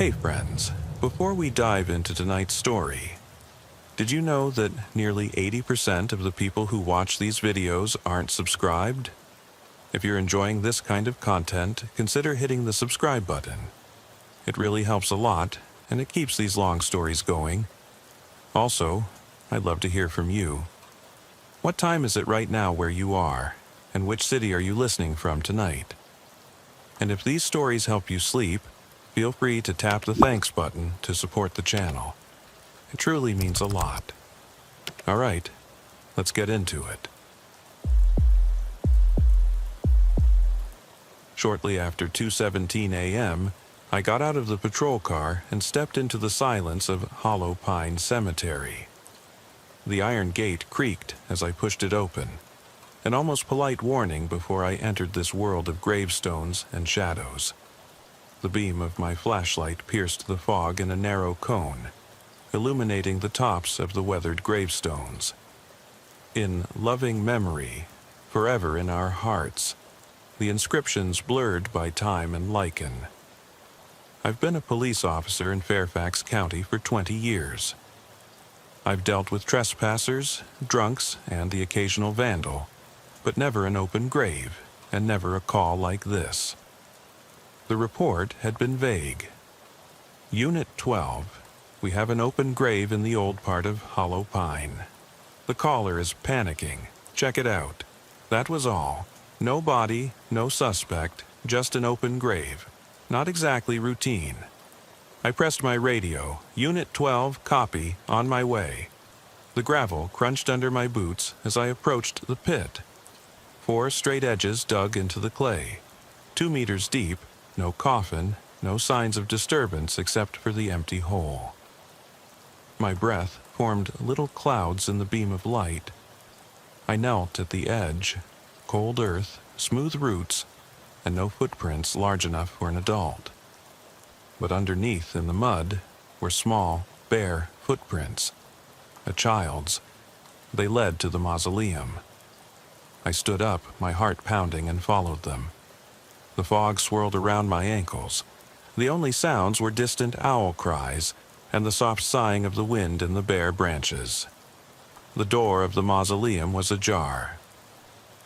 Hey friends, before we dive into tonight's story, did you know that nearly 80% of the people who watch these videos aren't subscribed? If you're enjoying this kind of content, consider hitting the subscribe button. It really helps a lot, and it keeps these long stories going. Also, I'd love to hear from you. What time is it right now where you are, and which city are you listening from tonight? And if these stories help you sleep, feel free to tap the thanks button to support the channel. It truly means a lot. All right, let's get into it. Shortly after 2:17 a.m., I got out of the patrol car and stepped into the silence of Hollow Pine Cemetery. The iron gate creaked as I pushed it open, an almost polite warning before I entered this world of gravestones and shadows. The beam of my flashlight pierced the fog in a narrow cone, illuminating the tops of the weathered gravestones. In loving memory, forever in our hearts, the inscriptions blurred by time and lichen. I've been a police officer in Fairfax County for 20 years. I've dealt with trespassers, drunks, and the occasional vandal, but never an open grave, and never a call like this. The report had been vague. Unit 12. We have an open grave in the old part of Hollow Pine. The caller is panicking. Check it out. That was all. No body, no suspect, just an open grave. Not exactly routine. I pressed my radio. Unit 12, copy, on my way. The gravel crunched under my boots as I approached the pit. 4 straight edges dug into the clay. 2 meters deep, no coffin, no signs of disturbance except for the empty hole. My breath formed little clouds in the beam of light. I knelt at the edge. Cold earth, smooth roots, and no footprints large enough for an adult. But underneath in the mud were small, bare footprints. A child's. They led to the mausoleum. I stood up, my heart pounding, and followed them. The fog swirled around my ankles. The only sounds were distant owl cries and the soft sighing of the wind in the bare branches. The door of the mausoleum was ajar.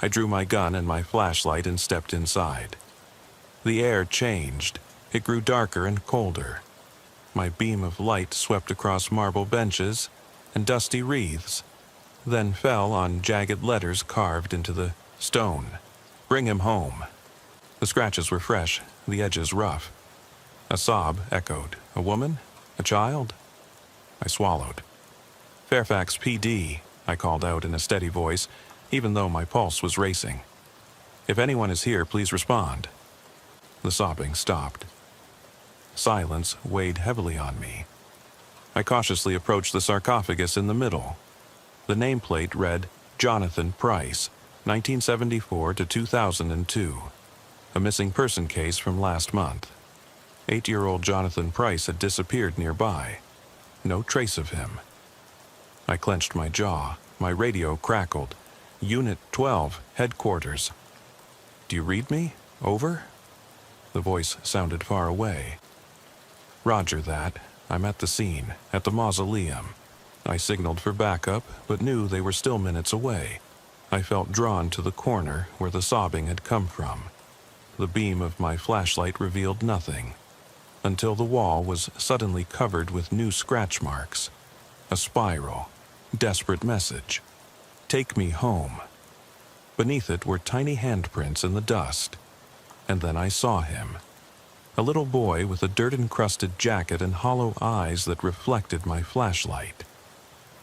I drew my gun and my flashlight and stepped inside. The air changed. It grew darker and colder. My beam of light swept across marble benches and dusty wreaths, then fell on jagged letters carved into the stone. Bring him home. The scratches were fresh, the edges rough. A sob echoed. A woman? A child? I swallowed. Fairfax PD, I called out in a steady voice, even though my pulse was racing. If anyone is here, please respond. The sobbing stopped. Silence weighed heavily on me. I cautiously approached the sarcophagus in the middle. The nameplate read, Jonathan Price, 1974 to 2002. A missing person case from last month. 8-year-old Jonathan Price had disappeared nearby. No trace of him. I clenched my jaw. My radio crackled. Unit 12, headquarters. Do you read me? Over? The voice sounded far away. Roger that. I'm at the scene, at the mausoleum. I signaled for backup, but knew they were still minutes away. I felt drawn to the corner where the sobbing had come from. The beam of my flashlight revealed nothing, until the wall was suddenly covered with new scratch marks. A spiral. Desperate message. Take me home. Beneath it were tiny handprints in the dust. And then I saw him. A little boy with a dirt-encrusted jacket and hollow eyes that reflected my flashlight.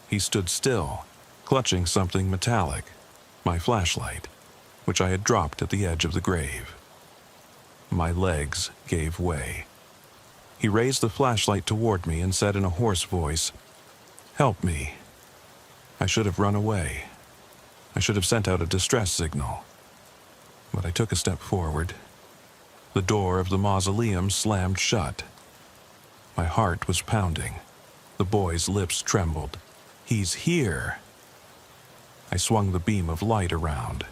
He stood still, clutching something metallic, my flashlight, which I had dropped at the edge of the grave. My legs gave way. He raised the flashlight toward me and said in a hoarse voice, "Help me." I should have run away. I should have sent out a distress signal. But I took a step forward. The door of the mausoleum slammed shut. My heart was pounding. The boy's lips trembled. He's here. I swung the beam of light around.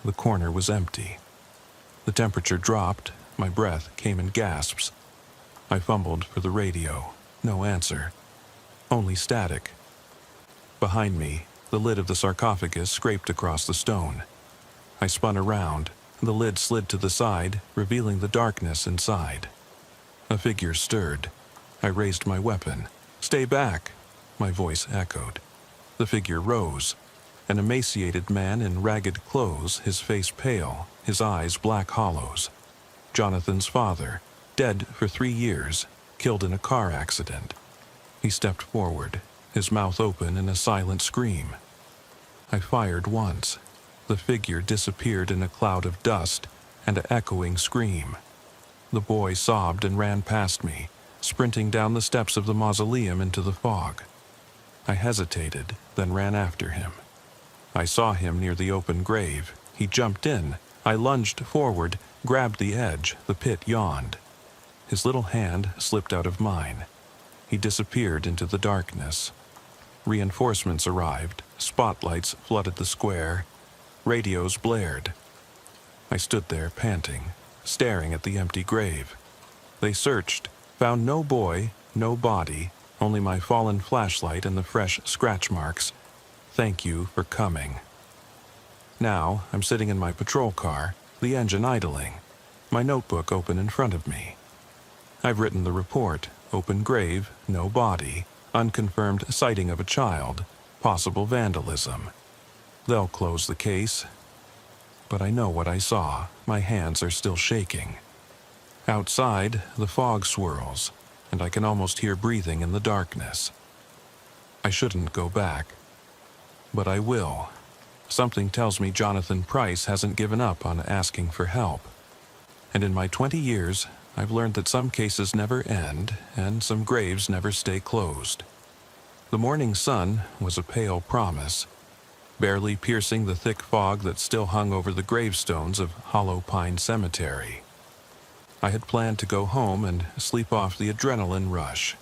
The corner was empty. The temperature dropped. My breath came in gasps. I fumbled for the radio. No answer. Only static. Behind me, the lid of the sarcophagus scraped across the stone. I spun around. The lid slid to the side, revealing the darkness inside. A figure stirred. I raised my weapon. "Stay back!" my voice echoed. The figure rose. An emaciated man in ragged clothes, his face pale, his eyes black hollows. Jonathan's father, dead for 3 years, killed in a car accident. He stepped forward, his mouth open in a silent scream. I fired once. The figure disappeared in a cloud of dust and an echoing scream. The boy sobbed and ran past me, sprinting down the steps of the mausoleum into the fog. I hesitated, then ran after him. I saw him near the open grave. He jumped in. I lunged forward, grabbed the edge. The pit yawned. His little hand slipped out of mine. He disappeared into the darkness. Reinforcements arrived. Spotlights flooded the square. Radios blared. I stood there panting, staring at the empty grave. They searched, found no boy, no body, only my fallen flashlight and the fresh scratch marks. Thank you for coming. Now I'm sitting in my patrol car, the engine idling, my notebook open in front of me. I've written the report: open grave, no body, unconfirmed sighting of a child, possible vandalism. They'll close the case. But I know what I saw. My hands are still shaking. Outside, the fog swirls, and I can almost hear breathing in the darkness. I shouldn't go back. But I will. Something tells me Jonathan Price hasn't given up on asking for help. And in my 20 years, I've learned that some cases never end, and some graves never stay closed. The morning sun was a pale promise, barely piercing the thick fog that still hung over the gravestones of Hollow Pine Cemetery. I had planned to go home and sleep off the adrenaline rush.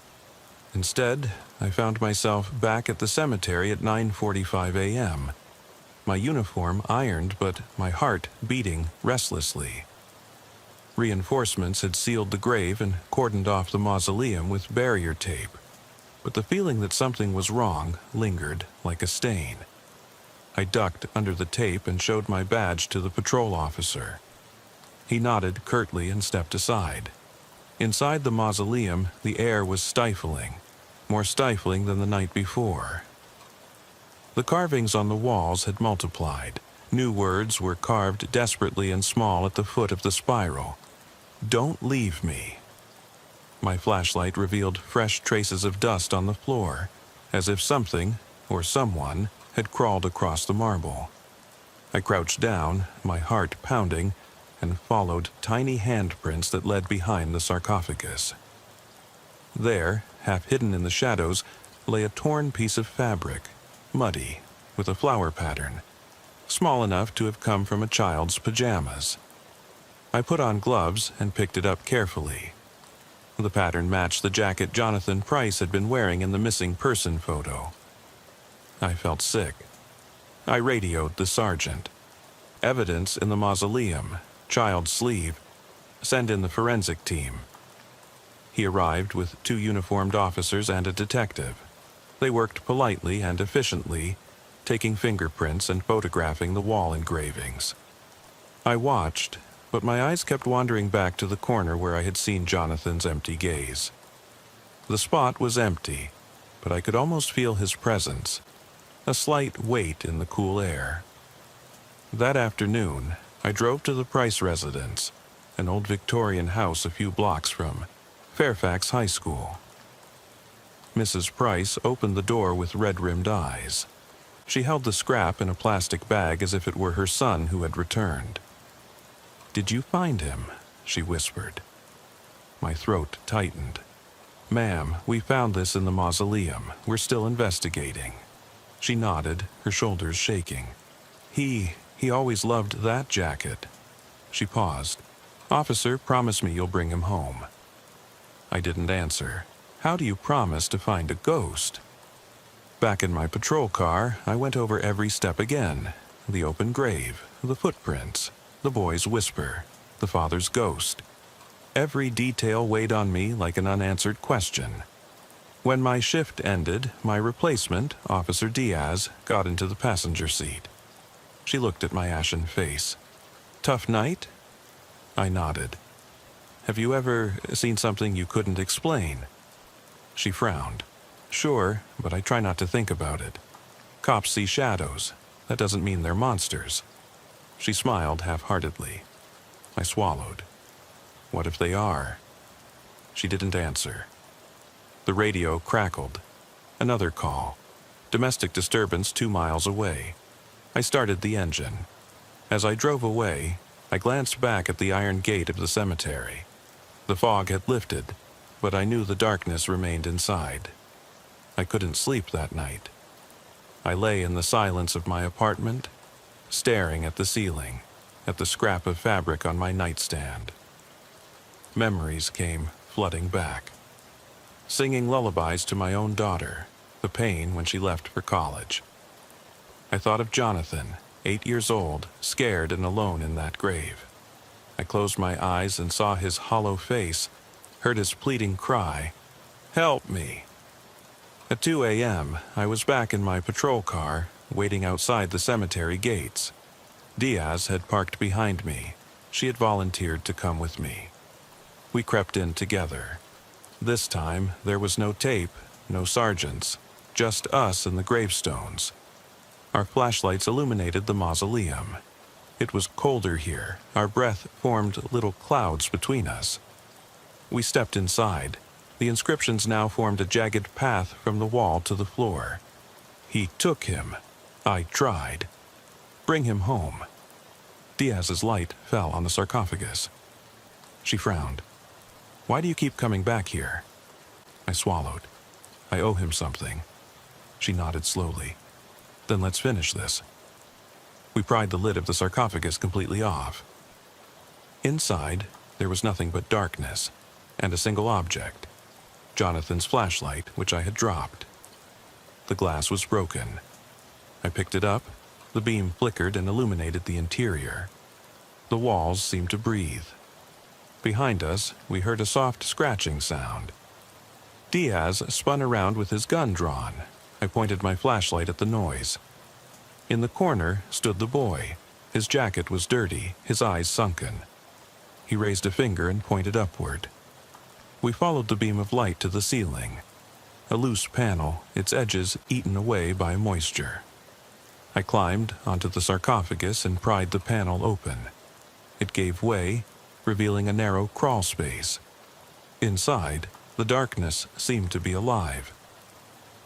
Instead, I found myself back at the cemetery at 9:45 a.m., my uniform ironed but my heart beating restlessly. Reinforcements had sealed the grave and cordoned off the mausoleum with barrier tape, but the feeling that something was wrong lingered like a stain. I ducked under the tape and showed my badge to the patrol officer. He nodded curtly and stepped aside. Inside the mausoleum, the air was stifling, more stifling than the night before. The carvings on the walls had multiplied. New words were carved desperately and small at the foot of the spiral. "Don't leave me." My flashlight revealed fresh traces of dust on the floor, as if something, or someone, had crawled across the marble. I crouched down, my heart pounding, and followed tiny handprints that led behind the sarcophagus. There, half hidden in the shadows, lay a torn piece of fabric, muddy, with a flower pattern, small enough to have come from a child's pajamas. I put on gloves and picked it up carefully. The pattern matched the jacket Jonathan Price had been wearing in the missing person photo. I felt sick. I radioed the sergeant. "Evidence in the mausoleum. Child sleeve. Send in the forensic team." He arrived with 2 uniformed officers and a detective. They worked politely and efficiently, taking fingerprints and photographing the wall engravings. I watched, but my eyes kept wandering back to the corner where I had seen Jonathan's empty gaze. The spot was empty, but I could almost feel his presence, a slight weight in the cool air. That afternoon, I drove to the Price residence, an old Victorian house a few blocks from Fairfax High School. Mrs. Price opened the door with red-rimmed eyes. She held the scrap in a plastic bag as if it were her son who had returned. "Did you find him?" she whispered. My throat tightened. "Ma'am, we found this in the mausoleum. We're still investigating." She nodded, her shoulders shaking. He always loved that jacket." She paused. "Officer, promise me you'll bring him home." I didn't answer. How do you promise to find a ghost? Back in my patrol car, I went over every step again. The open grave, the footprints, the boy's whisper, the father's ghost. Every detail weighed on me like an unanswered question. When my shift ended, my replacement, Officer Diaz, got into the passenger seat. She looked at my ashen face. "Tough night?" I nodded. "Have you ever seen something you couldn't explain?" She frowned. "Sure, but I try not to think about it. Cops see shadows. That doesn't mean they're monsters." She smiled half-heartedly. I swallowed. "What if they are?" She didn't answer. The radio crackled. Another call. Domestic disturbance 2 miles away. I started the engine. As I drove away, I glanced back at the iron gate of the cemetery. The fog had lifted, but I knew the darkness remained inside. I couldn't sleep that night. I lay in the silence of my apartment, staring at the ceiling, at the scrap of fabric on my nightstand. Memories came flooding back. Singing lullabies to my own daughter, the pain when she left for college. I thought of Jonathan, 8 years old, scared and alone in that grave. I closed my eyes and saw his hollow face, heard his pleading cry, "Help me!" At 2 a.m., I was back in my patrol car, waiting outside the cemetery gates. Diaz had parked behind me. She had volunteered to come with me. We crept in together. This time, there was no tape, no sergeants, just us and the gravestones. Our flashlights illuminated the mausoleum. It was colder here. Our breath formed little clouds between us. We stepped inside. The inscriptions now formed a jagged path from the wall to the floor. "He took him. I tried. Bring him home." Diaz's light fell on the sarcophagus. She frowned. "Why do you keep coming back here?" I swallowed. "I owe him something." She nodded slowly. "Then let's finish this." We pried the lid of the sarcophagus completely off. Inside, there was nothing but darkness, and a single object. Jonathan's flashlight, which I had dropped. The glass was broken. I picked it up. The beam flickered and illuminated the interior. The walls seemed to breathe. Behind us, we heard a soft scratching sound. Diaz spun around with his gun drawn. I pointed my flashlight at the noise. In the corner stood the boy. His jacket was dirty, his eyes sunken. He raised a finger and pointed upward. We followed the beam of light to the ceiling. A loose panel, its edges eaten away by moisture. I climbed onto the sarcophagus and pried the panel open. It gave way, revealing a narrow crawl space. Inside, the darkness seemed to be alive.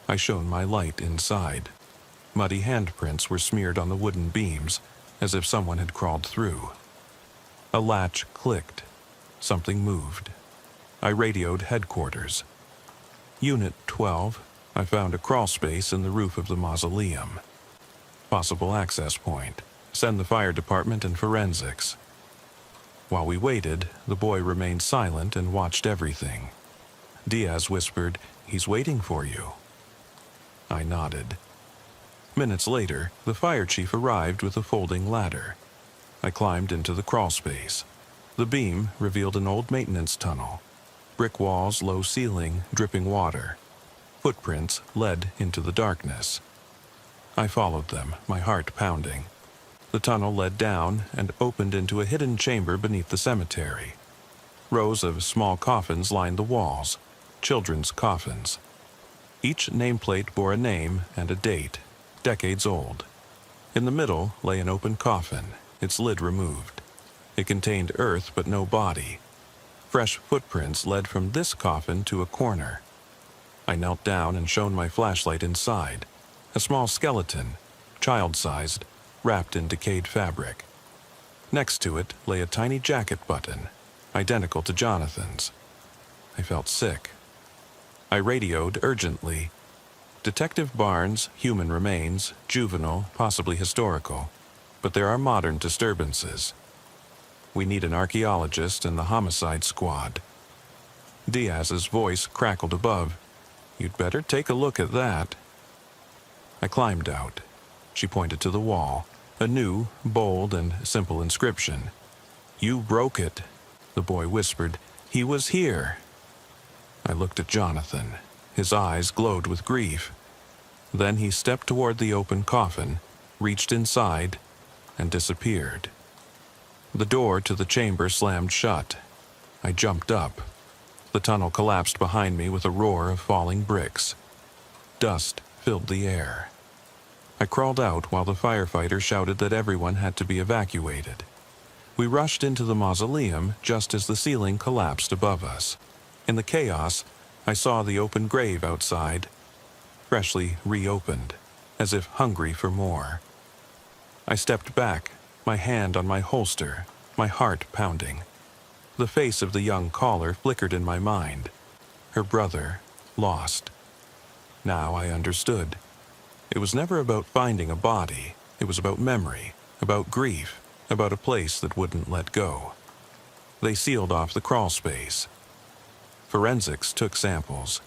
I shone my light inside. Muddy handprints were smeared on the wooden beams, as if someone had crawled through. A latch clicked. Something moved. I radioed headquarters. Unit 12, I found a crawl space in the roof of the mausoleum. Possible access point. Send the fire department and forensics. While we waited, the boy remained silent and watched everything. Diaz whispered, "He's waiting for you." I nodded. Minutes later, the fire chief arrived with a folding ladder. I climbed into the crawl space. The beam revealed an old maintenance tunnel. Brick walls, low ceiling, dripping water. Footprints led into the darkness. I followed them, my heart pounding. The tunnel led down and opened into a hidden chamber beneath the cemetery. Rows of small coffins lined the walls, children's coffins. Each nameplate bore a name and a date, decades old. In the middle lay an open coffin, its lid removed. It contained earth but no body. Fresh footprints led from this coffin to a corner. I knelt down and shone my flashlight inside. A small skeleton, child-sized, wrapped in decayed fabric. Next to it lay a tiny jacket button, identical to Jonathan's. I felt sick. I radioed urgently. "Detective Barnes, human remains, juvenile, possibly historical. But there are modern disturbances. We need an archaeologist and the homicide squad." Diaz's voice crackled above. "You'd better take a look at that." I climbed out. She pointed to the wall, a new, bold, and simple inscription. "You broke it," the boy whispered. He was here. I looked at Jonathan. His eyes glowed with grief. Then he stepped toward the open coffin, reached inside, and disappeared. The door to the chamber slammed shut. I jumped up. The tunnel collapsed behind me with a roar of falling bricks. Dust filled the air. I crawled out while the firefighter shouted that everyone had to be evacuated. We rushed into the mausoleum just as the ceiling collapsed above us. In the chaos, I saw the open grave outside, freshly reopened, as if hungry for more. I stepped back, my hand on my holster, my heart pounding. The face of the young caller flickered in my mind. Her brother, lost. Now I understood. It was never about finding a body. It was about memory, about grief, about a place that wouldn't let go. They sealed off the crawl space. Forensics took samples.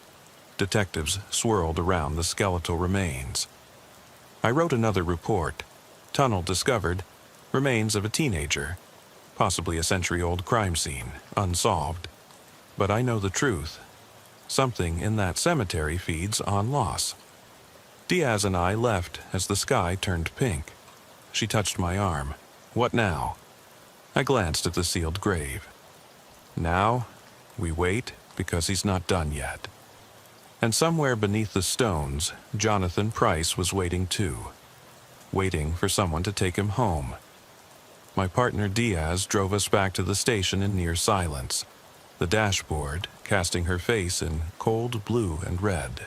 Detectives swirled around the skeletal remains. I wrote another report. Tunnel discovered. Remains of a teenager. Possibly a century-old crime scene, unsolved. But I know the truth. Something in that cemetery feeds on loss. Diaz and I left as the sky turned pink. She touched my arm. What now? I glanced at the sealed grave. Now, we wait because he's not done yet. And somewhere beneath the stones, Jonathan Price was waiting too. Waiting for someone to take him home. My partner Diaz drove us back to the station in near silence, the dashboard casting her face in cold blue and red.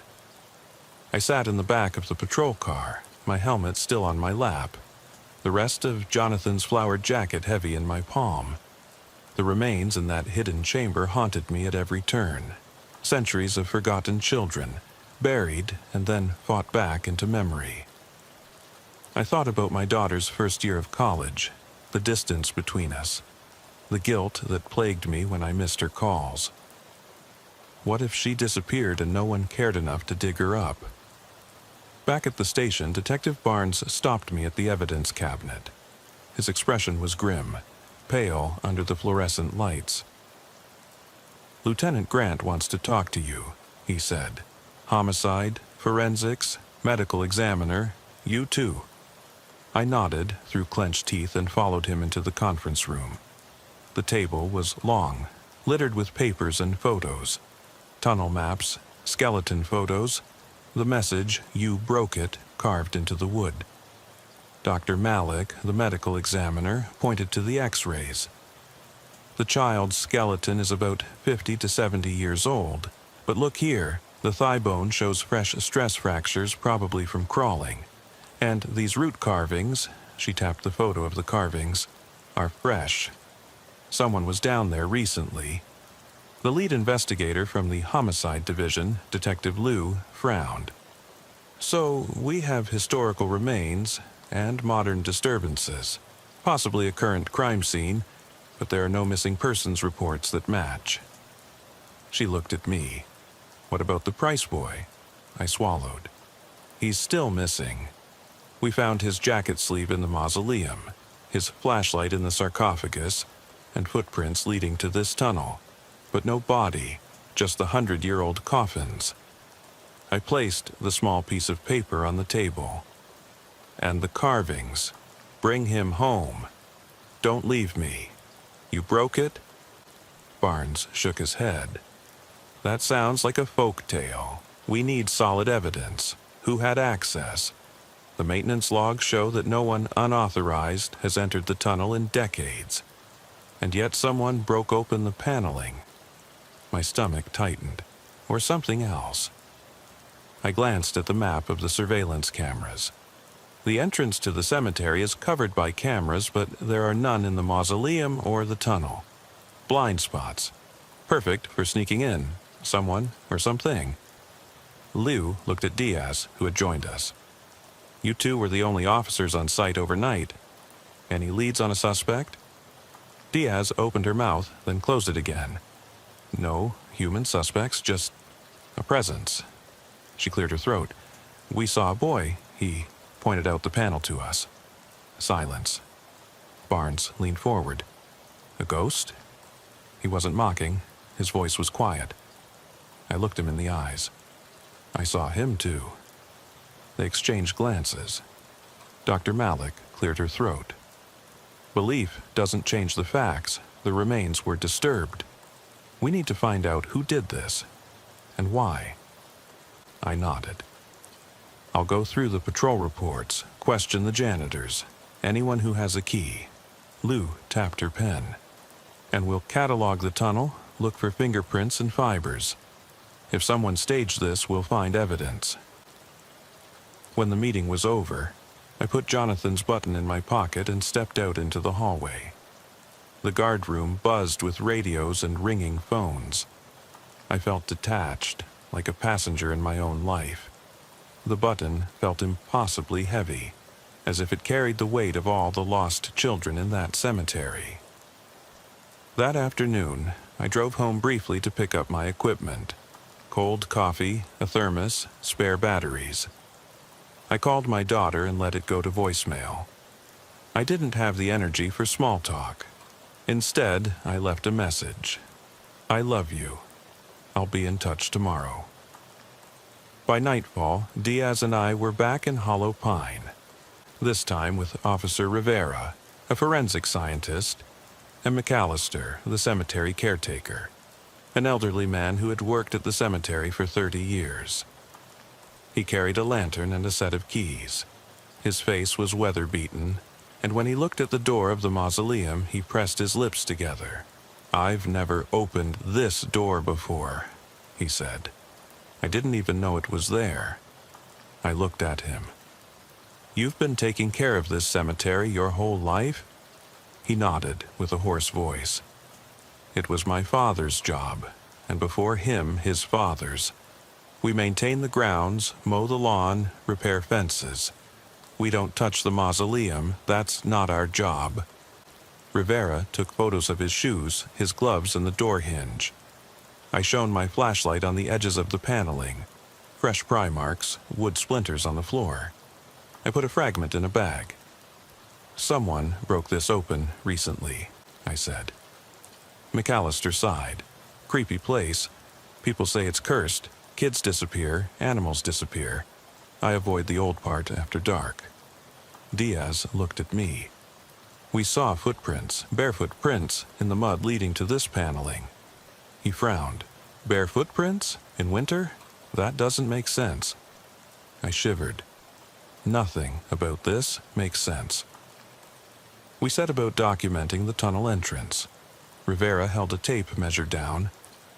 I sat in the back of the patrol car, my helmet still on my lap, the rest of Jonathan's flowered jacket heavy in my palm. The remains in that hidden chamber haunted me at every turn. Centuries of forgotten children, buried and then fought back into memory. I thought about my daughter's first year of college, the distance between us, the guilt that plagued me when I missed her calls. What if she disappeared and no one cared enough to dig her up? Back at the station, Detective Barnes stopped me at the evidence cabinet. His expression was grim, pale under the fluorescent lights. "Lieutenant Grant wants to talk to you," he said. "Homicide, forensics, medical examiner, you too." I nodded through clenched teeth and followed him into the conference room. The table was long, littered with papers and photos. Tunnel maps, skeleton photos, the message, "You broke it," carved into the wood. Dr. Malik, the medical examiner, pointed to the x-rays. The child's skeleton is about 50 to 70 years old, but look here, the thigh bone shows fresh stress fractures, probably from crawling. And these root carvings, she tapped the photo of the carvings, are fresh. Someone was down there recently. The lead investigator from the homicide division, Detective Liu, frowned. "So we have historical remains and modern disturbances, possibly a current crime scene, but there are no missing persons reports that match." She looked at me. "What about the Price boy?" I swallowed. "He's still missing. We found his jacket sleeve in the mausoleum, his flashlight in the sarcophagus, and footprints leading to this tunnel. But no body, just the 100-year-old coffins." I placed the small piece of paper on the table. "And the carvings. Bring him home. Don't leave me. You broke it?" Barnes shook his head. "That sounds like a folk tale. We need solid evidence. Who had access? The maintenance logs show that no one unauthorized has entered the tunnel in decades. And yet someone broke open the paneling." My stomach tightened. Or something else. I glanced at the map of the surveillance cameras. The entrance to the cemetery is covered by cameras, but there are none in the mausoleum or the tunnel. Blind spots. Perfect for sneaking in. Someone or something. Liu looked at Diaz, who had joined us. "You two were the only officers on site overnight. Any leads on a suspect?" Diaz opened her mouth, then closed it again. "No human suspects, just a presence." She cleared her throat. "We saw a boy. He pointed out the panel to us." Silence. Barnes leaned forward. "A ghost?" He wasn't mocking, His voice was quiet. I looked him in the eyes. I saw him too. They exchanged glances. Dr. Malik cleared her throat. Belief doesn't change the facts. The remains were disturbed. We need to find out who did this and why. I nodded. I'll go through the patrol reports, question the janitors, anyone who has a key. Lou tapped her pen. And we'll catalog the tunnel, look for fingerprints and fibers. If someone staged this, we'll find evidence. When the meeting was over, I put Jonathan's button in my pocket and stepped out into the hallway. The guard room buzzed with radios and ringing phones. I felt detached, like a passenger in my own life. The button felt impossibly heavy, as if it carried the weight of all the lost children in that cemetery. That afternoon, I drove home briefly to pick up my equipment. Cold coffee, a thermos, spare batteries. I called my daughter and let it go to voicemail. I didn't have the energy for small talk. Instead, I left a message. I love you. I'll be in touch tomorrow. By nightfall, Diaz and I were back in Hollow Pine. This time with Officer Rivera, a forensic scientist, and McAllister, the cemetery caretaker, an elderly man who had worked at the cemetery for 30 years. He carried a lantern and a set of keys. His face was weather-beaten, and when he looked at the door of the mausoleum, he pressed his lips together. "I've never opened this door before," he said. "I didn't even know it was there." I looked at him. "You've been taking care of this cemetery your whole life?" He nodded with a hoarse voice. "It was my father's job, and before him, his father's. We maintain the grounds, mow the lawn, repair fences. We don't touch the mausoleum, that's not our job." Rivera took photos of his shoes, his gloves, and the door hinge. I shone my flashlight on the edges of the paneling. Fresh pry marks, wood splinters on the floor. I put a fragment in a bag. "Someone broke this open recently," I said. McAllister sighed. "Creepy place. People say it's cursed. Kids disappear, animals disappear. I avoid the old part after dark." Diaz looked at me. "We saw footprints, barefoot prints, in the mud leading to this paneling." He frowned. "Bare footprints? In winter? That doesn't make sense." I shivered. Nothing about this makes sense. We set about documenting the tunnel entrance. Rivera held a tape measure down.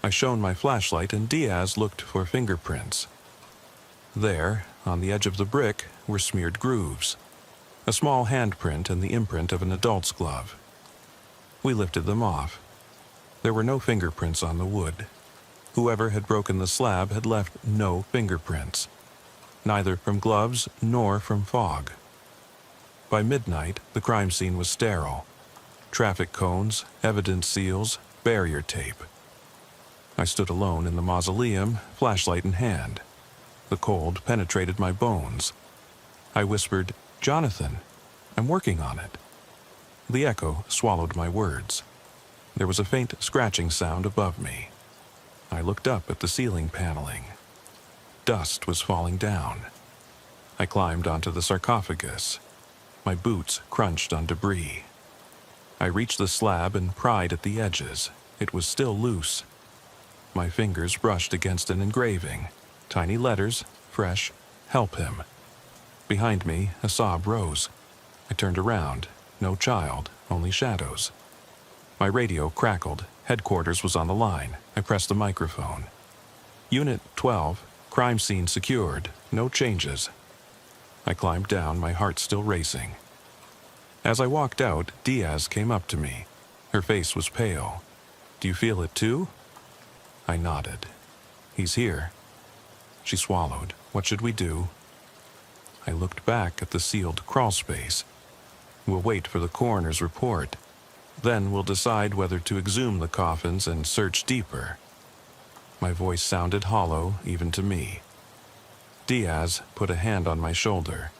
I shone my flashlight and Diaz looked for fingerprints. There, on the edge of the brick, were smeared grooves. A small handprint and the imprint of an adult's glove. We lifted them off. There were no fingerprints on the wood. Whoever had broken the slab had left no fingerprints, neither from gloves nor from fog. By midnight, the crime scene was sterile. Traffic cones, evidence seals, barrier tape. I stood alone in the mausoleum, flashlight in hand. The cold penetrated my bones. I whispered, "Jonathan, I'm working on it." The echo swallowed my words. There was a faint scratching sound above me. I looked up at the ceiling paneling. Dust was falling down. I climbed onto the sarcophagus. My boots crunched on debris. I reached the slab and pried at the edges. It was still loose. My fingers brushed against an engraving. Tiny letters, fresh, "Help him." Behind me, a sob rose. I turned around. No child, only shadows. My radio crackled. Headquarters was on the line. I pressed the microphone. "Unit 12, crime scene secured. No changes." I climbed down, my heart still racing. As I walked out, Diaz came up to me. Her face was pale. "Do you feel it too?" I nodded. "He's here." She swallowed. "What should we do?" I looked back at the sealed crawl space. "We'll wait for the coroner's report. Then we'll decide whether to exhume the coffins and search deeper." My voice sounded hollow, even to me. Diaz put a hand on my shoulder.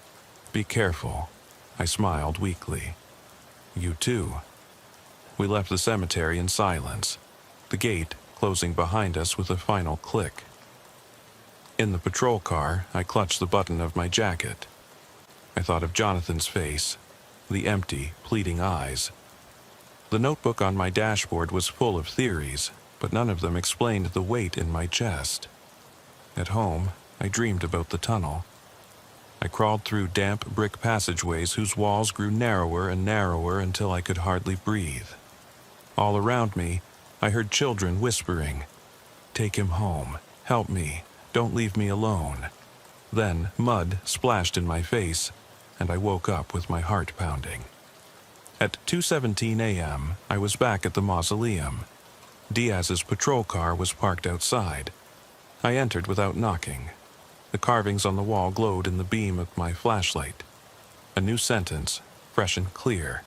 "Be careful." I smiled weakly. "You too." We left the cemetery in silence. The gate closing behind us with a final click. In the patrol car, I clutched the button of my jacket. I thought of Jonathan's face, the empty, pleading eyes. The notebook on my dashboard was full of theories, but none of them explained the weight in my chest. At home, I dreamed about the tunnel. I crawled through damp brick passageways whose walls grew narrower and narrower until I could hardly breathe. All around me, I heard children whispering, "Take him home. Help me. Don't leave me alone." Then mud splashed in my face, and I woke up with my heart pounding. At 2:17 a.m., I was back at the mausoleum. Diaz's patrol car was parked outside. I entered without knocking. The carvings on the wall glowed in the beam of my flashlight. A new sentence, fresh and clear.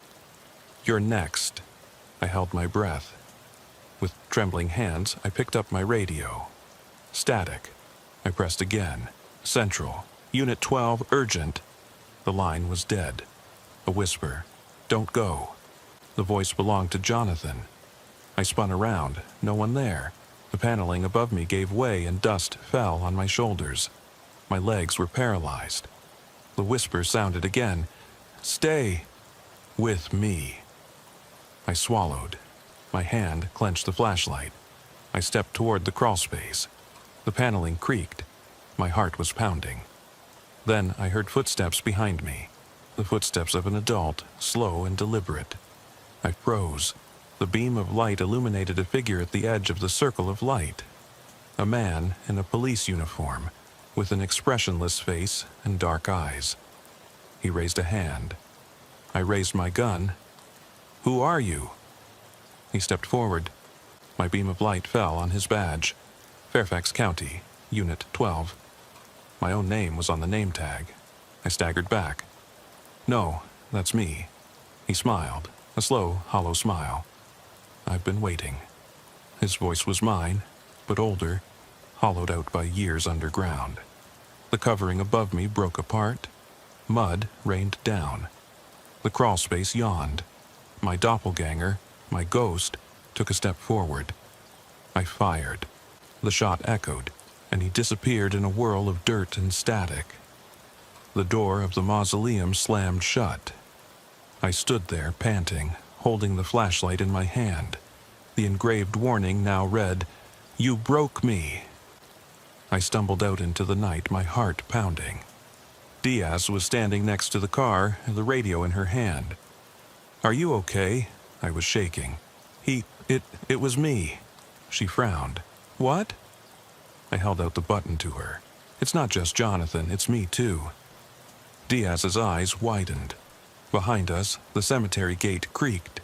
"You're next." I held my breath. With trembling hands, I picked up my radio. Static. I pressed again. "Central. Unit 12, urgent." The line was dead. A whisper. "Don't go." The voice belonged to Jonathan. I spun around. No one there. The paneling above me gave way and dust fell on my shoulders. My legs were paralyzed. The whisper sounded again. "Stay with me." I swallowed. My hand clenched the flashlight. I stepped toward the crawlspace. The paneling creaked. My heart was pounding. Then I heard footsteps behind me. The footsteps of an adult, slow and deliberate. I froze. The beam of light illuminated a figure at the edge of the circle of light. A man in a police uniform, with an expressionless face and dark eyes. He raised a hand. I raised my gun. "Who are you?" He stepped forward. My beam of light fell on his badge. Fairfax County, Unit 12. My own name was on the name tag. I staggered back. "No, that's me." He smiled, a slow, hollow smile. "I've been waiting." His voice was mine, but older, hollowed out by years underground. The covering above me broke apart. Mud rained down. The crawlspace yawned. My doppelganger, my ghost, took a step forward. I fired. The shot echoed, and he disappeared in a whirl of dirt and static. The door of the mausoleum slammed shut. I stood there, panting, holding the flashlight in my hand. The engraved warning now read, "You broke me." I stumbled out into the night, my heart pounding. Diaz was standing next to the car, the radio in her hand. "Are you okay?" I was shaking. It was me." She frowned. "What?" I held out the button to her. "It's not just Jonathan, it's me too." Diaz's eyes widened. Behind us, the cemetery gate creaked.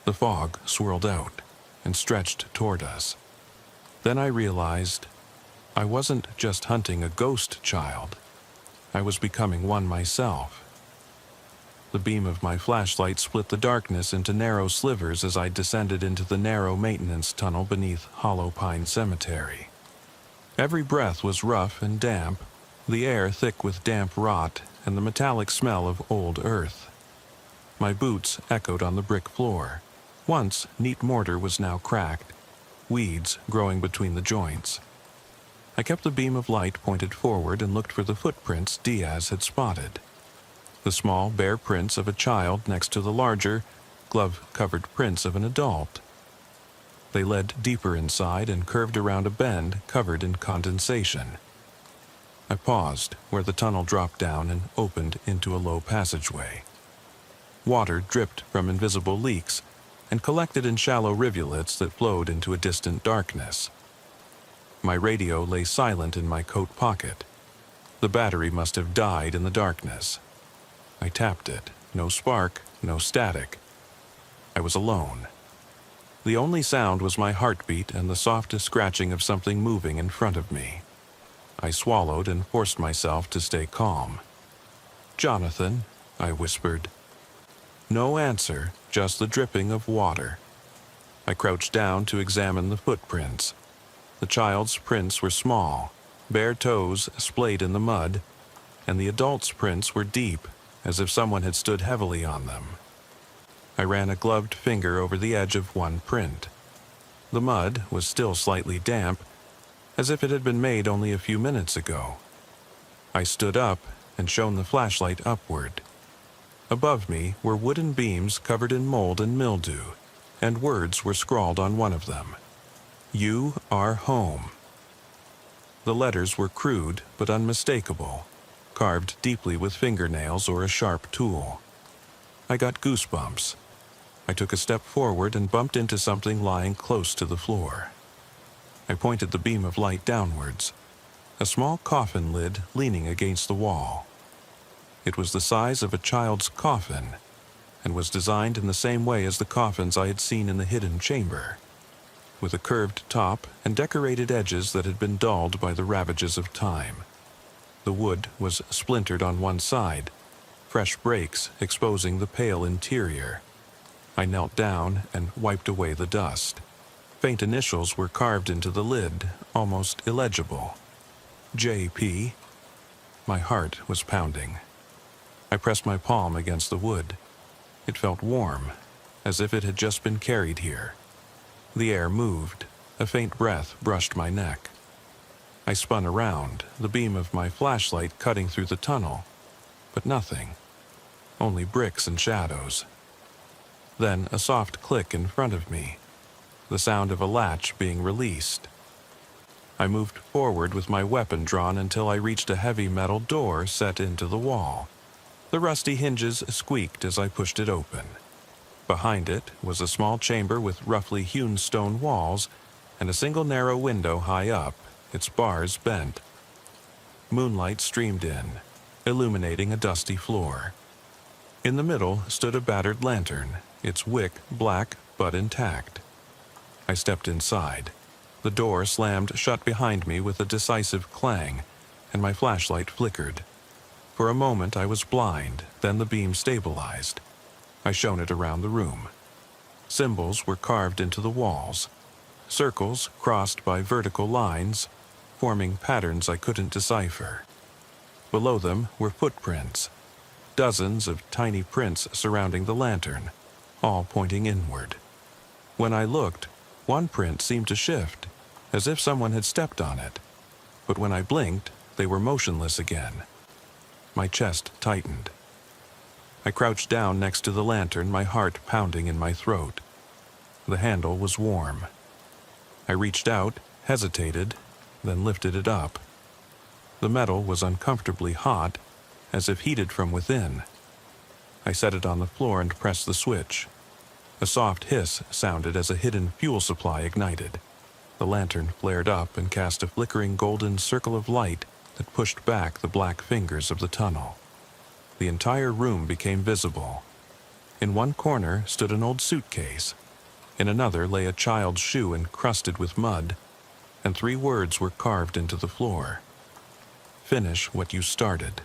The fog swirled out and stretched toward us. Then I realized I wasn't just hunting a ghost child. I was becoming one myself. The beam of my flashlight split the darkness into narrow slivers as I descended into the narrow maintenance tunnel beneath Hollow Pine Cemetery. Every breath was rough and damp, the air thick with damp rot and the metallic smell of old earth. My boots echoed on the brick floor. Once neat mortar was now cracked, weeds growing between the joints. I kept the beam of light pointed forward and looked for the footprints Diaz had spotted. The small, bare prints of a child next to the larger, glove-covered prints of an adult. They led deeper inside and curved around a bend covered in condensation. I paused where the tunnel dropped down and opened into a low passageway. Water dripped from invisible leaks and collected in shallow rivulets that flowed into a distant darkness. My radio lay silent in my coat pocket. The battery must have died in the darkness. I tapped it. No spark, no static. I was alone. The only sound was my heartbeat and the softest scratching of something moving in front of me. I swallowed and forced myself to stay calm. "Jonathan," I whispered. No answer, just the dripping of water. I crouched down to examine the footprints. The child's prints were small, bare toes splayed in the mud, and the adult's prints were deep, as if someone had stood heavily on them. I ran a gloved finger over the edge of one print. The mud was still slightly damp, as if it had been made only a few minutes ago. I stood up and shone the flashlight upward. Above me were wooden beams covered in mold and mildew, and words were scrawled on one of them. "You are home." The letters were crude but unmistakable, carved deeply with fingernails or a sharp tool. I got goosebumps. I took a step forward and bumped into something lying close to the floor. I pointed the beam of light downwards, a small coffin lid leaning against the wall. It was the size of a child's coffin, and was designed in the same way as the coffins I had seen in the hidden chamber, with a curved top and decorated edges that had been dulled by the ravages of time. The wood was splintered on one side, fresh breaks exposing the pale interior. I knelt down and wiped away the dust. Faint initials were carved into the lid, almost illegible. J.P. My heart was pounding. I pressed my palm against the wood. It felt warm, as if it had just been carried here. The air moved. A faint breath brushed my neck. I spun around, the beam of my flashlight cutting through the tunnel, but nothing. Only bricks and shadows. Then a soft click in front of me, the sound of a latch being released. I moved forward with my weapon drawn until I reached a heavy metal door set into the wall. The rusty hinges squeaked as I pushed it open. Behind it was a small chamber with roughly hewn stone walls and a single narrow window high up, its bars bent. Moonlight streamed in, illuminating a dusty floor. In the middle stood a battered lantern, its wick black but intact. I stepped inside. The door slammed shut behind me with a decisive clang, and my flashlight flickered. For a moment I was blind, then the beam stabilized. I shone it around the room. Symbols were carved into the walls, circles crossed by vertical lines, forming patterns I couldn't decipher. Below them were footprints, dozens of tiny prints surrounding the lantern, all pointing inward. When I looked, one print seemed to shift, as if someone had stepped on it, but when I blinked, they were motionless again. My chest tightened. I crouched down next to the lantern, my heart pounding in my throat. The handle was warm. I reached out, hesitated, then lifted it up. The metal was uncomfortably hot, as if heated from within. I set it on the floor and pressed the switch. A soft hiss sounded as a hidden fuel supply ignited. The lantern flared up and cast a flickering golden circle of light that pushed back the black fingers of the tunnel. The entire room became visible. In one corner stood an old suitcase. In another lay a child's shoe encrusted with mud, and 3 words were carved into the floor. "Finish what you started."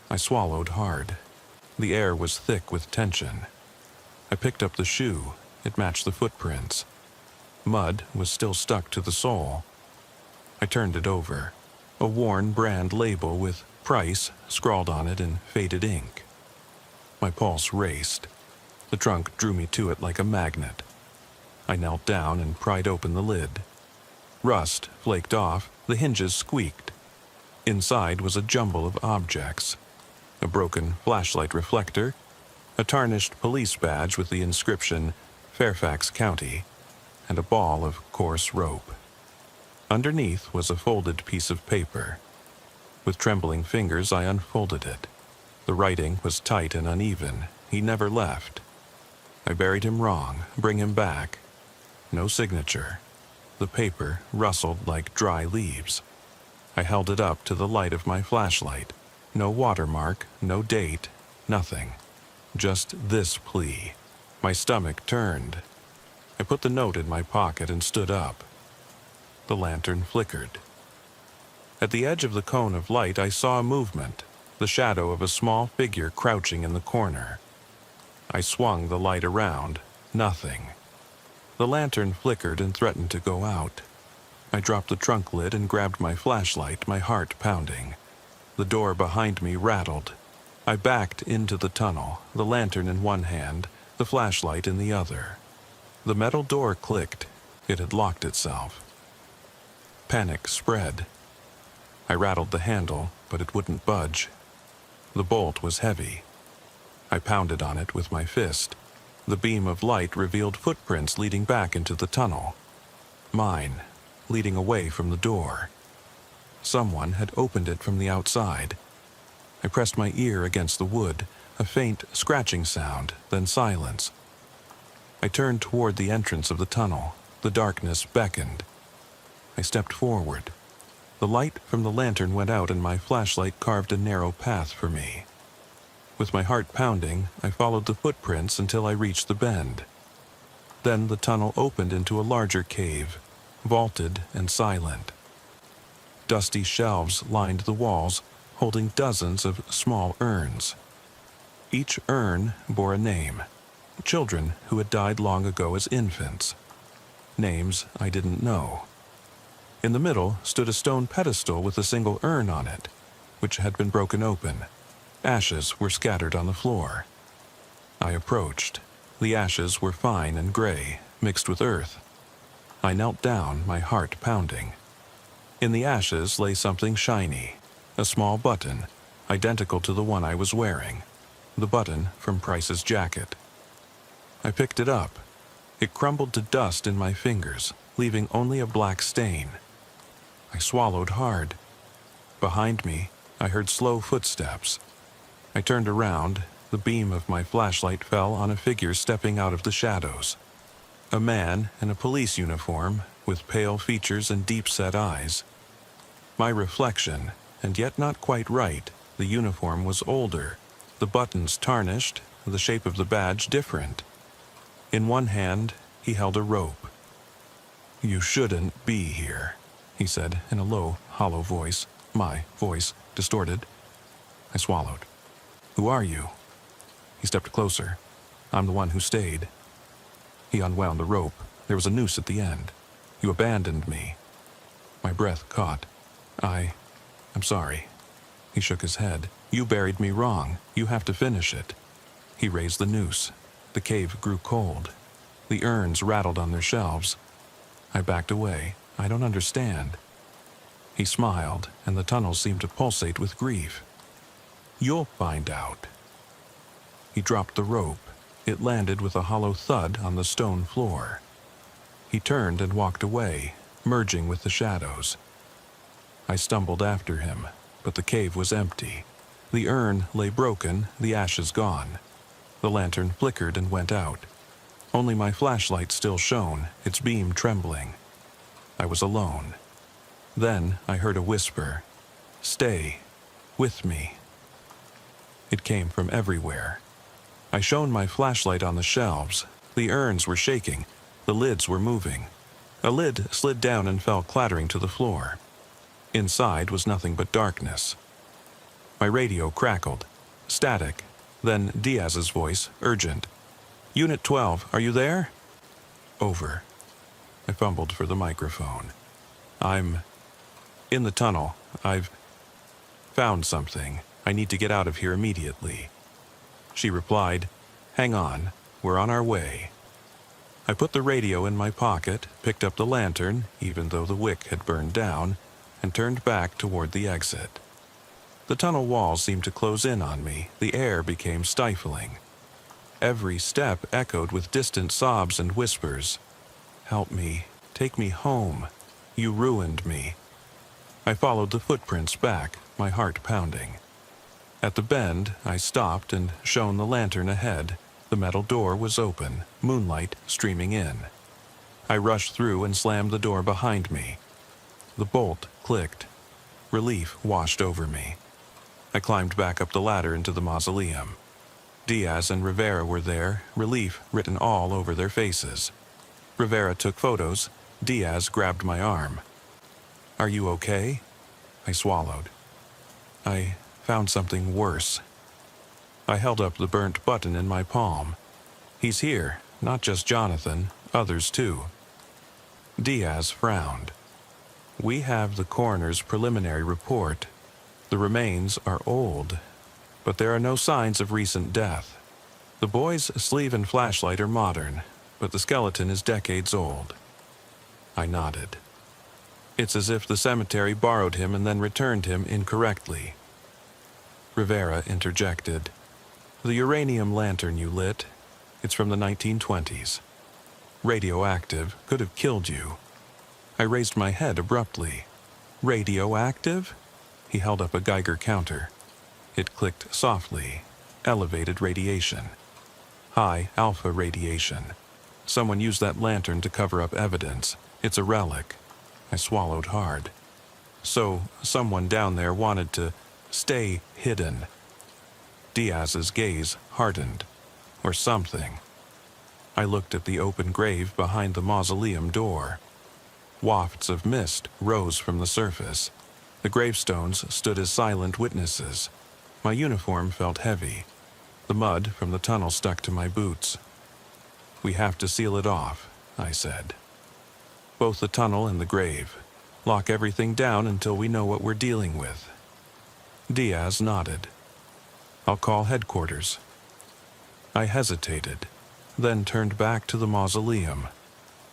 I swallowed hard. The air was thick with tension. I picked up the shoe. It matched the footprints. Mud was still stuck to the sole. I turned it over. A worn brand label with price scrawled on it in faded ink. My pulse raced. The trunk drew me to it like a magnet. I knelt down and pried open the lid. Rust flaked off, the hinges squeaked. Inside was a jumble of objects. A broken flashlight reflector, a tarnished police badge with the inscription Fairfax County, and a ball of coarse rope. Underneath was a folded piece of paper. With trembling fingers I unfolded it. The writing was tight and uneven. He never left. I buried him wrong, bring him back. No signature. The paper rustled like dry leaves. I held it up to the light of my flashlight. No watermark, no date, nothing. Just this plea. My stomach turned. I put the note in my pocket and stood up. The lantern flickered. At the edge of the cone of light I saw a movement, the shadow of a small figure crouching in the corner. I swung the light around. Nothing. The lantern flickered and threatened to go out. I dropped the trunk lid and grabbed my flashlight, my heart pounding. The door behind me rattled. I backed into the tunnel, the lantern in one hand, the flashlight in the other. The metal door clicked, It had locked itself. Panic spread. I rattled the handle, but it wouldn't budge. The bolt was heavy. I pounded on it with my fist. The beam of light revealed footprints leading back into the tunnel. Mine, leading away from the door. Someone had opened it from the outside. I pressed my ear against the wood, a faint scratching sound, then silence. I turned toward the entrance of the tunnel. The darkness beckoned. I stepped forward. The light from the lantern went out and my flashlight carved a narrow path for me. With my heart pounding, I followed the footprints until I reached the bend. Then the tunnel opened into a larger cave, vaulted and silent. Dusty shelves lined the walls, holding dozens of small urns. Each urn bore a name, children who had died long ago as infants. Names I didn't know. In the middle stood a stone pedestal with a single urn on it, which had been broken open. Ashes were scattered on the floor. I approached. The ashes were fine and gray, mixed with earth. I knelt down, my heart pounding. In the ashes lay something shiny, a small button, identical to the one I was wearing, the button from Price's jacket. I picked it up. It crumbled to dust in my fingers, leaving only a black stain. I swallowed hard. Behind me, I heard slow footsteps. I turned around. The beam of my flashlight fell on a figure stepping out of the shadows. A man in a police uniform, with pale features and deep-set eyes. My reflection, and yet not quite right, the uniform was older, the buttons tarnished, the shape of the badge different. In one hand, he held a rope. "You shouldn't be here," he said in a low, hollow voice, my voice distorted. I swallowed. "Who are you?" He stepped closer. "I'm the one who stayed." He unwound the rope. There was a noose at the end. "You abandoned me." My breath caught. I'm sorry." He shook his head. "You buried me wrong. You have to finish it." He raised the noose. The cave grew cold. The urns rattled on their shelves. I backed away. "I don't understand." He smiled, and the tunnel seemed to pulsate with grief. "You'll find out." He dropped the rope. It landed with a hollow thud on the stone floor. He turned and walked away, merging with the shadows. I stumbled after him, but the cave was empty. The urn lay broken, the ashes gone. The lantern flickered and went out. Only my flashlight still shone, its beam trembling. I was alone. Then I heard a whisper, "Stay, with me." It came from everywhere. I shone my flashlight on the shelves. The urns were shaking. The lids were moving. A lid slid down and fell clattering to the floor. Inside was nothing but darkness. My radio crackled. Static. Then Diaz's voice, urgent. "Unit 12, are you there?" Over. I fumbled for the microphone. "I'm in the tunnel. I've found something. I need to get out of here immediately." She replied, "Hang on. We're on our way." I put the radio in my pocket, picked up the lantern, even though the wick had burned down, and turned back toward the exit. The tunnel walls seemed to close in on me. The air became stifling. Every step echoed with distant sobs and whispers. "Help me. Take me home. You ruined me." I followed the footprints back, my heart pounding. At the bend, I stopped and shone the lantern ahead. The metal door was open, moonlight streaming in. I rushed through and slammed the door behind me. The bolt clicked. Relief washed over me. I climbed back up the ladder into the mausoleum. Diaz and Rivera were there, relief written all over their faces. Rivera took photos. Diaz grabbed my arm. "Are you okay?" I swallowed. "I found something worse." I held up the burnt button in my palm. "He's here, not just Jonathan, others too." Diaz frowned. "We have the coroner's preliminary report. The remains are old, but there are no signs of recent death. The boy's sleeve and flashlight are modern, but the skeleton is decades old." I nodded. It's as if the cemetery borrowed him and then returned him incorrectly. Rivera interjected. The uranium lantern you lit, it's from the 1920s. Radioactive, could have killed you. I raised my head abruptly. Radioactive? He held up a Geiger counter. It clicked softly. Elevated radiation. High alpha radiation. Someone used that lantern to cover up evidence. It's a relic. I swallowed hard. So, someone down there wanted to stay hidden. Diaz's gaze hardened. Or something. I looked at the open grave behind the mausoleum door. Wafts of mist rose from the surface. The gravestones stood as silent witnesses. My uniform felt heavy. The mud from the tunnel stuck to my boots. We have to seal it off, I said. Both the tunnel and the grave. Lock everything down until we know what we're dealing with. Diaz nodded. I'll call headquarters. I hesitated, then turned back to the mausoleum.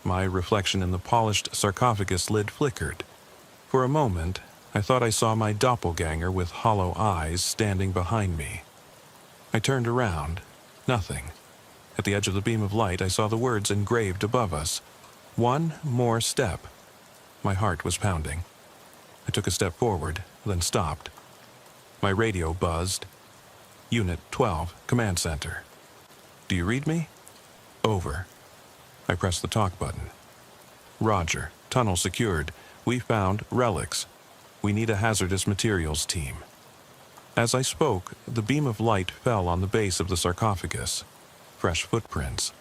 My reflection in the polished sarcophagus lid flickered. For a moment, I thought I saw my doppelganger with hollow eyes standing behind me. I turned around. Nothing. At the edge of the beam of light, I saw the words engraved above us. One more step. My heart was pounding. I took a step forward, then stopped. My radio buzzed. Unit 12, Command Center. Do you read me? Over. I pressed the talk button. Roger. Tunnel secured. We found relics. We need a hazardous materials team. As I spoke, the beam of light fell on the base of the sarcophagus. Fresh footprints.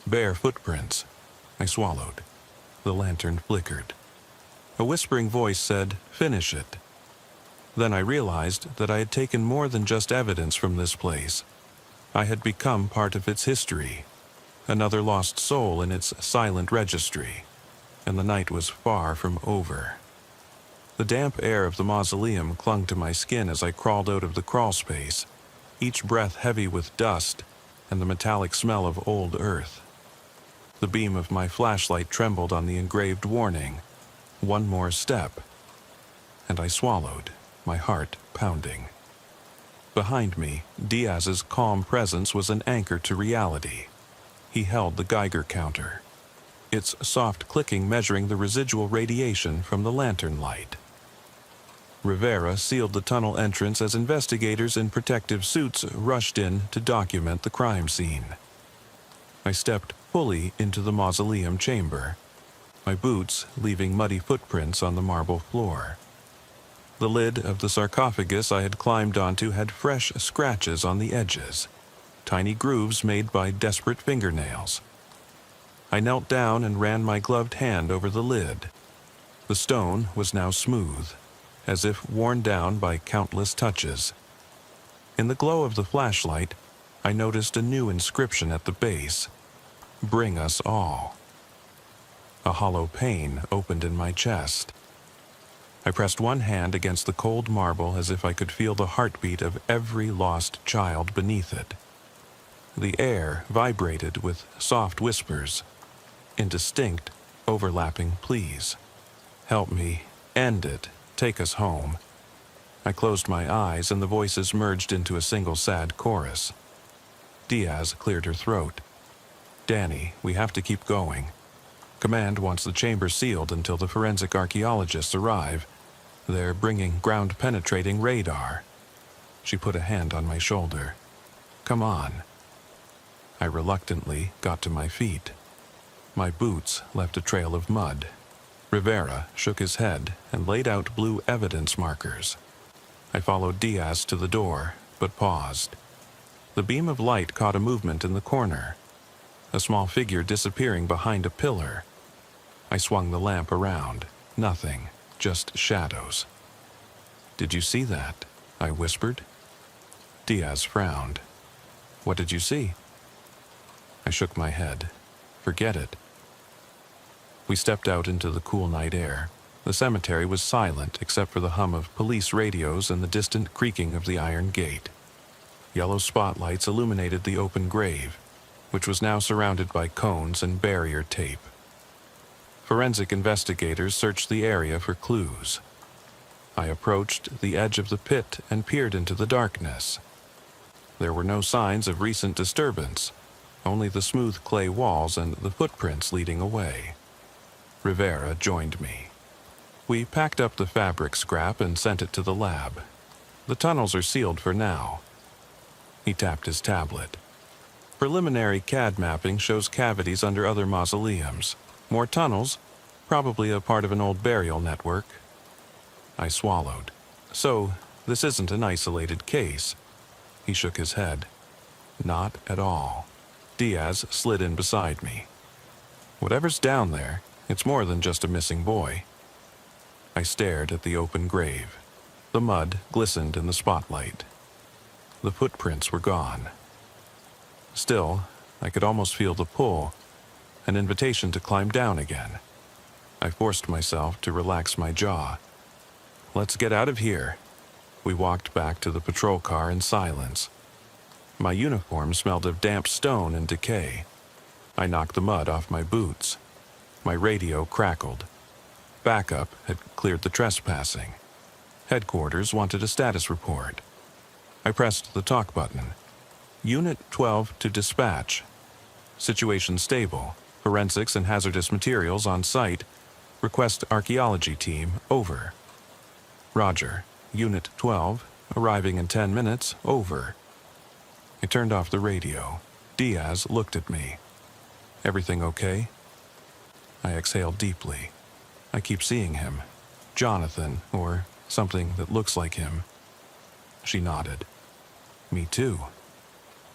Bare footprints. I swallowed. The lantern flickered. A whispering voice said, "Finish it." Then I realized that I had taken more than just evidence from this place. I had become part of its history, another lost soul in its silent registry, and the night was far from over. The damp air of the mausoleum clung to my skin as I crawled out of the crawl space, each breath heavy with dust and the metallic smell of old earth. The beam of my flashlight trembled on the engraved warning, "One more step," and I swallowed, my heart pounding. Behind me, Diaz's calm presence was an anchor to reality. He held the Geiger counter, its soft clicking measuring the residual radiation from the lantern light. Rivera sealed the tunnel entrance as investigators in protective suits rushed in to document the crime scene. I stepped fully into the mausoleum chamber, my boots leaving muddy footprints on the marble floor. The lid of the sarcophagus I had climbed onto had fresh scratches on the edges, tiny grooves made by desperate fingernails. I knelt down and ran my gloved hand over the lid. The stone was now smooth, as if worn down by countless touches. In the glow of the flashlight, I noticed a new inscription at the base, "Bring us all." A hollow pain opened in my chest. I pressed one hand against the cold marble as if I could feel the heartbeat of every lost child beneath it. The air vibrated with soft whispers, indistinct, overlapping pleas. "Help me, end it, take us home." I closed my eyes and the voices merged into a single sad chorus. Diaz cleared her throat. "Danny, we have to keep going. Command wants the chamber sealed until the forensic archaeologists arrive. They're bringing ground-penetrating radar." She put a hand on my shoulder. "Come on." I reluctantly got to my feet. My boots left a trail of mud. Rivera shook his head and laid out blue evidence markers. I followed Diaz to the door, but paused. The beam of light caught a movement in the corner, a small figure disappearing behind a pillar. I swung the lamp around. Nothing, just shadows. "Did you see that?" I whispered. Diaz frowned. "What did you see?" I shook my head. "Forget it." We stepped out into the cool night air. The cemetery was silent except for the hum of police radios and the distant creaking of the iron gate. Yellow spotlights illuminated the open grave, which was now surrounded by cones and barrier tape. Forensic investigators searched the area for clues. I approached the edge of the pit and peered into the darkness. There were no signs of recent disturbance, only the smooth clay walls and the footprints leading away. Rivera joined me. We packed up the fabric scrap and sent it to the lab. The tunnels are sealed for now. He tapped his tablet. Preliminary CAD mapping shows cavities under other mausoleums. More tunnels, probably a part of an old burial network. I swallowed. So, this isn't an isolated case. He shook his head. Not at all. Diaz slid in beside me. Whatever's down there, it's more than just a missing boy. I stared at the open grave. The mud glistened in the spotlight. The footprints were gone. Still, I could almost feel the pull, an invitation to climb down again. I forced myself to relax my jaw. Let's get out of here. We walked back to the patrol car in silence. My uniform smelled of damp stone and decay. I knocked the mud off my boots. My radio crackled. Backup had cleared the trespassing. Headquarters wanted a status report. I pressed the talk button. Unit 12 to dispatch. Situation stable. Forensics and hazardous materials on site. Request archaeology team, over. Roger. Unit 12, arriving in 10 minutes, over. I turned off the radio. Diaz looked at me. Everything okay? I exhaled deeply. I keep seeing him. Jonathan, or something that looks like him. She nodded. Me too.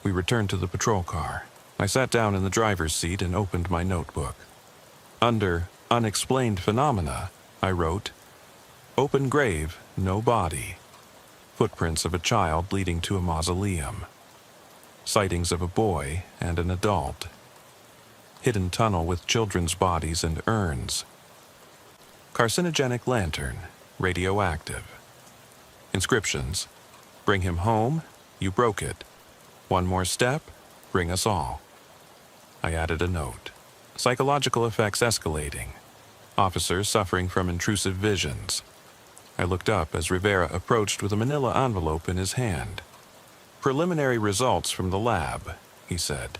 We returned to the patrol car. I sat down in the driver's seat and opened my notebook. Under unexplained phenomena, I wrote, open grave, no body. Footprints of a child leading to a mausoleum. Sightings of a boy and an adult. Hidden tunnel with children's bodies and urns. Carcinogenic lantern, radioactive. Inscriptions, bring him home, you broke it. One more step, bring us all. I added a note. Psychological effects escalating. Officers suffering from intrusive visions. I looked up as Rivera approached with a manila envelope in his hand. Preliminary results from the lab, he said.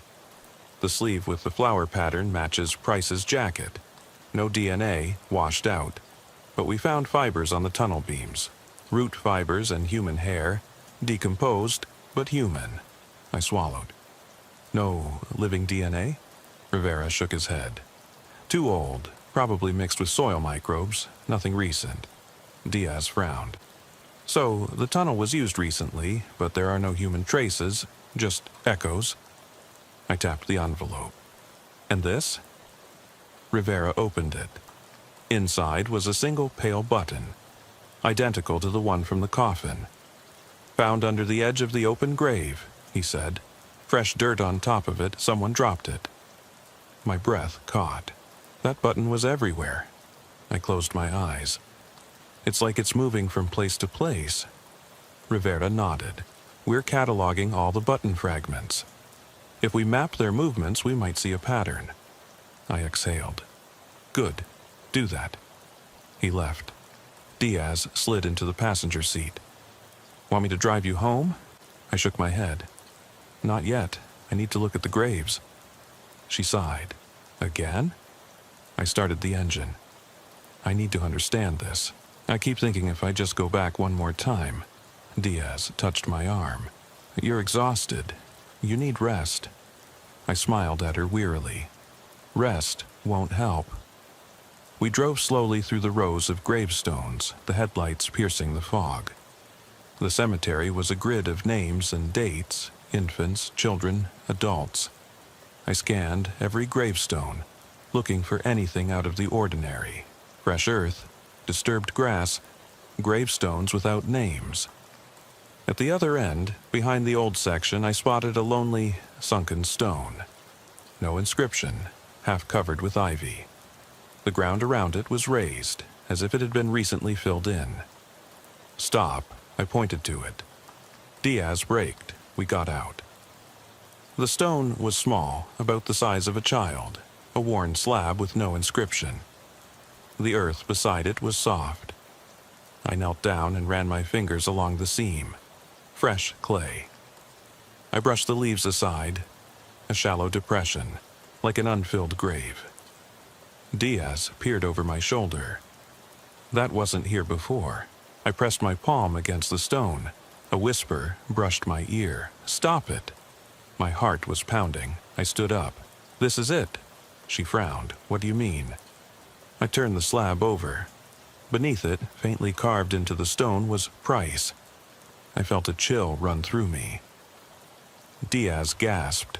The sleeve with the flower pattern matches Price's jacket. No DNA, washed out. But we found fibers on the tunnel beams. Root fibers and human hair. Decomposed, but human. I swallowed. No living DNA? Rivera shook his head. Too old, probably mixed with soil microbes, nothing recent. Diaz frowned. So, the tunnel was used recently, but there are no human traces, just echoes. I tapped the envelope. And this? Rivera opened it. Inside was a single pale button, identical to the one from the coffin. Found under the edge of the open grave, he said. Fresh dirt on top of it, someone dropped it. My breath caught. That button was everywhere. I closed my eyes. It's like it's moving from place to place. Rivera nodded. We're cataloging all the button fragments. If we map their movements, we might see a pattern. I exhaled. Good. Do that. He left. Diaz slid into the passenger seat. Want me to drive you home? I shook my head. Not yet. I need to look at the graves. She sighed. Again? I started the engine. I need to understand this. I keep thinking if I just go back one more time. Diaz touched my arm. You're exhausted. You need rest. I smiled at her wearily. Rest won't help. We drove slowly through the rows of gravestones, the headlights piercing the fog. The cemetery was a grid of names and dates, infants, children, adults. I scanned every gravestone, looking for anything out of the ordinary. Fresh earth, disturbed grass, gravestones without names. At the other end, behind the old section, I spotted a lonely, sunken stone. No inscription, half covered with ivy. The ground around it was raised, as if it had been recently filled in. Stop, I pointed to it. Diaz braked. We got out. The stone was small, about the size of a child, a worn slab with no inscription. The earth beside it was soft. I knelt down and ran my fingers along the seam. Fresh clay. I brushed the leaves aside. A shallow depression, like an unfilled grave. Diaz peered over my shoulder. That wasn't here before. I pressed my palm against the stone. A whisper brushed my ear. "Stop it!" My heart was pounding. I stood up. "This is it." She frowned. "What do you mean?" I turned the slab over. Beneath it, faintly carved into the stone, was Price. I felt a chill run through me. Diaz gasped.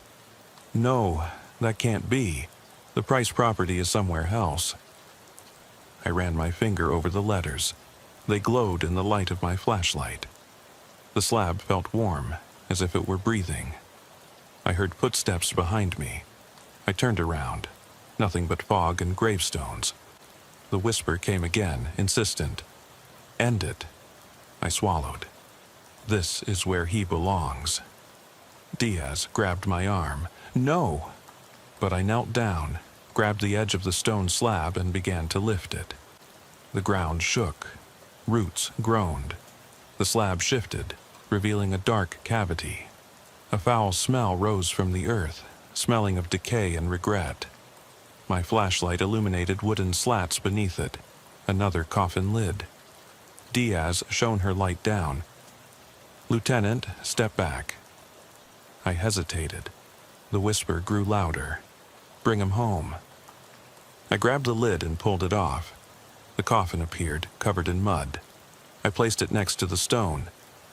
"No, that can't be. The Price property is somewhere else." I ran my finger over the letters. They glowed in the light of my flashlight. The slab felt warm, as if it were breathing. I heard footsteps behind me. I turned around. Nothing but fog and gravestones. The whisper came again, insistent. "End it." I swallowed. "This is where he belongs." Diaz grabbed my arm. "No!" But I knelt down, grabbed the edge of the stone slab, and began to lift it. The ground shook. Roots groaned. The slab shifted, revealing a dark cavity. A foul smell rose from the earth, smelling of decay and regret. My flashlight illuminated wooden slats beneath it, another coffin lid. Diaz shone her light down. "Lieutenant, step back." I hesitated. The whisper grew louder. "Bring him home." I grabbed the lid and pulled it off. The coffin appeared, covered in mud. I placed it next to the stone.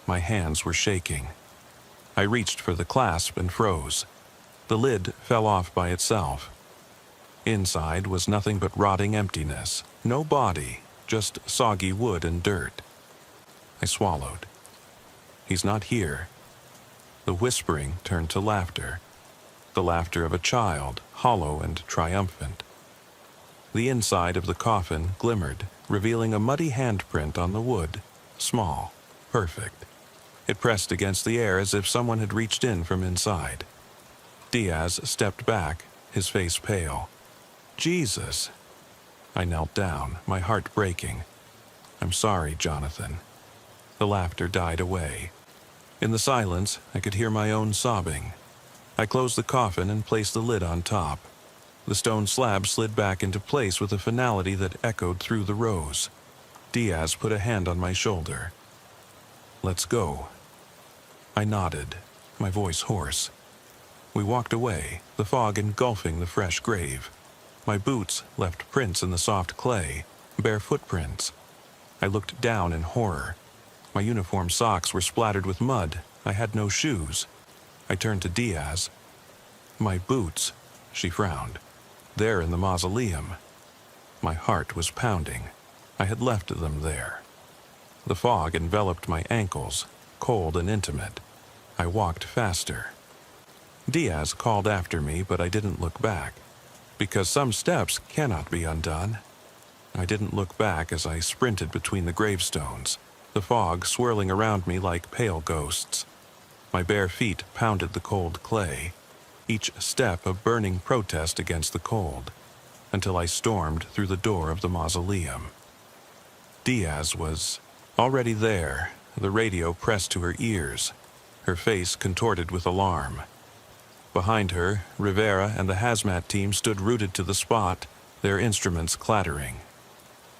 My hands were shaking. I reached for the clasp and froze. The lid fell off by itself. Inside was nothing but rotting emptiness. No body, just soggy wood and dirt. I swallowed. "He's not here." The whispering turned to laughter. The laughter of a child, hollow and triumphant. The inside of the coffin glimmered, revealing a muddy handprint on the wood. Small, perfect. It pressed against the air as if someone had reached in from inside. Diaz stepped back, his face pale. "Jesus!" I knelt down, my heart breaking. "I'm sorry, Jonathan." The laughter died away. In the silence, I could hear my own sobbing. I closed the coffin and placed the lid on top. The stone slab slid back into place with a finality that echoed through the rows. Diaz put a hand on my shoulder. "Let's go." I nodded, my voice hoarse. We walked away, the fog engulfing the fresh grave. My boots left prints in the soft clay, bare footprints. I looked down in horror. My uniform socks were splattered with mud. I had no shoes. I turned to Diaz. "My boots," she frowned. "They're in the mausoleum." My heart was pounding. I had left them there. The fog enveloped my ankles, cold and intimate. I walked faster. Diaz called after me, but I didn't look back. Because some steps cannot be undone. I didn't look back as I sprinted between the gravestones, the fog swirling around me like pale ghosts. My bare feet pounded the cold clay, each step a burning protest against the cold, until I stormed through the door of the mausoleum. Diaz was already there, the radio pressed to her ears, her face contorted with alarm. Behind her, Rivera and the hazmat team stood rooted to the spot, their instruments clattering.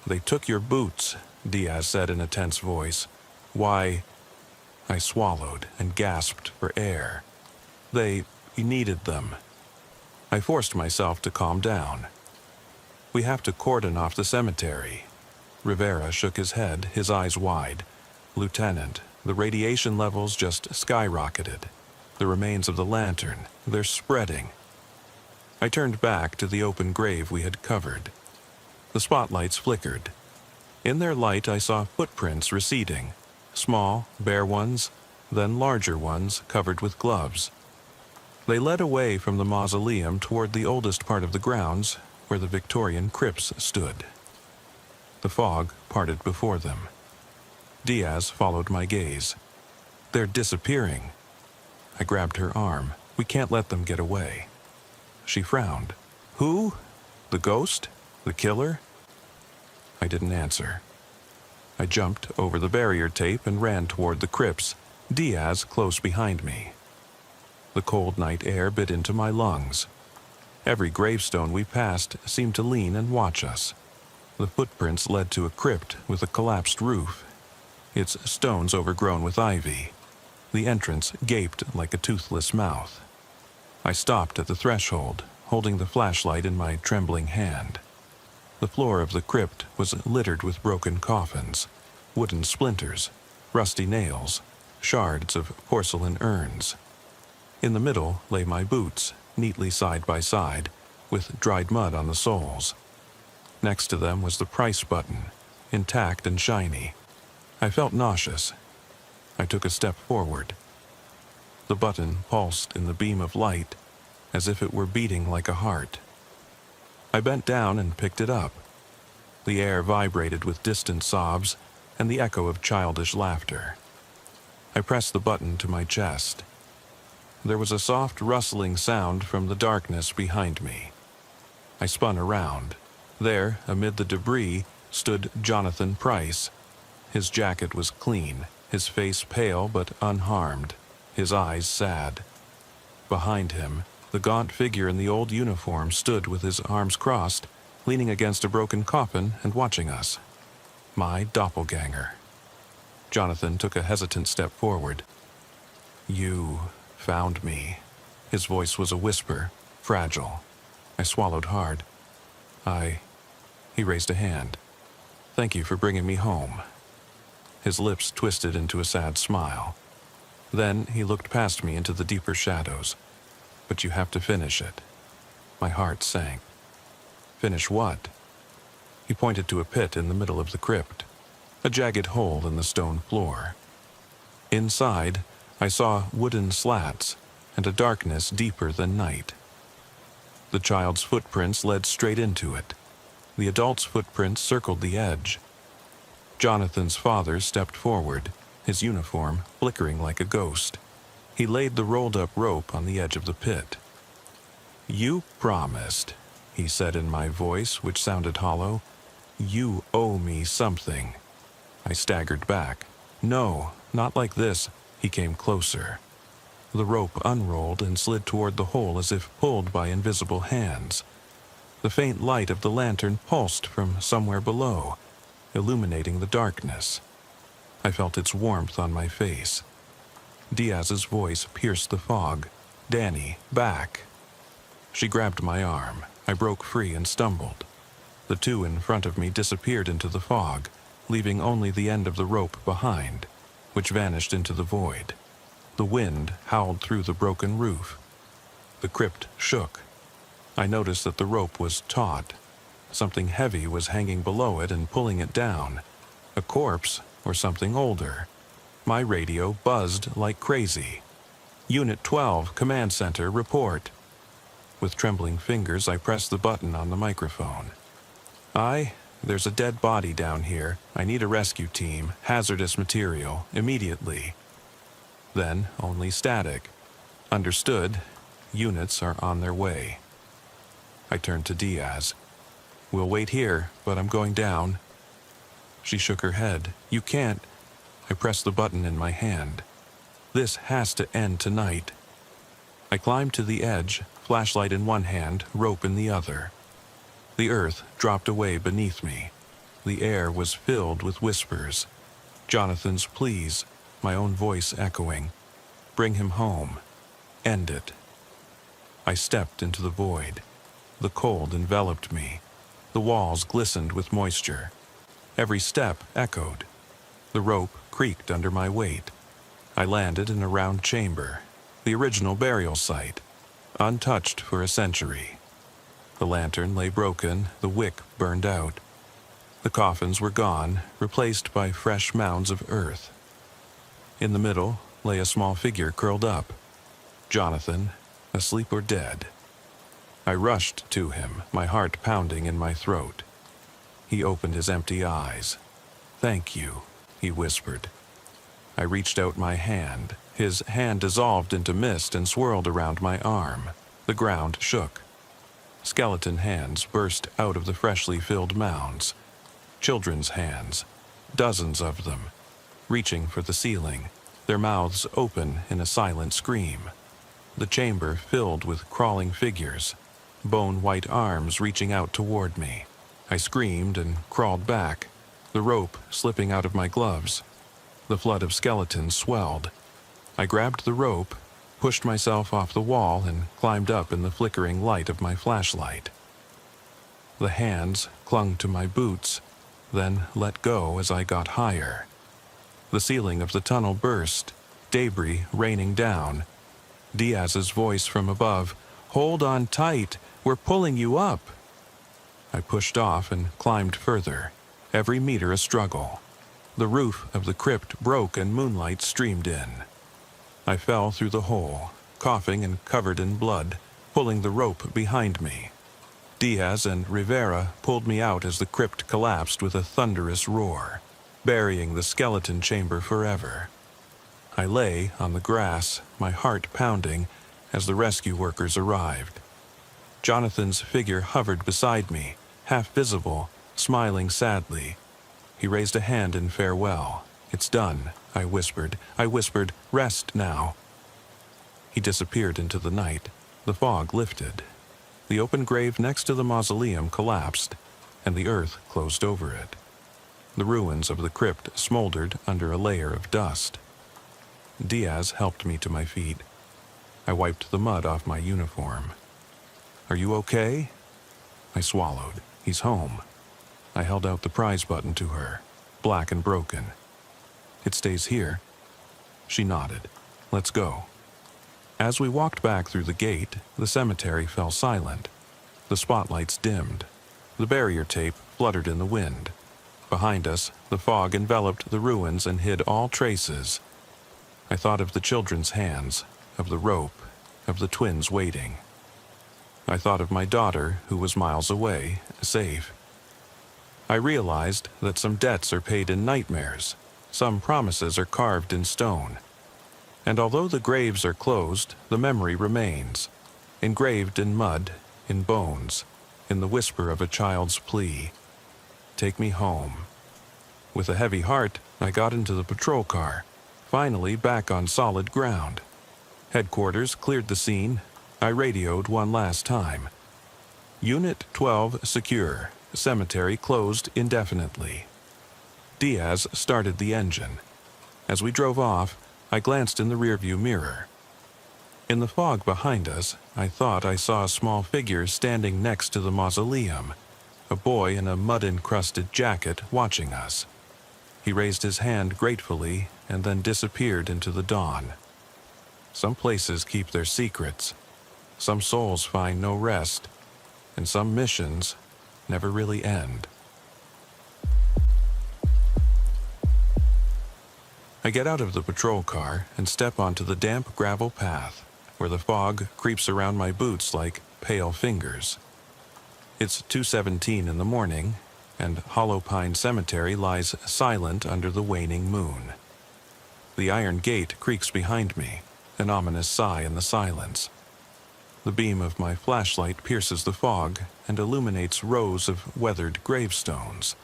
"They took your boots," Diaz said in a tense voice. "Why?" I swallowed and gasped for air. "They needed them." I forced myself to calm down. "We have to cordon off the cemetery." Rivera shook his head, his eyes wide. "Lieutenant, the radiation levels just skyrocketed. The remains of the lantern, they're spreading." I turned back to the open grave we had covered. The spotlights flickered. In their light I saw footprints receding, small, bare ones, then larger ones covered with gloves. They led away from the mausoleum toward the oldest part of the grounds, where the Victorian crypts stood. The fog parted before them. Diaz followed my gaze. "They're disappearing." I grabbed her arm. "We can't let them get away." She frowned. "Who? The ghost? The killer?" I didn't answer. I jumped over the barrier tape and ran toward the crypts, Diaz close behind me. The cold night air bit into my lungs. Every gravestone we passed seemed to lean and watch us. The footprints led to a crypt with a collapsed roof, its stones overgrown with ivy. The entrance gaped like a toothless mouth. I stopped at the threshold, holding the flashlight in my trembling hand. The floor of the crypt was littered with broken coffins, wooden splinters, rusty nails, shards of porcelain urns. In the middle lay my boots, neatly side by side, with dried mud on the soles. Next to them was the price button, intact and shiny. I felt nauseous. I took a step forward. The button pulsed in the beam of light, as if it were beating like a heart. I bent down and picked it up. The air vibrated with distant sobs and the echo of childish laughter. I pressed the button to my chest. There was a soft rustling sound from the darkness behind me. I spun around. There, amid the debris, stood Jonathan Price. His jacket was clean, his face pale but unharmed, his eyes sad. Behind him, the gaunt figure in the old uniform stood with his arms crossed, leaning against a broken coffin and watching us. My doppelganger. Jonathan took a hesitant step forward. "You found me." His voice was a whisper, fragile. I swallowed hard. He raised a hand. "Thank you for bringing me home." His lips twisted into a sad smile. Then he looked past me into the deeper shadows. "But you have to finish it." My heart sank. "Finish what?" He pointed to a pit in the middle of the crypt, a jagged hole in the stone floor. Inside, I saw wooden slats and a darkness deeper than night. The child's footprints led straight into it. The adult's footprints circled the edge. Jonathan's father stepped forward, his uniform flickering like a ghost. He laid the rolled-up rope on the edge of the pit. "You promised," he said in my voice, which sounded hollow. "You owe me something." I staggered back. "No, not like this." He came closer. The rope unrolled and slid toward the hole as if pulled by invisible hands. The faint light of the lantern pulsed from somewhere below, illuminating the darkness. I felt its warmth on my face. Diaz's voice pierced the fog. "Danny, back." She grabbed my arm. I broke free and stumbled. The two in front of me disappeared into the fog, leaving only the end of the rope behind, which vanished into the void. The wind howled through the broken roof. The crypt shook. I noticed that the rope was taut. Something heavy was hanging below it and pulling it down. A corpse or something older. My radio buzzed like crazy. "Unit 12, Command Center, report." With trembling fingers, I pressed the button on the microphone. There's a dead body down here. I need a rescue team, hazardous material, immediately." Then only static. "Understood. Units are on their way." I turned to Diaz. "We'll wait here, but I'm going down." She shook her head. "You can't." I pressed the button in my hand. "This has to end tonight." I climbed to the edge, flashlight in one hand, rope in the other. The earth dropped away beneath me. The air was filled with whispers. Jonathan's pleas, my own voice echoing. Bring him home. End it. I stepped into the void. The cold enveloped me. The walls glistened with moisture. Every step echoed. The rope creaked under my weight. I landed in a round chamber, the original burial site, untouched for a century. The lantern lay broken, the wick burned out. The coffins were gone, replaced by fresh mounds of earth. In the middle lay a small figure curled up. Jonathan, asleep or dead. I rushed to him, my heart pounding in my throat. He opened his empty eyes. "Thank you," he whispered. I reached out my hand. His hand dissolved into mist and swirled around my arm. The ground shook. Skeleton hands burst out of the freshly filled mounds. children's hands, dozens of them, reaching for the ceiling, their mouths open in a silent scream. The chamber filled with crawling figures, bone-white arms reaching out toward me. I screamed and crawled back, the rope slipping out of my gloves. The flood of skeletons swelled. I grabbed the rope, pushed myself off the wall, and climbed up in the flickering light of my flashlight. The hands clung to my boots, then let go as I got higher. The ceiling of the tunnel burst, debris raining down. Diaz's voice from above, "Hold on tight, we're pulling you up." I pushed off and climbed further, every meter a struggle. The roof of the crypt broke and moonlight streamed in. I fell through the hole, coughing and covered in blood, pulling the rope behind me. Diaz and Rivera pulled me out as the crypt collapsed with a thunderous roar, burying the skeleton chamber forever. I lay on the grass, my heart pounding, as the rescue workers arrived. Jonathan's figure hovered beside me, half visible, smiling sadly. He raised a hand in farewell. "It's done," I whispered. "Rest now." He disappeared into the night. The fog lifted. The open grave next to the mausoleum collapsed, and the earth closed over it. The ruins of the crypt smoldered under a layer of dust. Diaz helped me to my feet. I wiped the mud off my uniform. "Are you okay?" I swallowed. "He's home." I held out the prize button to her, black and broken. "It stays here." She nodded. "Let's go." As we walked back through the gate, the cemetery fell silent. The spotlights dimmed. The barrier tape fluttered in the wind. Behind us, the fog enveloped the ruins and hid all traces. I thought of the children's hands, of the rope, of the twins waiting. I thought of my daughter, who was miles away, safe. I realized that some debts are paid in nightmares, some promises are carved in stone. And although the graves are closed, the memory remains, engraved in mud, in bones, in the whisper of a child's plea. "Take me home." With a heavy heart, I got into the patrol car, finally back on solid ground. Headquarters cleared the scene. I radioed one last time. "Unit 12 secure. Cemetery closed indefinitely." Diaz started the engine. As we drove off, I glanced in the rearview mirror. In the fog behind us, I thought I saw a small figure standing next to the mausoleum, a boy in a mud-encrusted jacket watching us. He raised his hand gratefully and then disappeared into the dawn. Some places keep their secrets. Some souls find no rest, and some missions never really end. I get out of the patrol car and step onto the damp gravel path, where the fog creeps around my boots like pale fingers. It's 2:17 in the morning, and Hollow Pine Cemetery lies silent under the waning moon. The iron gate creaks behind me, an ominous sigh in the silence. The beam of my flashlight pierces the fog and illuminates rows of weathered gravestones,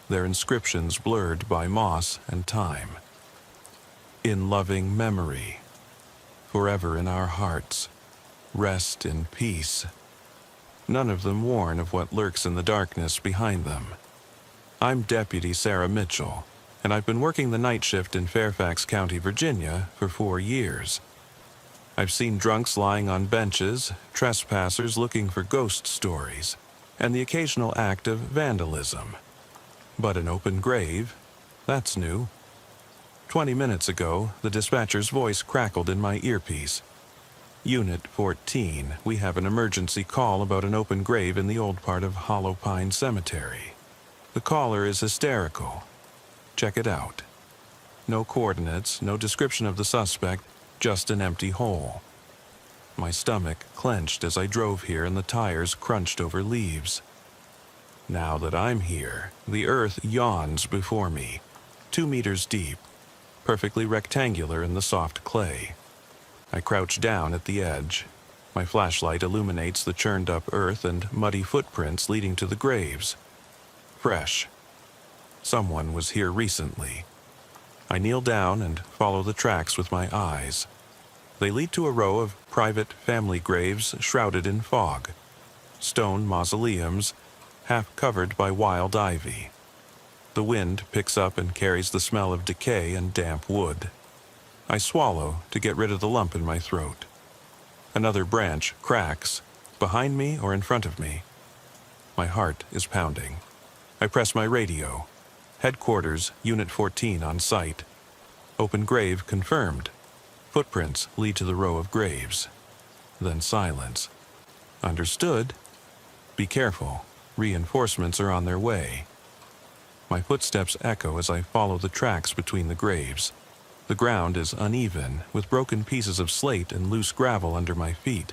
their inscriptions blurred by moss and time. "In loving memory, forever in our hearts, rest in peace." None of them warn of what lurks in the darkness behind them. I'm Deputy Sarah Mitchell, and I've been working the night shift in Fairfax County, Virginia, for 4 years. I've seen drunks lying on benches, trespassers looking for ghost stories, and the occasional act of vandalism. But an open grave? That's new. 20 minutes ago, the dispatcher's voice crackled in my earpiece. "Unit 14, we have an emergency call about an open grave in the old part of Hollow Pine Cemetery. The caller is hysterical. Check it out." No coordinates, no description of the suspect, just an empty hole. My stomach clenched as I drove here and the tires crunched over leaves. Now that I'm here, the earth yawns before me, 2 meters deep, perfectly rectangular in the soft clay. I crouch down at the edge. My flashlight illuminates the churned-up earth and muddy footprints leading to the graves. Fresh. Someone was here recently. I kneel down and follow the tracks with my eyes. They lead to a row of private family graves shrouded in fog. Stone mausoleums, half covered by wild ivy. The wind picks up and carries the smell of decay and damp wood. I swallow to get rid of the lump in my throat. Another branch cracks, behind me or in front of me. My heart is pounding. I press my radio. Headquarters, Unit 14 on site. Open grave confirmed. Footprints lead to the row of graves. Then silence. Understood. Be careful. Reinforcements are on their way. My footsteps echo as I follow the tracks between the graves. The ground is uneven, with broken pieces of slate and loose gravel under my feet.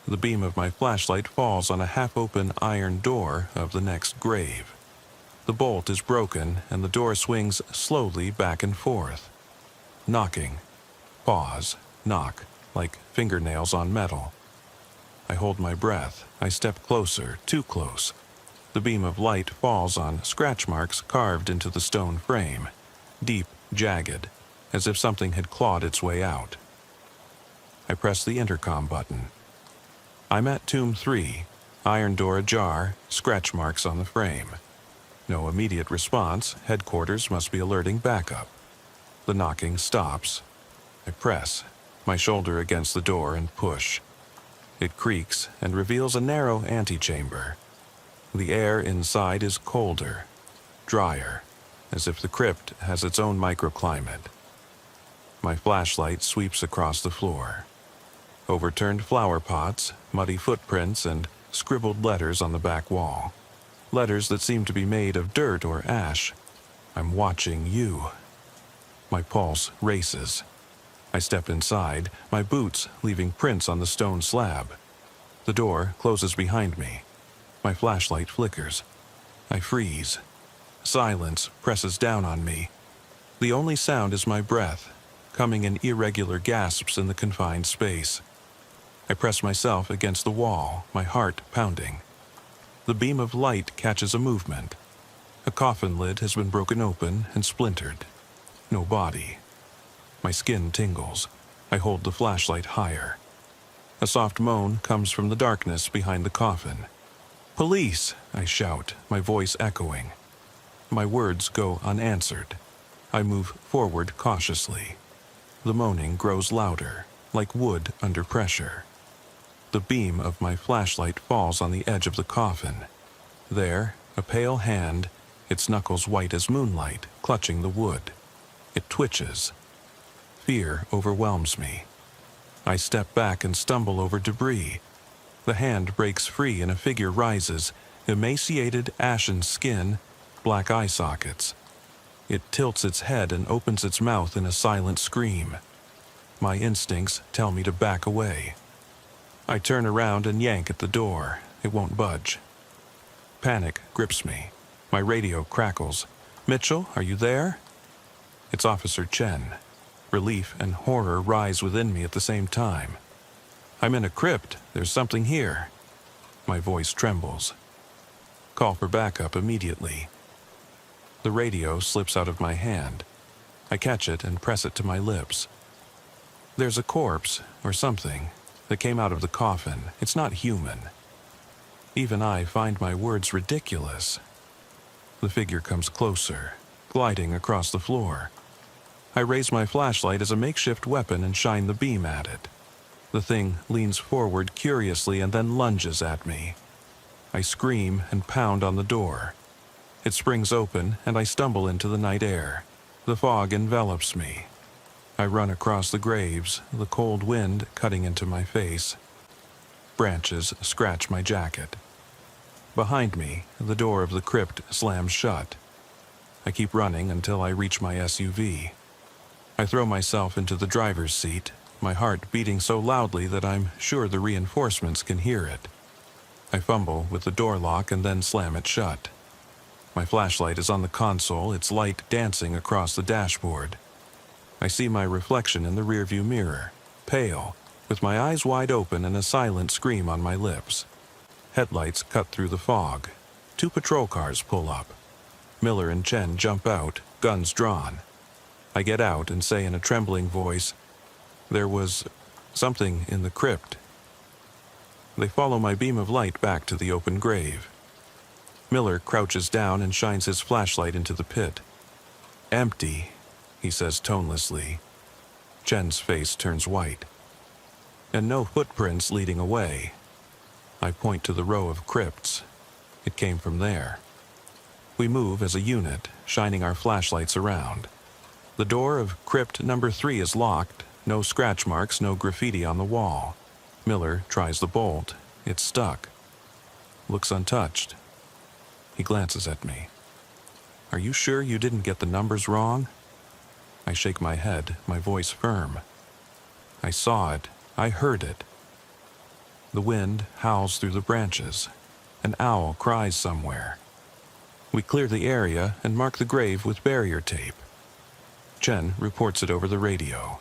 The beam of my flashlight falls on a half-open iron door of the next grave. The bolt is broken, and the door swings slowly back and forth. Knocking. Pause. Knock, like fingernails on metal. I hold my breath. I step closer, too close. The beam of light falls on scratch marks carved into the stone frame, deep, jagged, as if something had clawed its way out. I press the intercom button. I'm at Tomb 3, iron door ajar, scratch marks on the frame. No immediate response. Headquarters must be alerting backup. The knocking stops. I press, my shoulder against the door, and push. It creaks and reveals a narrow antechamber. The air inside is colder, drier, as if the crypt has its own microclimate. My flashlight sweeps across the floor. Overturned flower pots, muddy footprints, and scribbled letters on the back wall. Letters that seem to be made of dirt or ash. I'm watching you. My pulse races. I step inside, my boots leaving prints on the stone slab. The door closes behind me. My flashlight flickers. I freeze. Silence presses down on me. The only sound is my breath, coming in irregular gasps in the confined space. I press myself against the wall, my heart pounding. The beam of light catches a movement. A coffin lid has been broken open and splintered. No body. My skin tingles. I hold the flashlight higher. A soft moan comes from the darkness behind the coffin. "Police!" I shout, my voice echoing. My words go unanswered. I move forward cautiously. The moaning grows louder, like wood under pressure. The beam of my flashlight falls on the edge of the coffin. There, a pale hand, its knuckles white as moonlight, clutching the wood. It twitches. Fear overwhelms me. I step back and stumble over debris. The hand breaks free and a figure rises, emaciated, ashen skin, black eye sockets. It tilts its head and opens its mouth in a silent scream. My instincts tell me to back away. I turn around and yank at the door. It won't budge. Panic grips me. My radio crackles. "Mitchell, are you there?" It's Officer Chen. Relief and horror rise within me at the same time. "I'm in a crypt. There's something here." My voice trembles. "Call for backup immediately." The radio slips out of my hand. I catch it and press it to my lips. There's a corpse, or something, that came out of the coffin. It's not human. Even I find my words ridiculous. The figure comes closer, gliding across the floor. I raise my flashlight as a makeshift weapon and shine the beam at it. The thing leans forward curiously and then lunges at me. I scream and pound on the door. It springs open and I stumble into the night air. The fog envelops me. I run across the graves, the cold wind cutting into my face. Branches scratch my jacket. Behind me, the door of the crypt slams shut. I keep running until I reach my SUV. I throw myself into the driver's seat, my heart beating so loudly that I'm sure the reinforcements can hear it. I fumble with the door lock and then slam it shut. My flashlight is on the console, its light dancing across the dashboard. I see my reflection in the rearview mirror, pale, with my eyes wide open and a silent scream on my lips. Headlights cut through the fog. 2 patrol cars pull up. Miller and Chen jump out, guns drawn. I get out and say in a trembling voice, "There was something in the crypt." They follow my beam of light back to the open grave. Miller crouches down and shines his flashlight into the pit. "Empty," he says tonelessly. Chen's face turns white. "And no footprints leading away." I point to the row of crypts. It came from there. We move as a unit, shining our flashlights around. The door of crypt number 3 is locked, no scratch marks, no graffiti on the wall. Miller tries the bolt. It's stuck. Looks untouched. He glances at me. "Are you sure you didn't get the numbers wrong?" I shake my head, my voice firm. "I saw it. I heard it." The wind howls through the branches. An owl cries somewhere. We clear the area and mark the grave with barrier tape. Chen reports it over the radio.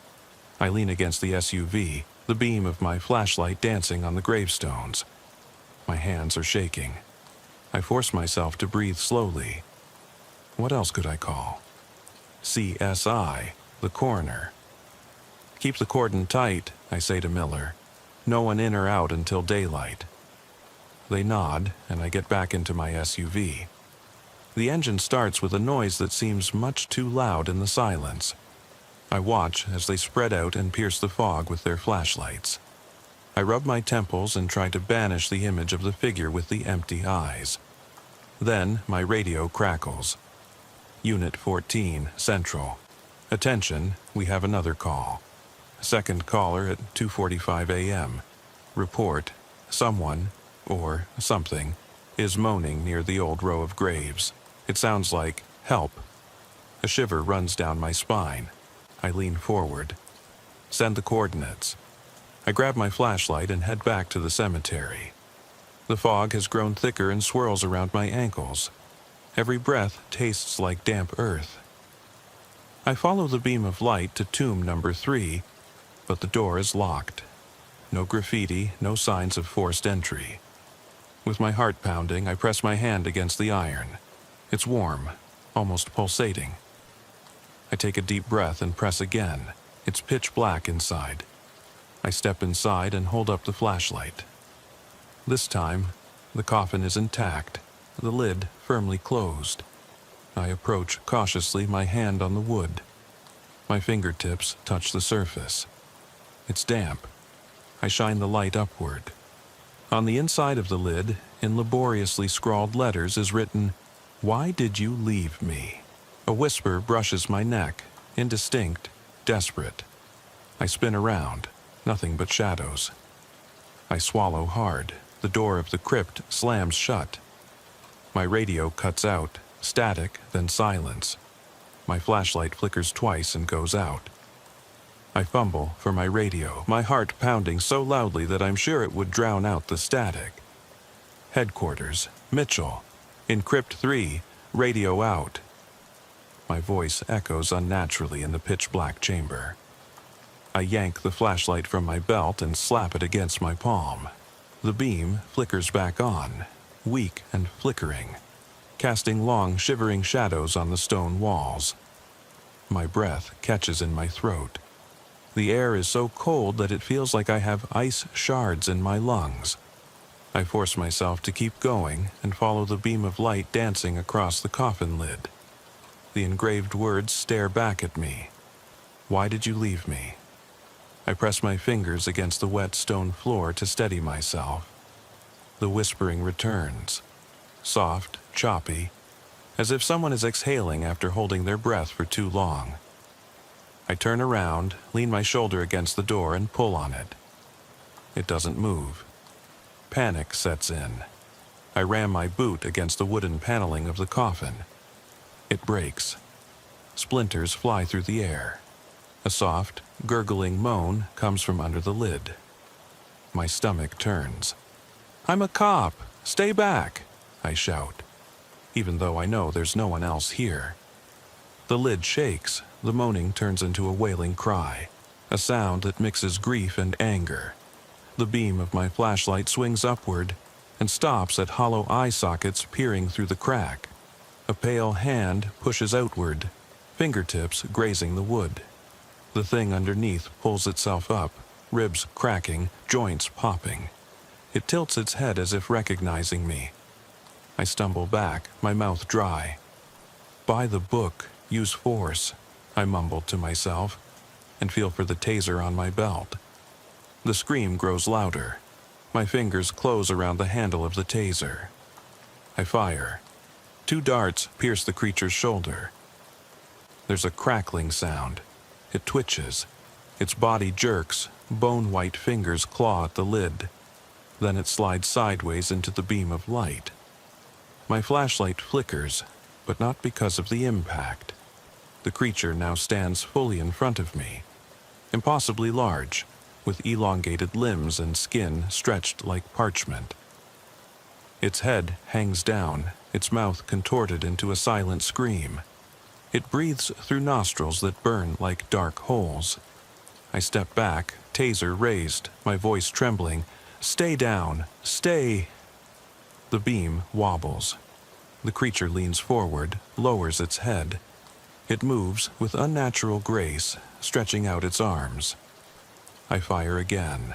I lean against the SUV, the beam of my flashlight dancing on the gravestones. My hands are shaking. I force myself to breathe slowly. What else could I call? CSI, the coroner. "Keep the cordon tight," I say to Miller. "No one in or out until daylight." They nod, and I get back into my SUV. The engine starts with a noise that seems much too loud in the silence. I watch as they spread out and pierce the fog with their flashlights. I rub my temples and try to banish the image of the figure with the empty eyes. Then my radio crackles. Unit 14, Central. Attention, we have another call. Second caller at 2:45 a.m. Report, someone, or something, is moaning near the old row of graves. It sounds like, "Help." A shiver runs down my spine. I lean forward. "Send the coordinates." I grab my flashlight and head back to the cemetery. The fog has grown thicker and swirls around my ankles. Every breath tastes like damp earth. I follow the beam of light to tomb number 3, but the door is locked. No graffiti, no signs of forced entry. With my heart pounding, I press my hand against the iron. It's warm, almost pulsating. I take a deep breath and press again. It's pitch black inside. I step inside and hold up the flashlight. This time, the coffin is intact, the lid firmly closed. I approach cautiously, my hand on the wood. My fingertips touch the surface. It's damp. I shine the light upward. On the inside of the lid, in laboriously scrawled letters, is written, "Why did you leave me?" A whisper brushes my neck, indistinct, desperate. I spin around, nothing but shadows. I swallow hard. The door of the crypt slams shut. My radio cuts out, static, then silence. My flashlight flickers twice and goes out. I fumble for my radio, my heart pounding so loudly that I'm sure it would drown out the static. Headquarters, Mitchell. In Crypt 3, radio out. My voice echoes unnaturally in the pitch-black chamber. I yank the flashlight from my belt and slap it against my palm. The beam flickers back on, weak and flickering, casting long, shivering shadows on the stone walls. My breath catches in my throat. The air is so cold that it feels like I have ice shards in my lungs. I force myself to keep going and follow the beam of light dancing across the coffin lid. The engraved words stare back at me. "Why did you leave me?" I press my fingers against the wet stone floor to steady myself. The whispering returns, soft, choppy, as if someone is exhaling after holding their breath for too long. I turn around, lean my shoulder against the door, and pull on it. It doesn't move. Panic sets in. I ram my boot against the wooden paneling of the coffin. It breaks. Splinters fly through the air. A soft, gurgling moan comes from under the lid. My stomach turns. "I'm a cop! Stay back!" I shout, even though I know there's no one else here. The lid shakes. The moaning turns into a wailing cry, a sound that mixes grief and anger. The beam of my flashlight swings upward and stops at hollow eye sockets peering through the crack. A pale hand pushes outward, fingertips grazing the wood. The thing underneath pulls itself up, ribs cracking, joints popping. It tilts its head as if recognizing me. I stumble back, my mouth dry. "Buy the book, use force," I mumble to myself, and feel for the taser on my belt. The scream grows louder. My fingers close around the handle of the taser. I fire. 2 darts pierce the creature's shoulder. There's a crackling sound. It twitches. Its body jerks, bone-white fingers claw at the lid. Then it slides sideways into the beam of light. My flashlight flickers, but not because of the impact. The creature now stands fully in front of me, impossibly large, with elongated limbs and skin stretched like parchment. Its head hangs down, its mouth contorted into a silent scream. It breathes through nostrils that burn like dark holes. I step back, taser raised, my voice trembling. "Stay down! Stay!" The beam wobbles. The creature leans forward, lowers its head. It moves with unnatural grace, stretching out its arms. I fire again.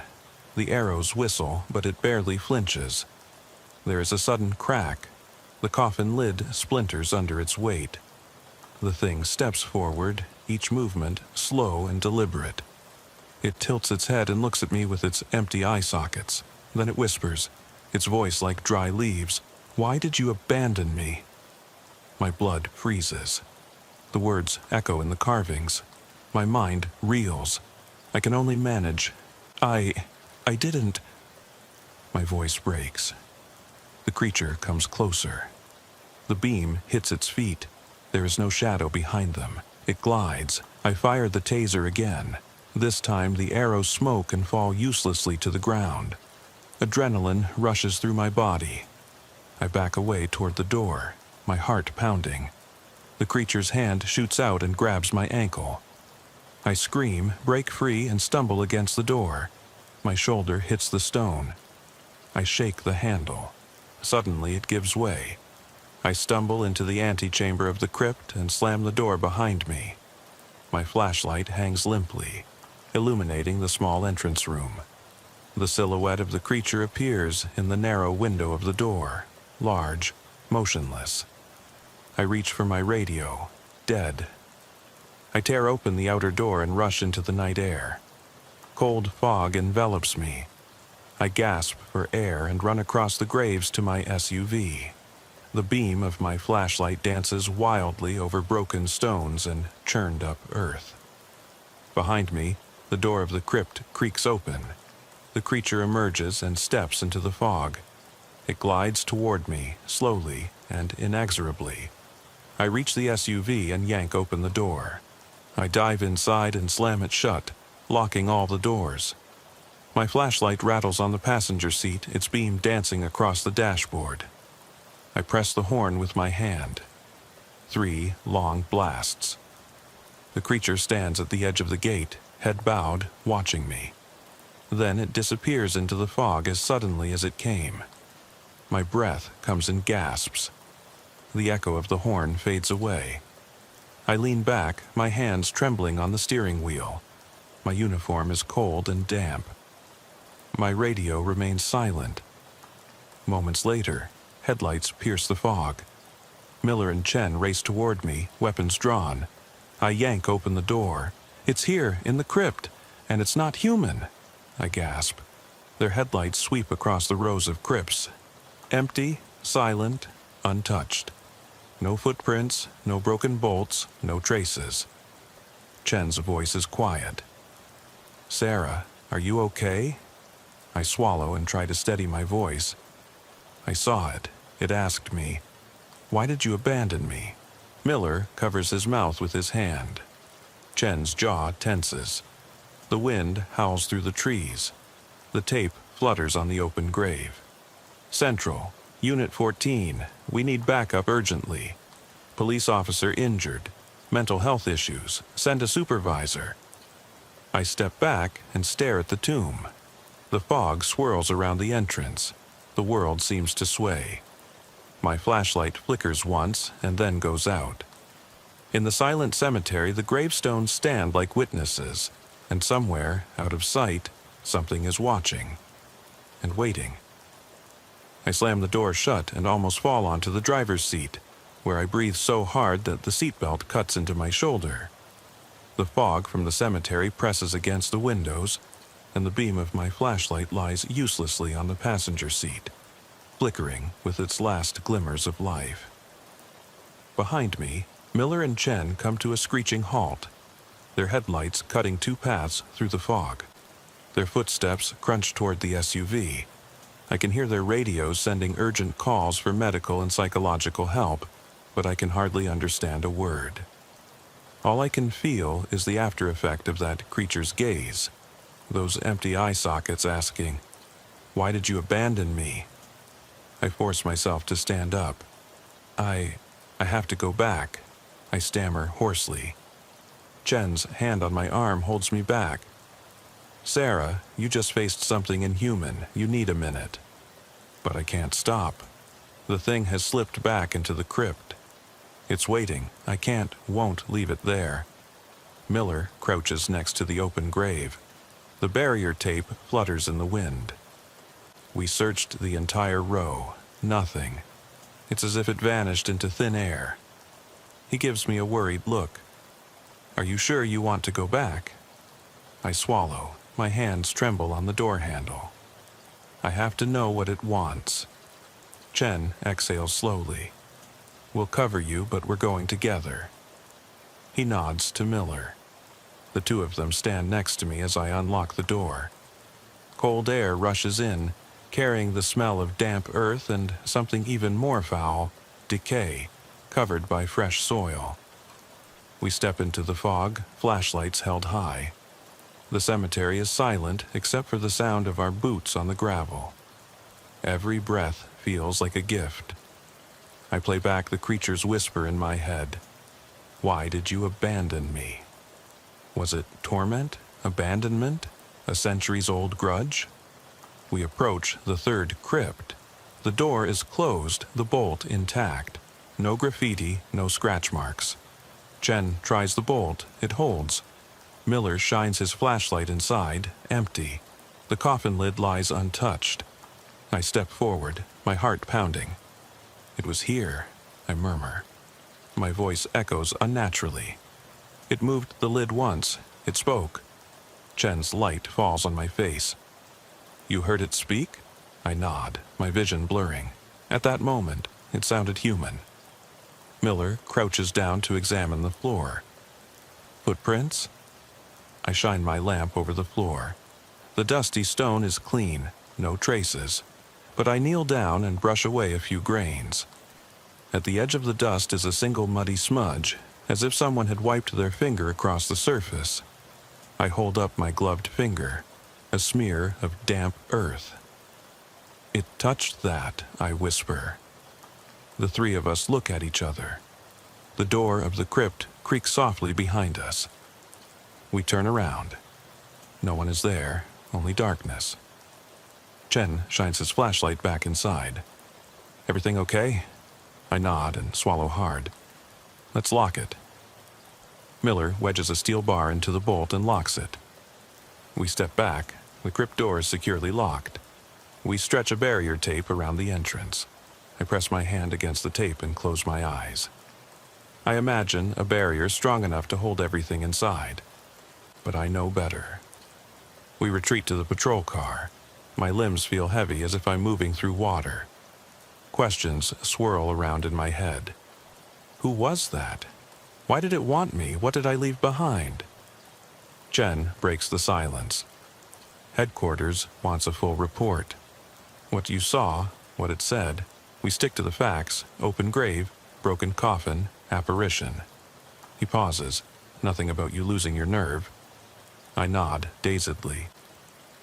The arrows whistle, but it barely flinches. There is a sudden crack. The coffin lid splinters under its weight. The thing steps forward, each movement slow and deliberate. It tilts its head and looks at me with its empty eye sockets. Then it whispers, its voice like dry leaves, "Why did you abandon me?" My blood freezes. The words echo in the carvings. My mind reels. I can only manage. I didn't. My voice breaks. The creature comes closer. The beam hits its feet. There is no shadow behind them. It glides. I fire the taser again. This time the arrows smoke and fall uselessly to the ground. Adrenaline rushes through my body. I back away toward the door, my heart pounding. The creature's hand shoots out and grabs my ankle. I scream, break free, and stumble against the door. My shoulder hits the stone. I shake the handle. Suddenly it gives way. I stumble into the antechamber of the crypt and slam the door behind me. My flashlight hangs limply, illuminating the small entrance room. The silhouette of the creature appears in the narrow window of the door, large, motionless. I reach for my radio, dead. I tear open the outer door and rush into the night air. Cold fog envelops me. I gasp for air and run across the graves to my SUV. The beam of my flashlight dances wildly over broken stones and churned up earth. Behind me, the door of the crypt creaks open. The creature emerges and steps into the fog. It glides toward me, slowly and inexorably. I reach the SUV and yank open the door. I dive inside and slam it shut, locking all the doors. My flashlight rattles on the passenger seat, its beam dancing across the dashboard. I press the horn with my hand. 3 long blasts. The creature stands at the edge of the gate, head bowed, watching me. Then it disappears into the fog as suddenly as it came. My breath comes in gasps. The echo of the horn fades away. I lean back, my hands trembling on the steering wheel. My uniform is cold and damp. My radio remains silent. Moments later, headlights pierce the fog. Miller and Chen race toward me, weapons drawn. I yank open the door. "It's here, in the crypt, and it's not human," I gasp. Their headlights sweep across the rows of crypts. Empty, silent, untouched. No footprints, no broken bolts, no traces. Chen's voice is quiet. "Sarah, are you okay?" I swallow and try to steady my voice. I saw it. It asked me, "Why did you abandon me?" Miller covers his mouth with his hand. Chen's jaw tenses. The wind howls through the trees. The tape flutters on the open grave. "Central, Unit 14, we need backup urgently. Police officer injured. Mental health issues. Send a supervisor." I step back and stare at the tomb. The fog swirls around the entrance. The world seems to sway. My flashlight flickers once and then goes out. In the silent cemetery, the gravestones stand like witnesses, and somewhere, out of sight, something is watching and waiting. I slam the door shut and almost fall onto the driver's seat, where I breathe so hard that the seatbelt cuts into my shoulder. The fog from the cemetery presses against the windows, and the beam of my flashlight lies uselessly on the passenger seat, flickering with its last glimmers of life. Behind me, Miller and Chen come to a screeching halt, their headlights cutting two paths through the fog. Their footsteps crunch toward the SUV. I can hear their radios sending urgent calls for medical and psychological help, but I can hardly understand a word. All I can feel is the after effect of that creature's gaze, those empty eye sockets asking, "Why did you abandon me?" I force myself to stand up. I have to go back," I stammer hoarsely. Chen's hand on my arm holds me back. "Sarah, you just faced something inhuman. You need a minute." But I can't stop. The thing has slipped back into the crypt. It's waiting. I won't leave it there. Miller crouches next to the open grave. The barrier tape flutters in the wind. We searched the entire row. Nothing. It's as if it vanished into thin air. He gives me a worried look. "Are you sure you want to go back?" I swallow. My hands tremble on the door handle. I have to know what it wants. Chen exhales slowly. "We'll cover you, but we're going together." He nods to Miller. The two of them stand next to me as I unlock the door. Cold air rushes in, carrying the smell of damp earth and something even more foul, decay, covered by fresh soil. We step into the fog, flashlights held high. The cemetery is silent except for the sound of our boots on the gravel. Every breath feels like a gift. I play back the creature's whisper in my head. "Why did you abandon me?" Was it torment? Abandonment? A centuries-old grudge? We approach the third crypt. The door is closed, the bolt intact. No graffiti, no scratch marks. Chen tries the bolt. It holds. Miller shines his flashlight inside, empty. The coffin lid lies untouched. I step forward, my heart pounding. "It was here," I murmur. My voice echoes unnaturally. It moved the lid once. It spoke. Chen's light falls on my face. "You heard it speak?" I nod, my vision blurring. At that moment, it sounded human. Miller crouches down to examine the floor. "Footprints?" I shine my lamp over the floor. The dusty stone is clean, no traces, but I kneel down and brush away a few grains. At the edge of the dust is a single muddy smudge, as if someone had wiped their finger across the surface. I hold up my gloved finger, a smear of damp earth. "It touched that," I whisper. The three of us look at each other. The door of the crypt creaks softly behind us. We turn around. No one is there, only darkness. Chen shines his flashlight back inside. "Everything okay?" I nod and swallow hard. "Let's lock it." Miller wedges a steel bar into the bolt and locks it. We step back. The crypt door is securely locked. We stretch a barrier tape around the entrance. I press my hand against the tape and close my eyes. I imagine a barrier strong enough to hold everything inside. But I know better. We retreat to the patrol car. My limbs feel heavy as if I'm moving through water. Questions swirl around in my head. Who was that? Why did it want me? What did I leave behind? Chen breaks the silence. Headquarters wants a full report. What you saw, what it said. We stick to the facts: open grave, broken coffin, apparition. He pauses. Nothing about you losing your nerve. I nod dazedly.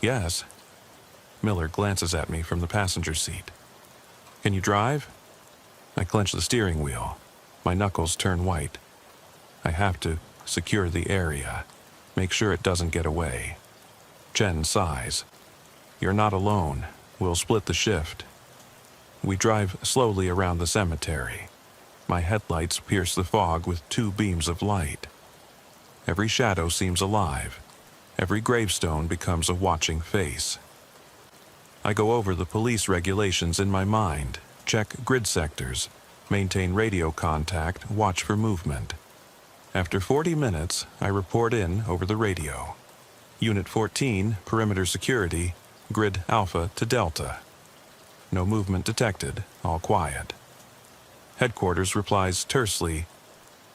Yes. Miller glances at me from the passenger seat. Can you drive? I clench the steering wheel. My knuckles turn white. I have to secure the area. Make sure it doesn't get away. Chen sighs. You're not alone. We'll split the shift. We drive slowly around the cemetery. My headlights pierce the fog with 2 beams of light. Every shadow seems alive. Every gravestone becomes a watching face. I go over the police regulations in my mind, check grid sectors, maintain radio contact, watch for movement. After 40 minutes, I report in over the radio. Unit 14, perimeter security, grid Alpha to Delta. No movement detected, all quiet. Headquarters replies tersely,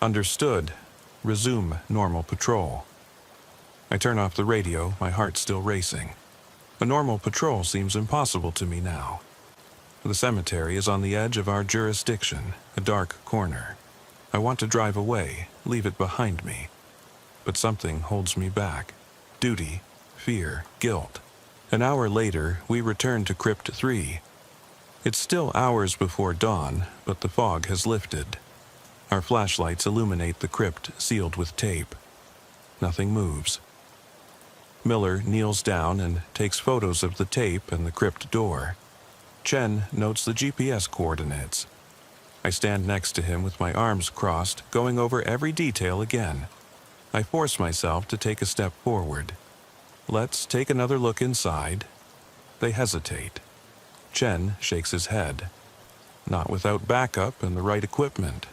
"Understood. Resume normal patrol." I turn off the radio, my heart still racing. A normal patrol seems impossible to me now. The cemetery is on the edge of our jurisdiction, a dark corner. I want to drive away, leave it behind me. But something holds me back. Duty, fear, guilt. An hour later, we return to Crypt 3. It's still hours before dawn, but the fog has lifted. Our flashlights illuminate the crypt sealed with tape. Nothing moves. Miller kneels down and takes photos of the tape and the crypt door. Chen notes the GPS coordinates. I stand next to him with my arms crossed, going over every detail again. I force myself to take a step forward. "Let's take another look inside." They hesitate. Chen shakes his head. "Not without backup and the right equipment."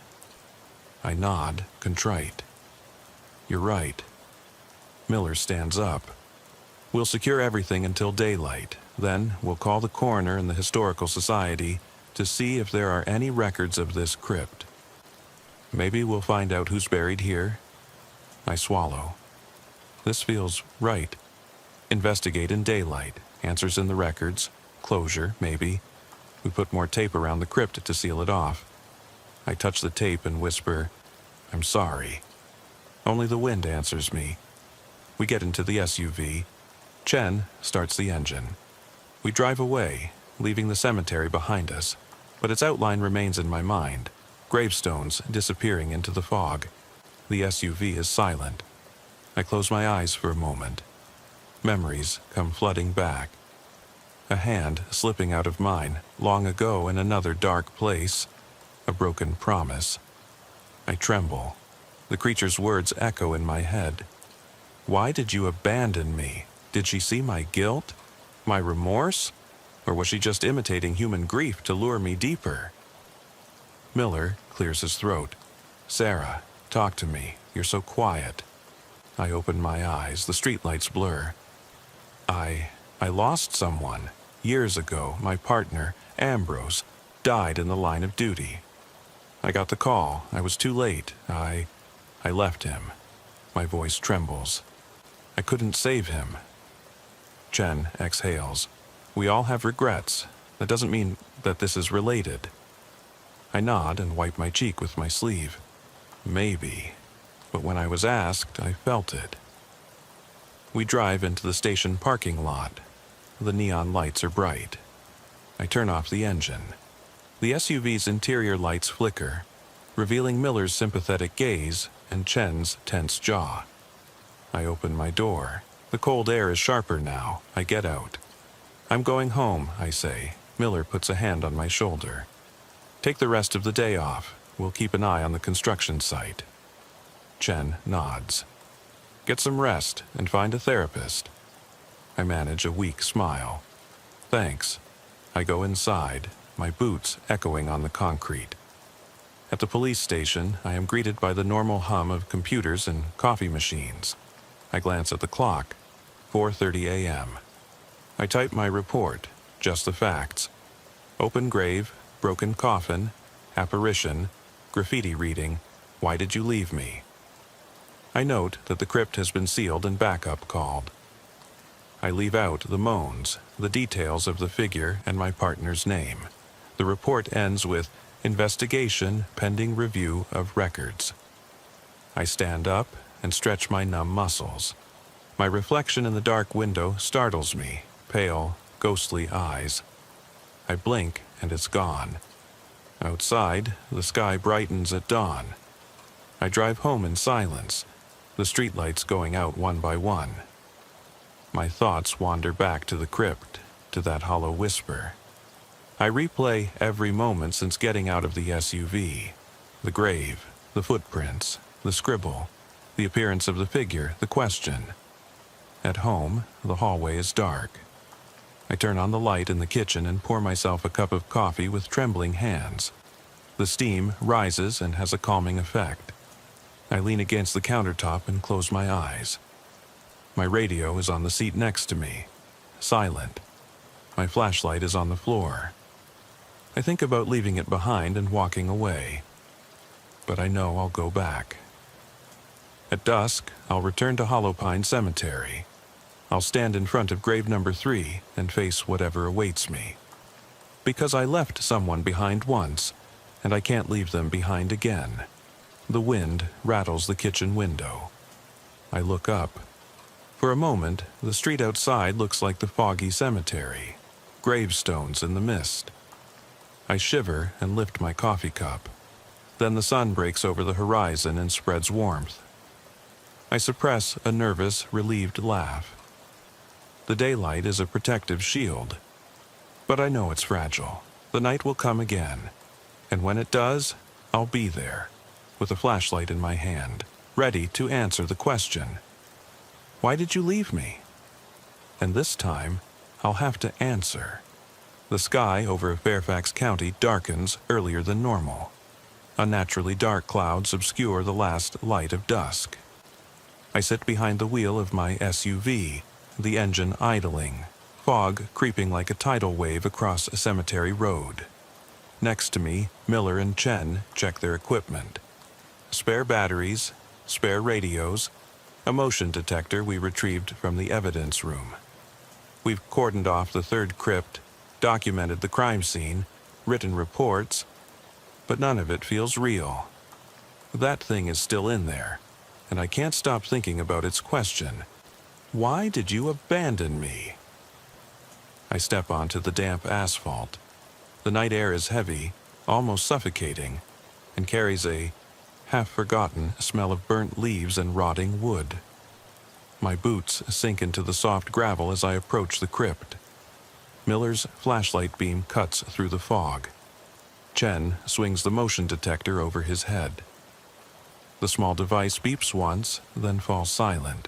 I nod, contrite. "You're right." Miller stands up. "We'll secure everything until daylight. Then we'll call the coroner and the Historical Society to see if there are any records of this crypt. Maybe we'll find out who's buried here." I swallow. This feels right. Investigate in daylight. Answers in the records. Closure, maybe. We put more tape around the crypt to seal it off. I touch the tape and whisper, "I'm sorry." Only the wind answers me. We get into the SUV. Chen starts the engine. We drive away, leaving the cemetery behind us, but its outline remains in my mind, gravestones disappearing into the fog. The SUV is silent. I close my eyes for a moment. Memories come flooding back. A hand slipping out of mine, long ago in another dark place. A broken promise. I tremble. The creature's words echo in my head. "Why did you abandon me? Did she see my guilt? My remorse? Or was she just imitating human grief to lure me deeper?" Miller clears his throat. "Sarah, talk to me. You're so quiet." I open my eyes. The streetlights blur. I lost someone. Years ago, my partner, Ambrose, died in the line of duty. I got the call. I was too late. I left him. My voice trembles. I couldn't save him. Chen exhales. "We all have regrets. That doesn't mean that this is related." I nod and wipe my cheek with my sleeve. Maybe. But when I was asked, I felt it. We drive into the station parking lot. The neon lights are bright. I turn off the engine. The SUV's interior lights flicker, revealing Miller's sympathetic gaze and Chen's tense jaw. I open my door. The cold air is sharper now. I get out. "I'm going home," I say. Miller puts a hand on my shoulder. "Take the rest of the day off. We'll keep an eye on the construction site." Chen nods. "Get some rest and find a therapist." I manage a weak smile. "Thanks." I go inside, my boots echoing on the concrete. At the police station, I am greeted by the normal hum of computers and coffee machines. I glance at the clock. 4:30 a.m. I type my report, just the facts. Open grave, broken coffin, apparition, graffiti reading, "Why did you leave me?" I note that the crypt has been sealed and backup called. I leave out the moans, the details of the figure, and my partner's name. The report ends with investigation pending review of records. I stand up and stretch my numb muscles. My reflection in the dark window startles me, pale, ghostly eyes. I blink and it's gone. Outside, the sky brightens at dawn. I drive home in silence, the streetlights going out one by one. My thoughts wander back to the crypt, to that hollow whisper. I replay every moment since getting out of the SUV. The grave, the footprints, the scribble, the appearance of the figure, the question. At home, the hallway is dark. I turn on the light in the kitchen and pour myself a cup of coffee with trembling hands. The steam rises and has a calming effect. I lean against the countertop and close my eyes. My radio is on the seat next to me, silent. My flashlight is on the floor. I think about leaving it behind and walking away, but I know I'll go back. At dusk, I'll return to Hollow Pine Cemetery. I'll stand in front of grave number 3 and face whatever awaits me. Because I left someone behind once, and I can't leave them behind again. The wind rattles the kitchen window. I look up. For a moment, the street outside looks like the foggy cemetery, gravestones in the mist. I shiver and lift my coffee cup. Then the sun breaks over the horizon and spreads warmth. I suppress a nervous, relieved laugh. The daylight is a protective shield. But I know it's fragile. The night will come again. And when it does, I'll be there, with a flashlight in my hand, ready to answer the question. Why did you leave me? And this time, I'll have to answer. The sky over Fairfax County darkens earlier than normal. Unnaturally dark clouds obscure the last light of dusk. I sit behind the wheel of my SUV, the engine idling, fog creeping like a tidal wave across a cemetery road. Next to me, Miller and Chen check their equipment. Spare batteries, spare radios, a motion detector we retrieved from the evidence room. We've cordoned off the third crypt, documented the crime scene, written reports, but none of it feels real. That thing is still in there, and I can't stop thinking about its question. Why did you abandon me? I step onto the damp asphalt. The night air is heavy, almost suffocating, and carries a half-forgotten smell of burnt leaves and rotting wood. My boots sink into the soft gravel as I approach the crypt. Miller's flashlight beam cuts through the fog. Chen swings the motion detector over his head. The small device beeps once, then falls silent.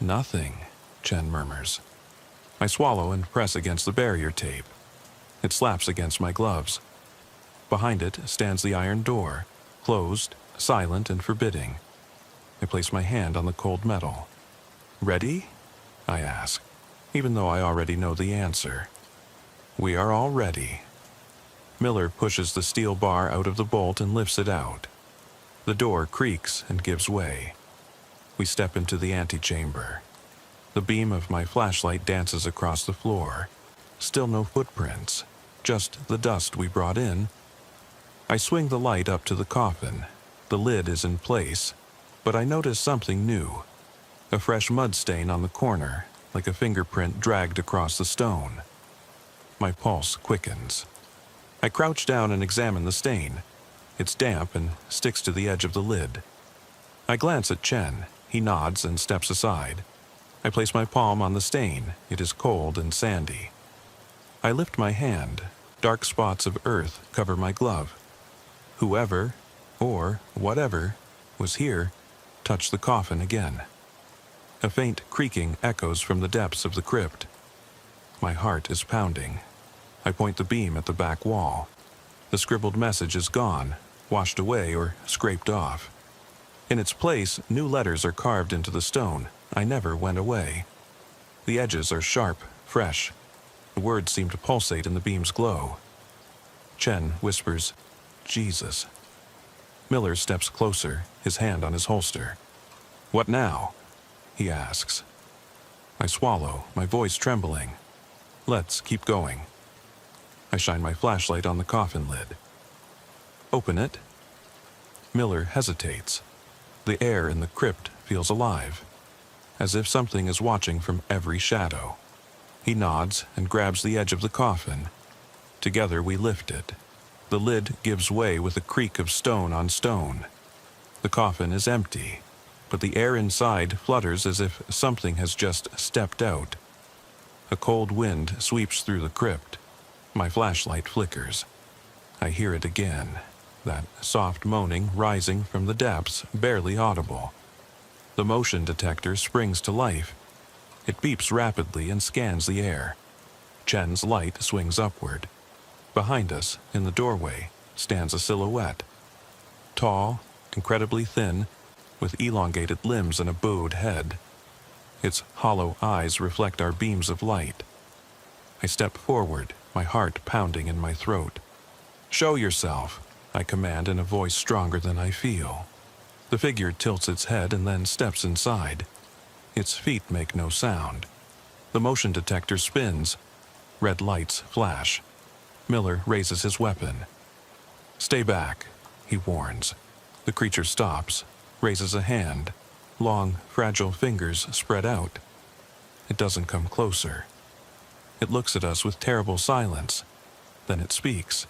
Nothing, Chen murmurs. I swallow and press against the barrier tape. It slaps against my gloves. Behind it stands the iron door, closed, silent and forbidding. I place my hand on the cold metal. Ready? I ask, even though I already know the answer. We are all ready. Miller pushes the steel bar out of the bolt and lifts it out. The door creaks and gives way. We step into the antechamber. The beam of my flashlight dances across the floor. Still no footprints, just the dust we brought in. I swing the light up to the coffin. The lid is in place, but I notice something new. A fresh mud stain on the corner, like a fingerprint dragged across the stone. My pulse quickens. I crouch down and examine the stain. It's damp and sticks to the edge of the lid. I glance at Chen. He nods and steps aside. I place my palm on the stain. It is cold and sandy. I lift my hand. Dark spots of earth cover my glove. Whoever, or whatever, was here touched the coffin again. A faint creaking echoes from the depths of the crypt. My heart is pounding. I point the beam at the back wall. The scribbled message is gone, washed away or scraped off. In its place, new letters are carved into the stone. I never went away. The edges are sharp, fresh. The words seem to pulsate in the beam's glow. Chen whispers, Jesus. Miller steps closer, his hand on his holster. What now? He asks. I swallow, my voice trembling. Let's keep going. I shine my flashlight on the coffin lid. Open it. Miller hesitates. The air in the crypt feels alive, as if something is watching from every shadow. He nods and grabs the edge of the coffin. Together we lift it. The lid gives way with a creak of stone on stone. The coffin is empty, but the air inside flutters as if something has just stepped out. A cold wind sweeps through the crypt. My flashlight flickers. I hear it again, that soft moaning rising from the depths, barely audible. The motion detector springs to life. It beeps rapidly and scans the air. Chen's light swings upward. Behind us, in the doorway, stands a silhouette. Tall, incredibly thin, with elongated limbs and a bowed head. Its hollow eyes reflect our beams of light. I step forward, my heart pounding in my throat. "Show yourself," I command in a voice stronger than I feel. The figure tilts its head and then steps inside. Its feet make no sound. The motion detector spins. Red lights flash. Miller raises his weapon. "Stay back," he warns. The creature stops, raises a hand. Long, fragile fingers spread out. It doesn't come closer. It looks at us with terrible silence. Then it speaks,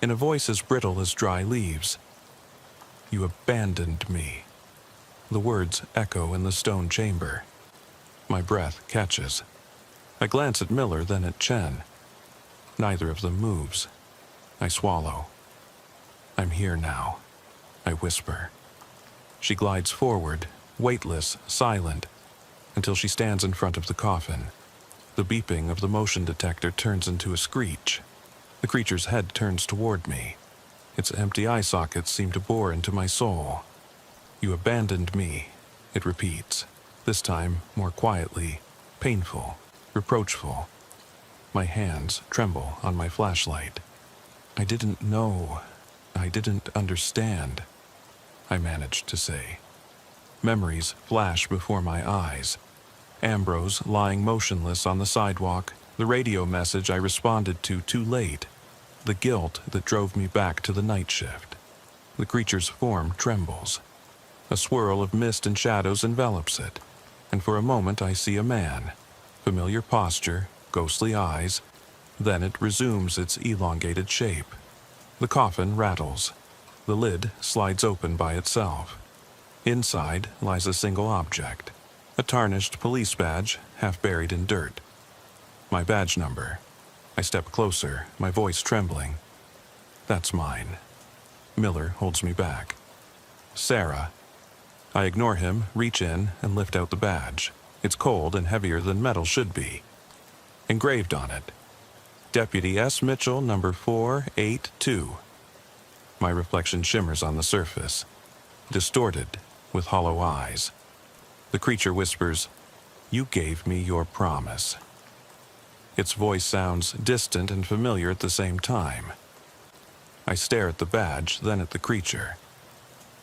in a voice as brittle as dry leaves. "You abandoned me." The words echo in the stone chamber. My breath catches. I glance at Miller, then at Chen. Neither of them moves. I swallow. "I'm here now," I whisper. She glides forward, weightless, silent, until she stands in front of the coffin. The beeping of the motion detector turns into a screech. The creature's head turns toward me. Its empty eye sockets seem to bore into my soul. "You abandoned me," it repeats, this time more quietly, painful, reproachful. My hands tremble on my flashlight. "I didn't know. I didn't understand," I manage to say. Memories flash before my eyes. Ambrose lying motionless on the sidewalk, the radio message I responded to too late, the guilt that drove me back to the night shift. The creature's form trembles. A swirl of mist and shadows envelops it, and for a moment I see a man. Familiar posture, ghostly eyes, then it resumes its elongated shape. The coffin rattles. The lid slides open by itself. Inside lies a single object, a tarnished police badge half buried in dirt. My badge number. I step closer, my voice trembling. "That's mine." Miller holds me back. "Sarah." I ignore him, reach in, and lift out the badge. It's cold and heavier than metal should be. Engraved on it, Deputy S. Mitchell, number 482. My reflection shimmers on the surface, distorted, with hollow eyes. The creature whispers, "You gave me your promise." Its voice sounds distant and familiar at the same time. I stare at the badge, then at the creature.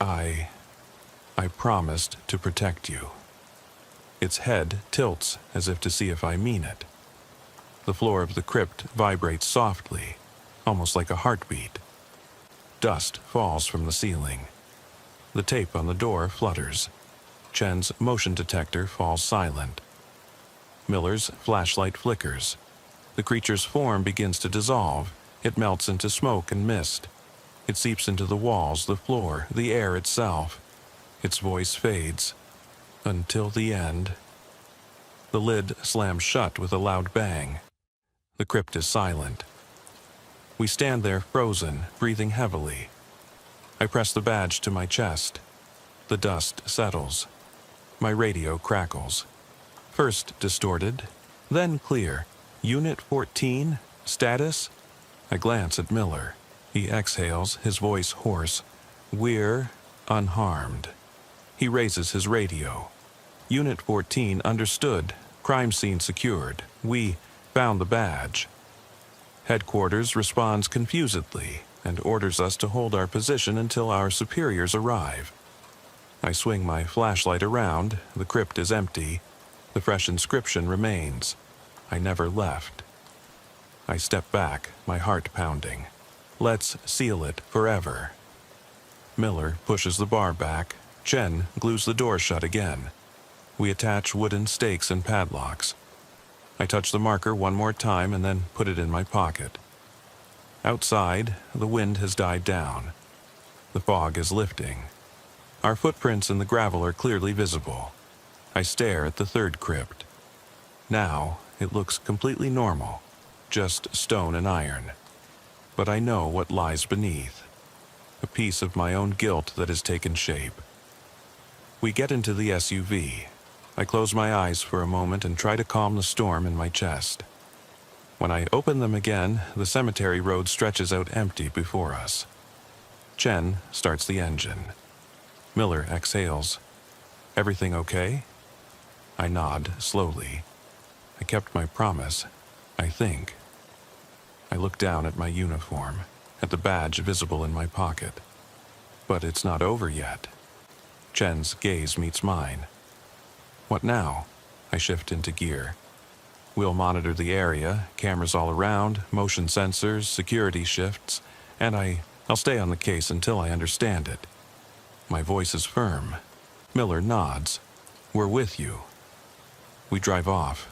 I promised to protect you." Its head tilts as if to see if I mean it. The floor of the crypt vibrates softly, almost like a heartbeat. Dust falls from the ceiling. The tape on the door flutters. Chen's motion detector falls silent. Miller's flashlight flickers. The creature's form begins to dissolve. It melts into smoke and mist. It seeps into the walls, the floor, the air itself. Its voice fades. Until the end. The lid slams shut with a loud bang. The crypt is silent. We stand there frozen, breathing heavily. I press the badge to my chest. The dust settles. My radio crackles. First distorted, then clear. "Unit 14, status?" I glance at Miller. He exhales, his voice hoarse. "We're unharmed." He raises his radio. "Unit 14 understood. Crime scene secured. We found the badge." Headquarters responds confusedly and orders us to hold our position until our superiors arrive. I swing my flashlight around. The crypt is empty. The fresh inscription remains. I never left. I step back, my heart pounding. Let's seal it forever. Miller pushes the bar back. Chen glues the door shut again. We attach wooden stakes and padlocks. I touch the marker one more time and then put it in my pocket. Outside, the wind has died down. The fog is lifting. Our footprints in the gravel are clearly visible. I stare at the third crypt. Now, it looks completely normal. just stone and iron. But I know what lies beneath. A piece of my own guilt that has taken shape. We get into the SUV. I close my eyes for a moment and try to calm the storm in my chest. When I open them again, the cemetery road stretches out empty before us. Chen starts the engine. Miller exhales. "Everything okay?" I nod slowly. I kept my promise, I think. I look down at my uniform, at the badge visible in my pocket. But it's not over yet. Chen's gaze meets mine. "What now?" I shift into gear. We'll monitor the area, cameras all around, motion sensors, security shifts, and I'll stay on the case until I understand it. My voice is firm. Miller nods. "We're with you." We drive off.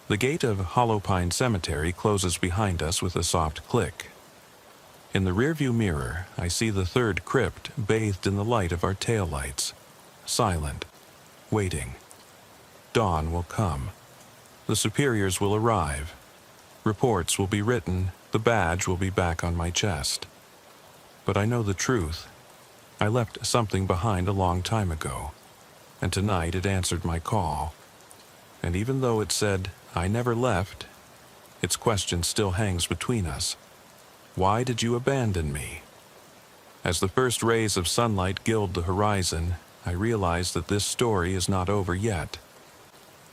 The gate of Hollow Pine Cemetery closes behind us with a soft click. In the rearview mirror, I see the third crypt bathed in the light of our taillights. Silent. Waiting. Dawn will come. The superiors will arrive. Reports will be written. The badge will be back on my chest. But I know the truth. I left something behind a long time ago, and tonight it answered my call. And even though it said, "I never left," its question still hangs between us. Why did you abandon me? As the first rays of sunlight gild the horizon, I realize that this story is not over yet.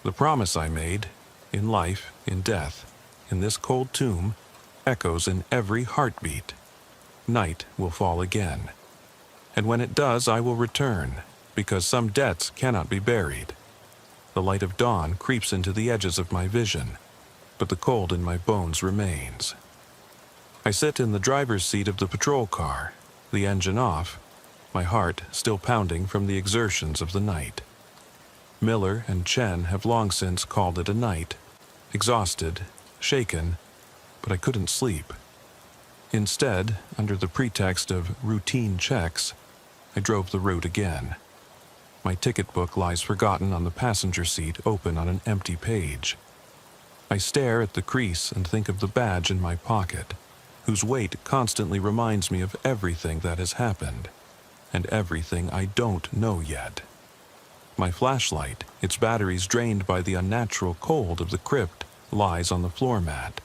The promise I made, in life, in death, in this cold tomb, echoes in every heartbeat. Night will fall again. And when it does, I will return, because some debts cannot be buried. The light of dawn creeps into the edges of my vision, but the cold in my bones remains. I sit in the driver's seat of the patrol car, the engine off, my heart still pounding from the exertions of the night. Miller and Chen have long since called it a night, exhausted, shaken, but I couldn't sleep. Instead, under the pretext of routine checks, I drove the route again. My ticket book lies forgotten on the passenger seat, open on an empty page. I stare at the crease and think of the badge in my pocket, whose weight constantly reminds me of everything that has happened, and everything I don't know yet. My flashlight, its batteries drained by the unnatural cold of the crypt, lies on the floor mat.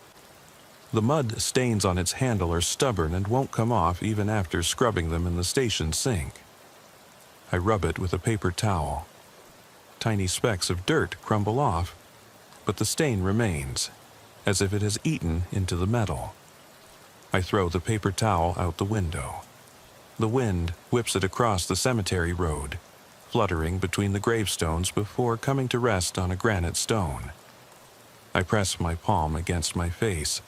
The mud stains on its handle are stubborn and won't come off even after scrubbing them in the station sink. I rub it with a paper towel. Tiny specks of dirt crumble off, but the stain remains, as if it has eaten into the metal. I throw the paper towel out the window. The wind whips it across the cemetery road, fluttering between the gravestones before coming to rest on a granite stone. I press my palm against my face.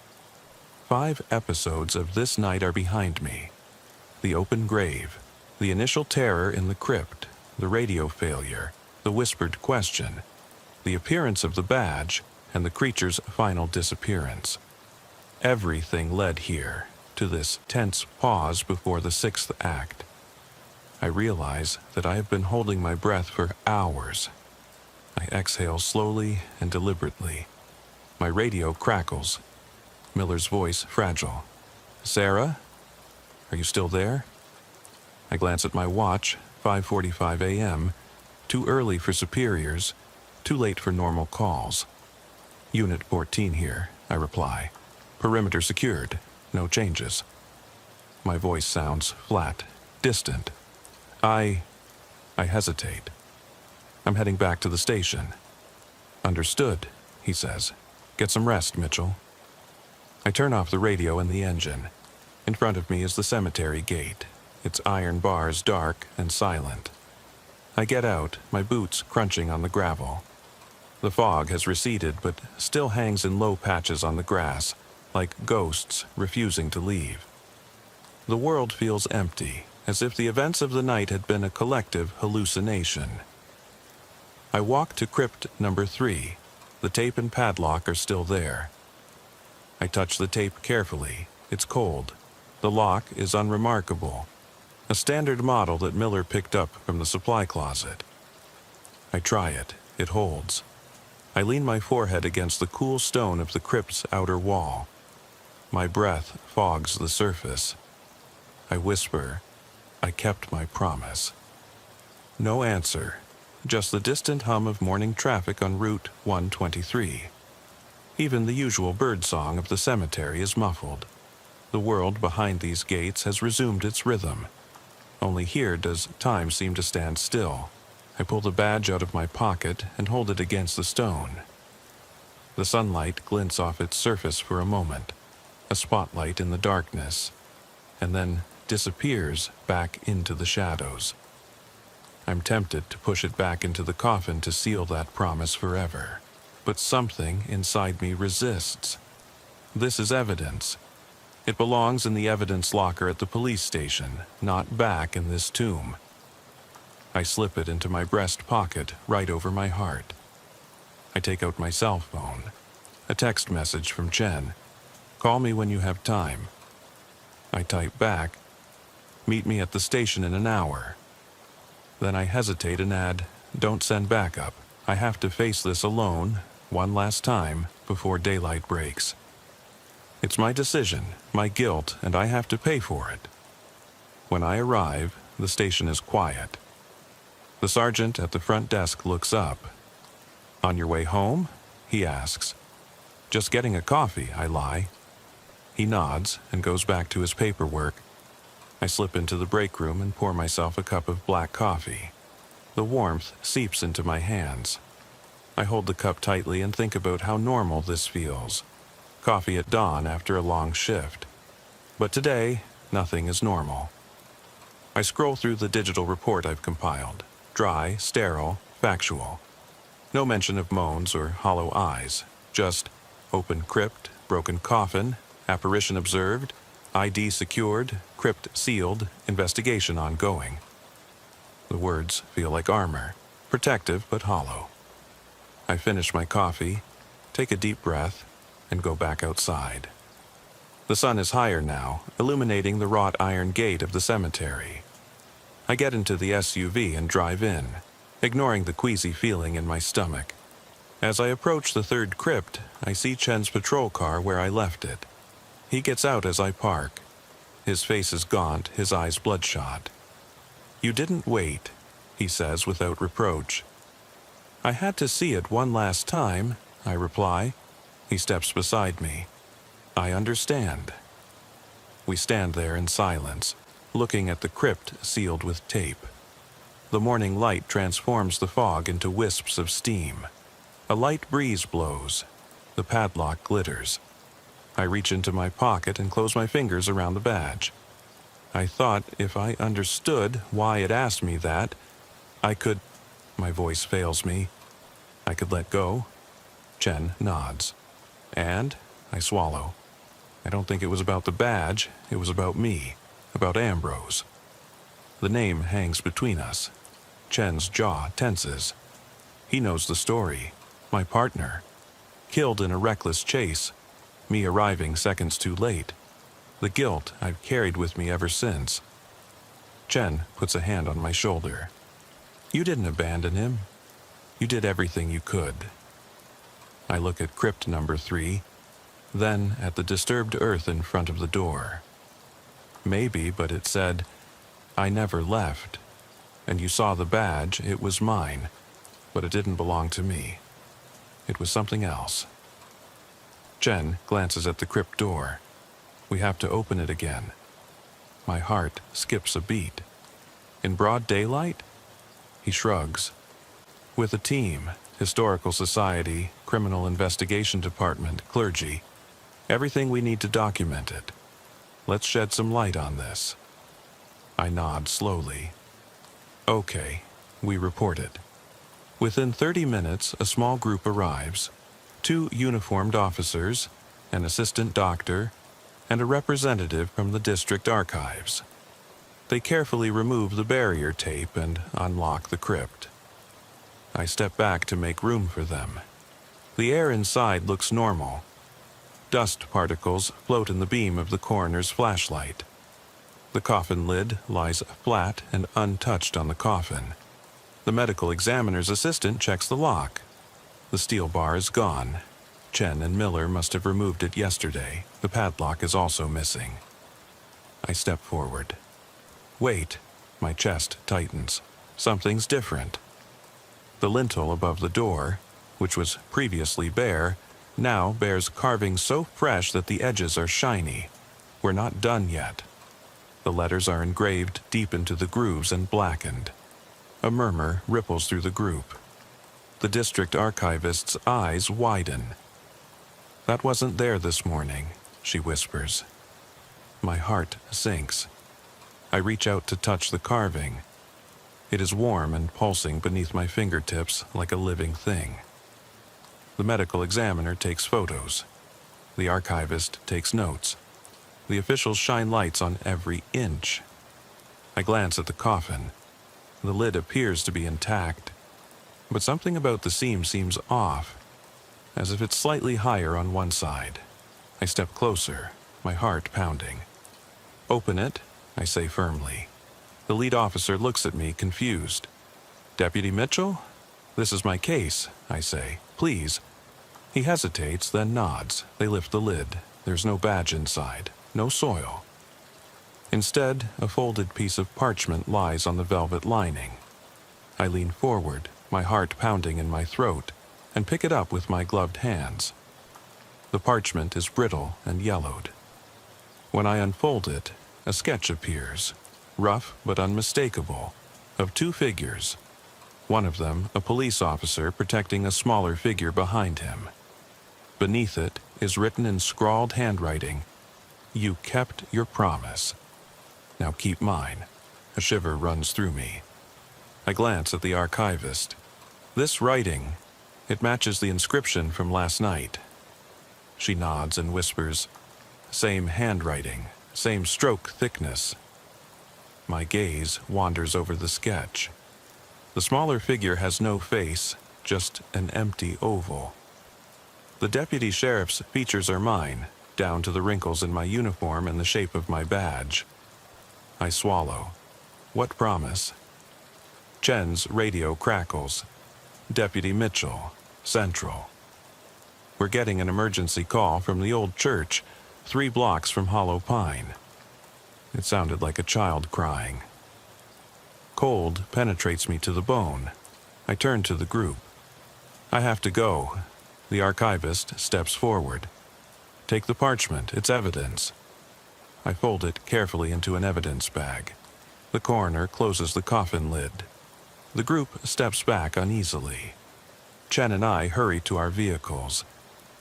5 episodes of this night are behind me. The open grave, the initial terror in the crypt, the radio failure, the whispered question, the appearance of the badge, and the creature's final disappearance. Everything led here, to this tense pause before the 6th act. I realize that I have been holding my breath for hours. I exhale slowly and deliberately. My radio crackles. Miller's voice fragile. "Sarah? Are you still there?" I glance at my watch, 5:45 a.m., too early for superiors, too late for normal calls. "Unit 14 here," I reply. "Perimeter secured, no changes." My voice sounds flat, distant. I hesitate. "I'm heading back to the station." "Understood," he says. "Get some rest, Mitchell." I turn off the radio and the engine. In front of me is the cemetery gate, its iron bars dark and silent. I get out, my boots crunching on the gravel. The fog has receded but still hangs in low patches on the grass, like ghosts refusing to leave. The world feels empty, as if the events of the night had been a collective hallucination. I walk to crypt number 3. The tape and padlock are still there. I touch the tape carefully. It's cold. The lock is unremarkable. A standard model that Miller picked up from the supply closet. I try it. It holds. I lean my forehead against the cool stone of the crypt's outer wall. My breath fogs the surface. I whisper, I kept my promise. No answer, just the distant hum of morning traffic on Route 123. Even the usual birdsong of the cemetery is muffled. The world behind these gates has resumed its rhythm. Only here does time seem to stand still. I pull the badge out of my pocket and hold it against the stone. The sunlight glints off its surface for a moment, a spotlight in the darkness, and then disappears back into the shadows. I'm tempted to push it back into the coffin to seal that promise forever, but something inside me resists. This is evidence. It belongs in the evidence locker at the police station, not back in this tomb. I slip it into my breast pocket right over my heart. I take out my cell phone. A text message from Chen. Call me when you have time. I type back, meet me at the station in an hour. Then I hesitate and add, don't send backup. I have to face this alone, one last time, before daylight breaks. It's my decision, my guilt, and I have to pay for it. When I arrive, the station is quiet. The sergeant at the front desk looks up. On your way home? He asks. Just getting a coffee, I lie. He nods and goes back to his paperwork. I slip into the break room and pour myself a cup of black coffee. The warmth seeps into my hands. I hold the cup tightly and think about how normal this feels. Coffee at dawn after a long shift. But today, nothing is normal. I scroll through the digital report I've compiled. Dry, sterile, factual. No mention of moans or hollow eyes. Just open crypt, broken coffin, apparition observed, ID secured, crypt sealed, investigation ongoing. The words feel like armor, protective but hollow. I finish my coffee, take a deep breath, and go back outside. The sun is higher now, illuminating the wrought iron gate of the cemetery. I get into the SUV and drive in, ignoring the queasy feeling in my stomach. As I approach the third crypt, I see Chen's patrol car where I left it. He gets out as I park. His face is gaunt, his eyes bloodshot. You didn't wait, he says without reproach. I had to see it one last time, I reply. He steps beside me. I understand. We stand there in silence, looking at the crypt sealed with tape. The morning light transforms the fog into wisps of steam. A light breeze blows. The padlock glitters. I reach into my pocket and close my fingers around the badge. I thought if I understood why it asked me that, I could... My voice fails me. I could let go. Chen nods. And I swallow. I don't think it was about the badge, it was about me, about Ambrose. The name hangs between us. Chen's jaw tenses. He knows the story. My partner. Killed in a reckless chase. Me arriving seconds too late. The guilt I've carried with me ever since. Chen puts a hand on my shoulder. You didn't abandon him. You did everything you could. I look at crypt number 3, then at the disturbed earth in front of the door. Maybe, but it said, I never left. And you saw the badge, it was mine, but it didn't belong to me. It was something else. Chen glances at the crypt door. We have to open it again. My heart skips a beat. In broad daylight? He shrugs. With a team, Historical Society, Criminal Investigation Department, clergy, everything we need to document it. Let's shed some light on this. I nod slowly. Okay, we report it. Within 30 minutes, a small group arrives. 2 uniformed officers, an assistant doctor, and a representative from the district archives. They carefully remove the barrier tape and unlock the crypt. I step back to make room for them. The air inside looks normal. Dust particles float in the beam of the coroner's flashlight. The coffin lid lies flat and untouched on the coffin. The medical examiner's assistant checks the lock. The steel bar is gone. Chen and Miller must have removed it yesterday. The padlock is also missing. I step forward. Wait. My chest tightens. Something's different. The lintel above the door, which was previously bare, now bears carving so fresh that the edges are shiny. We're not done yet. The letters are engraved deep into the grooves and blackened. A murmur ripples through the group. The district archivist's eyes widen. "That wasn't there this morning," she whispers. My heart sinks. I reach out to touch the carving. It is warm and pulsing beneath my fingertips like a living thing. The medical examiner takes photos. The archivist takes notes. The officials shine lights on every inch. I glance at the coffin. The lid appears to be intact, but something about the seam seems off, as if it's slightly higher on one side. I step closer, my heart pounding. "Open it," I say firmly. The lead officer looks at me, confused. "Deputy Mitchell? This is my case," I say. "Please." He hesitates, then nods. They lift the lid. There's no badge inside, no soil. Instead, a folded piece of parchment lies on the velvet lining. I lean forward, my heart pounding in my throat, and pick it up with my gloved hands. The parchment is brittle and yellowed. When I unfold it, a sketch appears, rough but unmistakable, of two figures. One of them, a police officer protecting a smaller figure behind him. Beneath it is written in scrawled handwriting, "You kept your promise. Now keep mine." A shiver runs through me. I glance at the archivist. This writing, it matches the inscription from last night. She nods and whispers, "Same handwriting, same stroke thickness." My gaze wanders over the sketch. The smaller figure has no face, just an empty oval. The deputy sheriff's features are mine, down to the wrinkles in my uniform and the shape of my badge. I swallow. What promise? Chen's radio crackles. "Deputy Mitchell, Central." We're getting an emergency call from the old church, 3 blocks from Hollow Pine. It sounded like a child crying. Cold penetrates me to the bone. I turn to the group. "I have to go." The archivist steps forward. "Take the parchment, it's evidence." I fold it carefully into an evidence bag. The coroner closes the coffin lid. The group steps back uneasily. Chen and I hurry to our vehicles.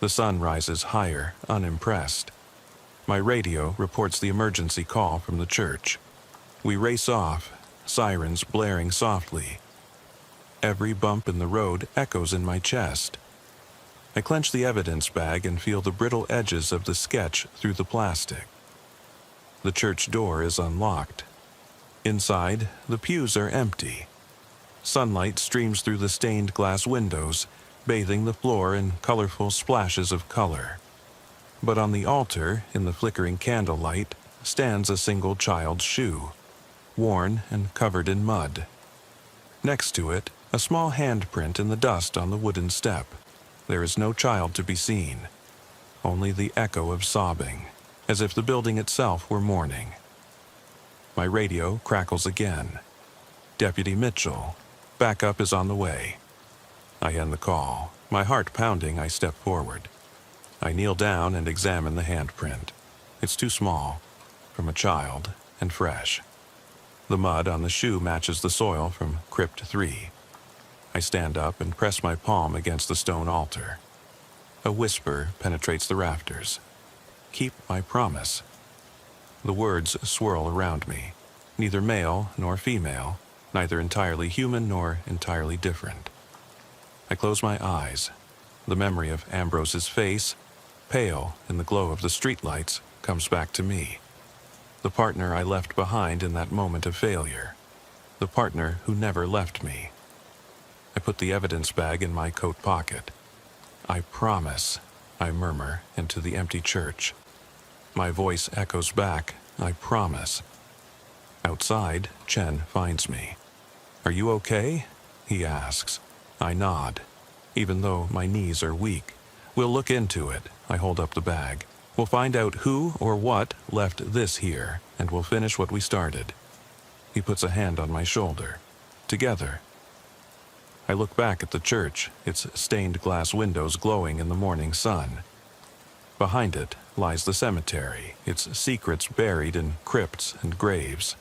The sun rises higher, unimpressed. My radio reports the emergency call from the church. We race off, sirens blaring softly. Every bump in the road echoes in my chest. I clench the evidence bag and feel the brittle edges of the sketch through the plastic. The church door is unlocked. Inside, the pews are empty. Sunlight streams through the stained glass windows, bathing the floor in colorful splashes of color. But on the altar, in the flickering candlelight, stands a single child's shoe, worn and covered in mud. Next to it, a small handprint in the dust on the wooden step. There is no child to be seen, only the echo of sobbing, as if the building itself were mourning. My radio crackles again. "Deputy Mitchell, backup is on the way." I end the call. My heart pounding, I step forward. I kneel down and examine the handprint. It's too small, from a child, and fresh. The mud on the shoe matches the soil from Crypt 3. I stand up and press my palm against the stone altar. A whisper penetrates the rafters. "Keep my promise." The words swirl around me. Neither male nor female, neither entirely human nor entirely different. I close my eyes. The memory of Ambrose's face, pale in the glow of the streetlights, comes back to me. The partner I left behind in that moment of failure. The partner who never left me. I put the evidence bag in my coat pocket. "I promise," I murmur into the empty church. My voice echoes back, "I promise." Outside, Chen finds me. "Are you okay?" he asks. I nod. even though my knees are weak. We'll look into it. I hold up the bag. We'll find out who or what left this here, and we'll finish what we started. He puts a hand on my shoulder. Together. I look back at the church, its stained glass windows glowing in the morning sun. Behind it lies the cemetery, its secrets buried in crypts and graves.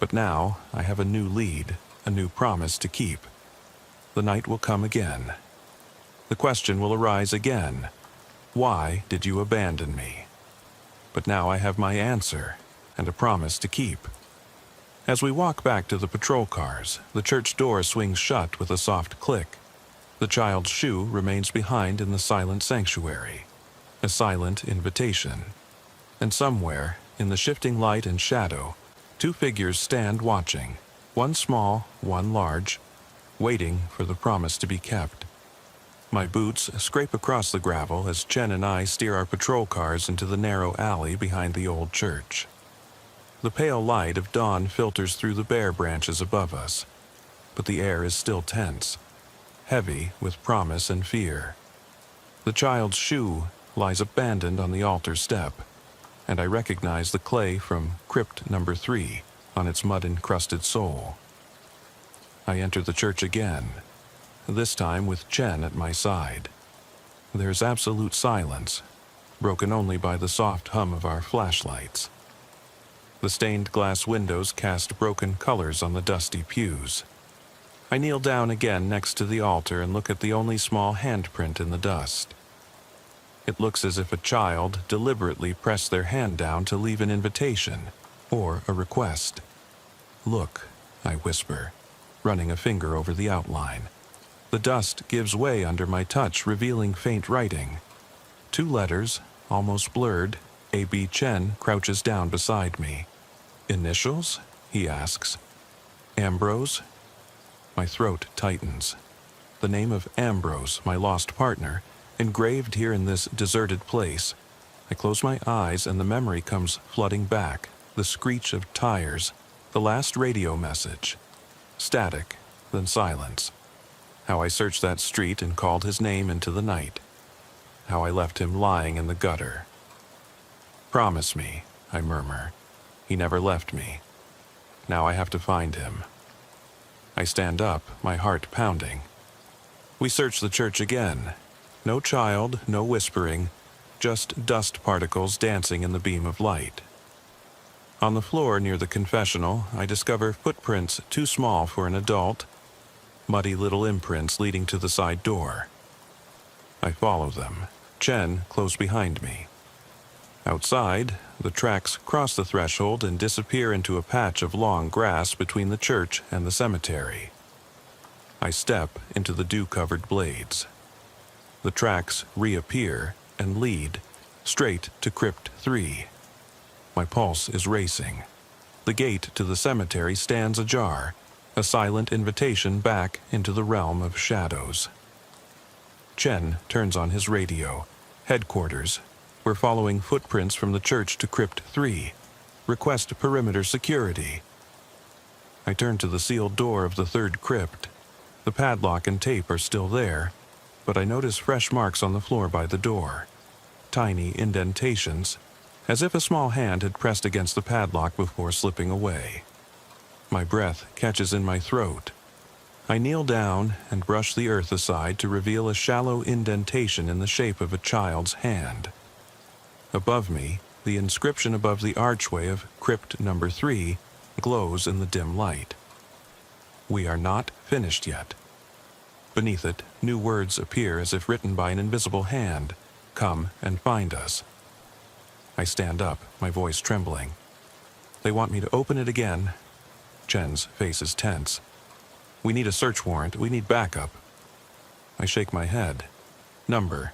But now I have a new lead, a new promise to keep. The night will come again. The question will arise again. Why did you abandon me? But now I have my answer, and a promise to keep. As we walk back to the patrol cars, the church door swings shut with a soft click. The child's shoe remains behind in the silent sanctuary, a silent invitation. And somewhere, in the shifting light and shadow, two figures stand watching, one small, one large, waiting for the promise to be kept. My boots scrape across the gravel as Chen and I steer our patrol cars into the narrow alley behind the old church. The pale light of dawn filters through the bare branches above us, but the air is still tense, heavy with promise and fear. The child's shoe lies abandoned on the altar step, and I recognize the clay from crypt number 3 on its mud-encrusted sole. I enter the church again, this time with Chen at my side. There's absolute silence, broken only by the soft hum of our flashlights. The stained glass windows cast broken colors on the dusty pews. I kneel down again next to the altar and look at the only small handprint in the dust. It looks as if a child deliberately pressed their hand down to leave an invitation or a request. "Look," I whisper, running a finger over the outline. The dust gives way under my touch, revealing faint writing. 2 letters, almost blurred. A.B. Chen crouches down beside me. "Initials?" he asks. "Ambrose?" My throat tightens. The name of Ambrose, my lost partner, engraved here in this deserted place. I close my eyes and the memory comes flooding back. The screech of tires, the last radio message. Static, then silence. How I searched that street and called his name into the night. How I left him lying in the gutter. "Promise me," I murmur. He never left me. Now I have to find him. I stand up, my heart pounding. We search the church again. No child, no whispering, just dust particles dancing in the beam of light. On the floor near the confessional, I discover footprints too small for an adult, muddy little imprints leading to the side door. I follow them, Chen close behind me. Outside, the tracks cross the threshold and disappear into a patch of long grass between the church and the cemetery. I step into the dew-covered blades. The tracks reappear and lead straight to Crypt 3. My pulse is racing. The gate to the cemetery stands ajar, a silent invitation back into the realm of shadows. Chen turns on his radio. Headquarters. We're following footprints from the church to Crypt 3. Request perimeter security. I turn to the sealed door of the 3rd crypt. The padlock and tape are still there, but I notice fresh marks on the floor by the door. Tiny indentations, as if a small hand had pressed against the padlock before slipping away. My breath catches in my throat. I kneel down and brush the earth aside to reveal a shallow indentation in the shape of a child's hand. Above me, the inscription above the archway of Crypt number 3 glows in the dim light. We are not finished yet. Beneath it, new words appear as if written by an invisible hand. Come and find us. I stand up, my voice trembling. They want me to open it again. Chen's face is tense. We need a search warrant. We need backup. I shake my head. Number.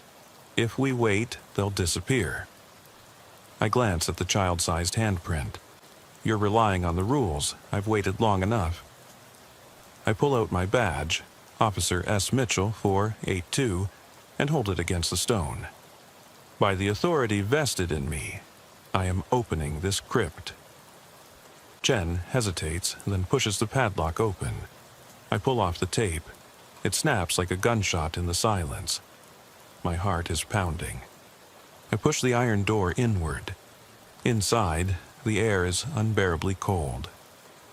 If we wait, they'll disappear. I glance at the child-sized handprint. You're relying on the rules. I've waited long enough. I pull out my badge, Officer S. Mitchell 482, and hold it against the stone. By the authority vested in me, I am opening this crypt. Chen hesitates, then pushes the padlock open. I pull off the tape. It snaps like a gunshot in the silence. My heart is pounding. I push the iron door inward. Inside, the air is unbearably cold.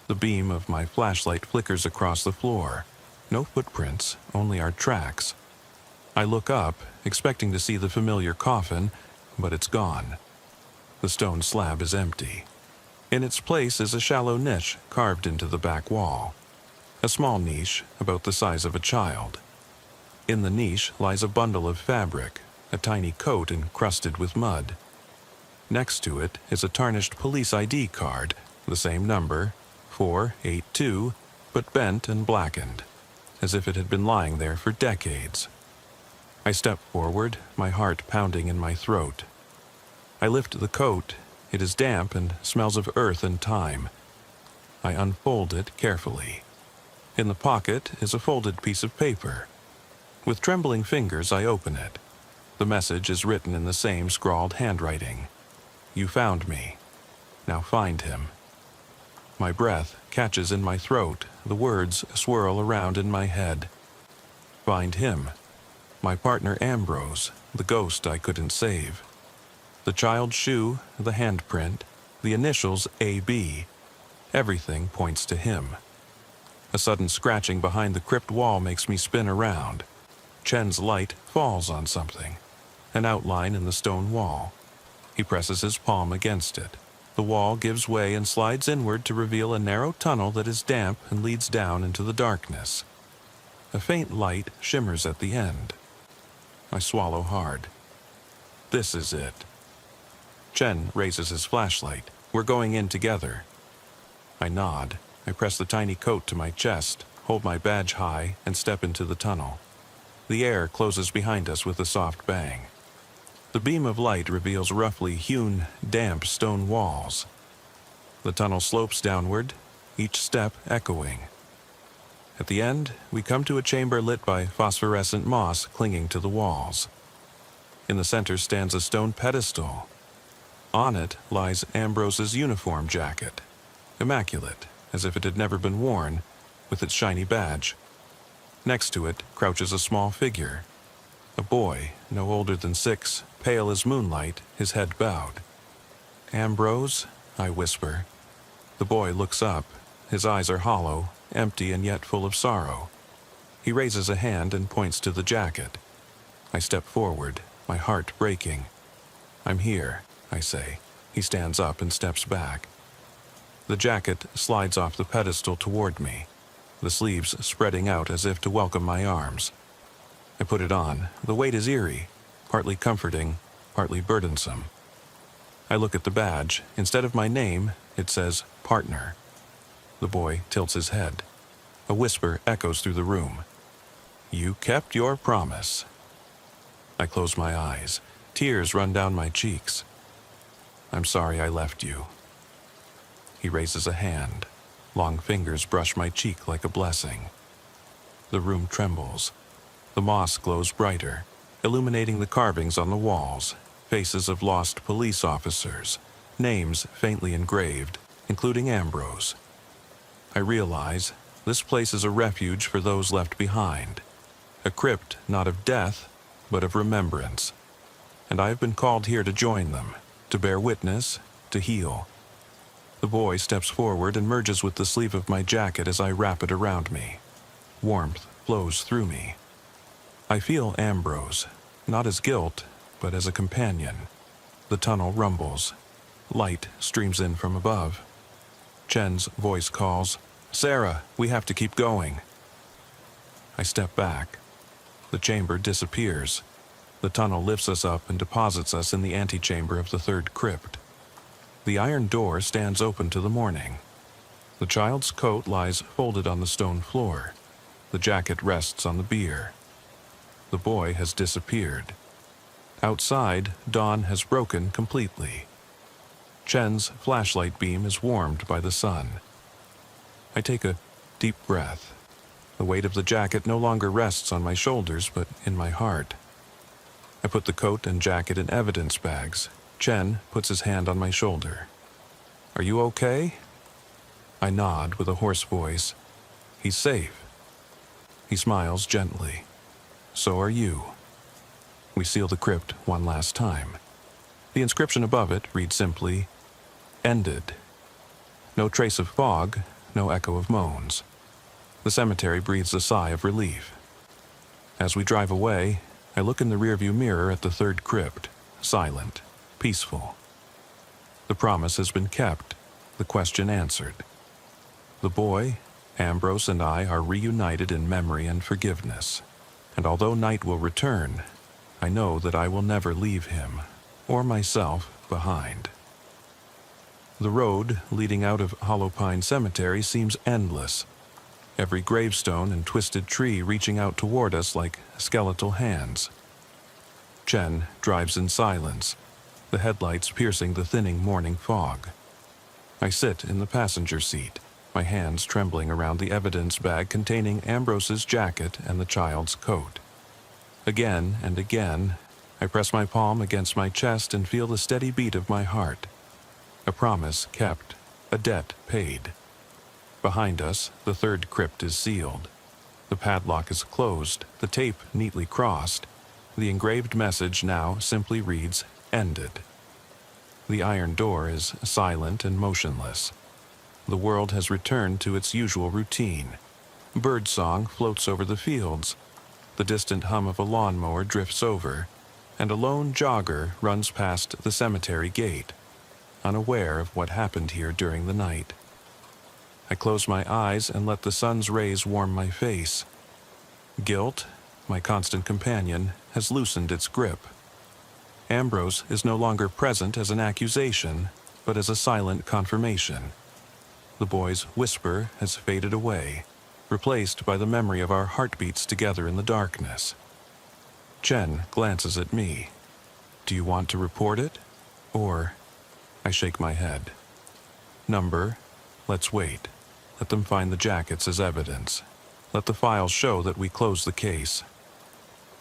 The beam of my flashlight flickers across the floor. No footprints, only our tracks. I look up, expecting to see the familiar coffin, but it's gone. The stone slab is empty. In its place is a shallow niche carved into the back wall. A small niche, about the size of a child. In the niche lies a bundle of fabric, a tiny coat encrusted with mud. Next to it is a tarnished police ID card, the same number, 482, but bent and blackened, as if it had been lying there for decades. I step forward, my heart pounding in my throat. I lift the coat. It is damp and smells of earth and time. I unfold it carefully. In the pocket is a folded piece of paper. With trembling fingers, I open it. The message is written in the same scrawled handwriting. You found me. Now find him. My breath catches in my throat. The words swirl around in my head. Find him. My partner Ambrose, the ghost I couldn't save. The child's shoe, the handprint, the initials AB. Everything points to him. A sudden scratching behind the crypt wall makes me spin around. Chen's light falls on something, an outline in the stone wall. He presses his palm against it. The wall gives way and slides inward to reveal a narrow tunnel that is damp and leads down into the darkness. A faint light shimmers at the end. I swallow hard. This is it. Chen raises his flashlight. We're going in together. I nod. I press the tiny coat to my chest, hold my badge high, and step into the tunnel. The air closes behind us with a soft bang. The beam of light reveals roughly hewn, damp stone walls. The tunnel slopes downward, each step echoing. At the end, we come to a chamber lit by phosphorescent moss clinging to the walls. In the center stands a stone pedestal. On it lies Ambrose's uniform jacket, immaculate, as if it had never been worn, with its shiny badge. Next to it crouches a small figure. A boy, no older than 6, pale as moonlight, his head bowed. Ambrose, I whisper. The boy looks up. His eyes are hollow, empty and yet full of sorrow. He raises a hand and points to the jacket. I step forward, my heart breaking. I'm here, I say. He stands up and steps back. The jacket slides off the pedestal toward me, the sleeves spreading out as if to welcome my arms. I put it on. The weight is eerie, partly comforting, partly burdensome. I look at the badge. Instead of my name, it says partner. The boy tilts his head. A whisper echoes through the room. You kept your promise. I close my eyes. Tears run down my cheeks. I'm sorry I left you. He raises a hand. Long fingers brush my cheek like a blessing. The room trembles. The moss glows brighter, illuminating the carvings on the walls, faces of lost police officers, names faintly engraved, including Ambrose. I realize this place is a refuge for those left behind, a crypt not of death, but of remembrance. And I have been called here to join them, to bear witness, to heal. The boy steps forward and merges with the sleeve of my jacket as I wrap it around me. Warmth flows through me. I feel Ambrose, not as guilt, but as a companion. The tunnel rumbles. Light streams in from above. Chen's voice calls, Sarah, we have to keep going. I step back. The chamber disappears. The tunnel lifts us up and deposits us in the antechamber of the third crypt. The iron door stands open to the morning. The child's coat lies folded on the stone floor. The jacket rests on the bier. The boy has disappeared. Outside, dawn has broken completely. Chen's flashlight beam is warmed by the sun. I take a deep breath. The weight of the jacket no longer rests on my shoulders, but in my heart. I put the coat and jacket in evidence bags. Chen puts his hand on my shoulder. Are you okay? I nod with a hoarse voice. He's safe. He smiles gently. So are you. We seal the crypt one last time. The inscription above it reads simply, "Ended." No trace of fog, no echo of moans. The cemetery breathes a sigh of relief. As we drive away, I look in the rearview mirror at the third crypt, silent, peaceful. The promise has been kept, the question answered. The boy, Ambrose, and I are reunited in memory and forgiveness. And although night will return, I know that I will never leave him, or myself, behind. The road leading out of Hollow Pine Cemetery seems endless, every gravestone and twisted tree reaching out toward us like skeletal hands. Chen drives in silence, the headlights piercing the thinning morning fog. I sit in the passenger seat, my hands trembling around the evidence bag containing Ambrose's jacket and the child's coat. Again and again, I press my palm against my chest and feel the steady beat of my heart. A promise kept, a debt paid. Behind us, the third crypt is sealed. The padlock is closed, the tape neatly crossed. The engraved message now simply reads, "Ended." The iron door is silent and motionless. The world has returned to its usual routine. Birdsong floats over the fields. The distant hum of a lawnmower drifts over, and a lone jogger runs past the cemetery gate, unaware of what happened here during the night. I close my eyes and let the sun's rays warm my face. Guilt, my constant companion, has loosened its grip. Ambrose is no longer present as an accusation, but as a silent confirmation. The boy's whisper has faded away, replaced by the memory of our heartbeats together in the darkness. Chen glances at me. "Do you want to report it? Or—" I shake my head. "Number? Let's wait. Let them find the jackets as evidence. Let the files show that we close the case."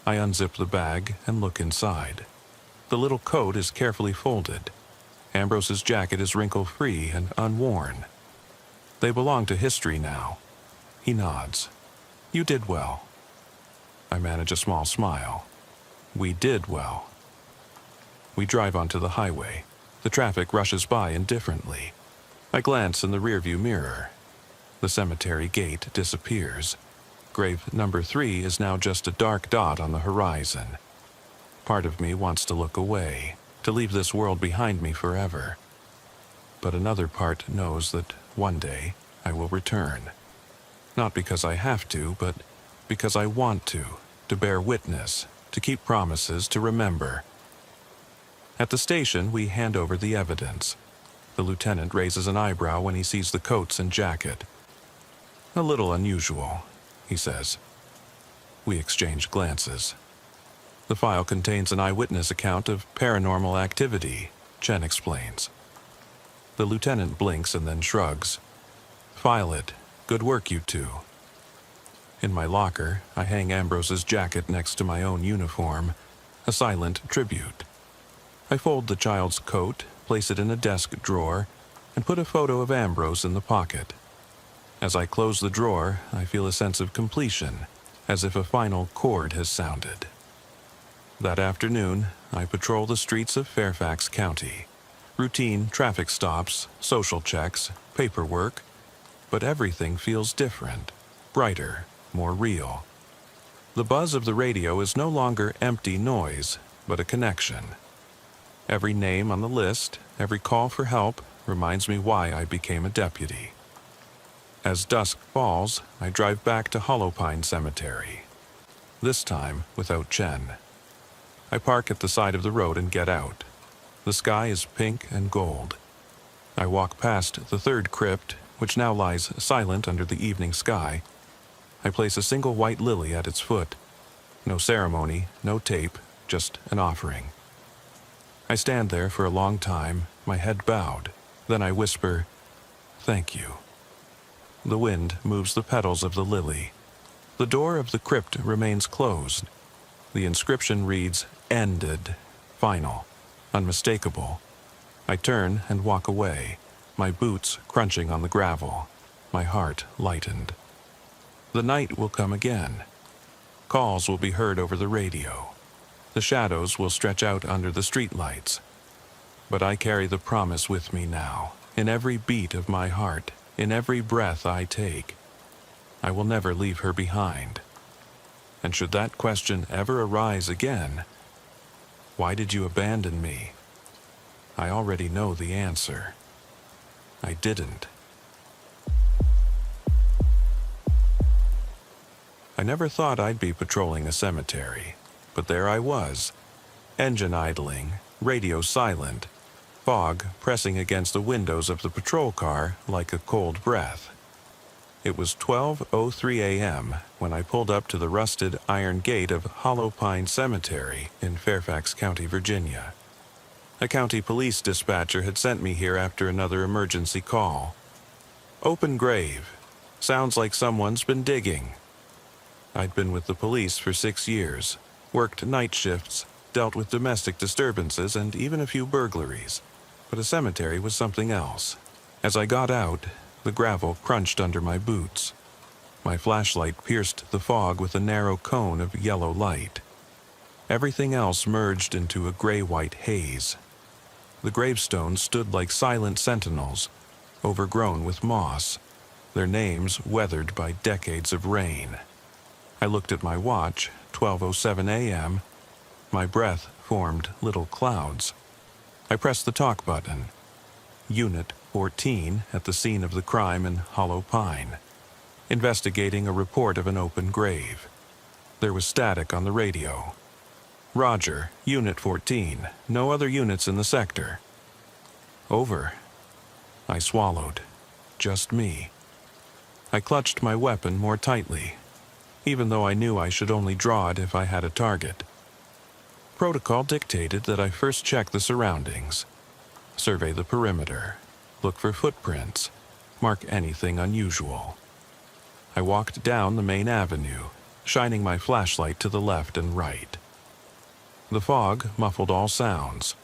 I unzip the bag and look inside. The little coat is carefully folded. Ambrose's jacket is wrinkle-free and unworn. They belong to history now. He nods. "You did well." I manage a small smile. We did well. We drive onto the highway. The traffic rushes by indifferently. I glance in the rearview mirror. The cemetery gate disappears. Grave number 3 is now just a dark dot on the horizon. Part of me wants to look away, to leave this world behind me forever. But another part knows that one day I will return. Not because I have to, but because I want to bear witness, to keep promises, to remember. At the station, we hand over the evidence. The lieutenant raises an eyebrow when he sees the coats and jacket. "A little unusual," he says. We exchange glances. The file contains an eyewitness account of paranormal activity, Chen explains. The lieutenant blinks and then shrugs. "File it. Good work, you two." In my locker, I hang Ambrose's jacket next to my own uniform, a silent tribute. I fold the child's coat, place it in a desk drawer, and put a photo of Ambrose in the pocket. As I close the drawer, I feel a sense of completion, as if a final chord has sounded. That afternoon, I patrol the streets of Fairfax County. Routine traffic stops, social checks, paperwork, but everything feels different, brighter, more real. The buzz of the radio is no longer empty noise, but a connection. Every name on the list, every call for help, reminds me why I became a deputy. As dusk falls, I drive back to Hollow Pine Cemetery. This time without Chen. I park at the side of the road and get out. The sky is pink and gold. I walk past the third crypt, which now lies silent under the evening sky. I place a single white lily at its foot. No ceremony, no tape, just an offering. I stand there for a long time, my head bowed. Then I whisper, "Thank you." The wind moves the petals of the lily. The door of the crypt remains closed. The inscription reads, "Ended," final, unmistakable. I turn and walk away, my boots crunching on the gravel, my heart lightened. The night will come again. Calls will be heard over the radio. The shadows will stretch out under the streetlights. But I carry the promise with me now, in every beat of my heart, in every breath I take. I will never leave her behind. And should that question ever arise again, why did you abandon me? I already know the answer. I didn't. I never thought I'd be patrolling a cemetery, but there I was, engine idling, radio silent, fog pressing against the windows of the patrol car like a cold breath. It was 12:03 a.m. when I pulled up to the rusted iron gate of Hollow Pine Cemetery in Fairfax County, Virginia. A county police dispatcher had sent me here after another emergency call. Open grave. Sounds like someone's been digging. I'd been with the police for 6 years, worked night shifts, dealt with domestic disturbances, and even a few burglaries. But a cemetery was something else. As I got out, the gravel crunched under my boots. My flashlight pierced the fog with a narrow cone of yellow light. Everything else merged into a gray-white haze. The gravestones stood like silent sentinels, overgrown with moss, their names weathered by decades of rain. I looked at my watch, 12:07 a.m. My breath formed little clouds. I pressed the talk button. Unit 14 at the scene of the crime in Hollow Pine, investigating a report of an open grave. There was static on the radio. Roger, Unit 14. No other units in the sector. Over. I swallowed. Just me. I clutched my weapon more tightly, even though I knew I should only draw it if I had a target. Protocol dictated that I first check the surroundings, survey the perimeter, look for footprints, mark anything unusual. I walked down the main avenue, shining my flashlight to the left and right. The fog muffled all sounds.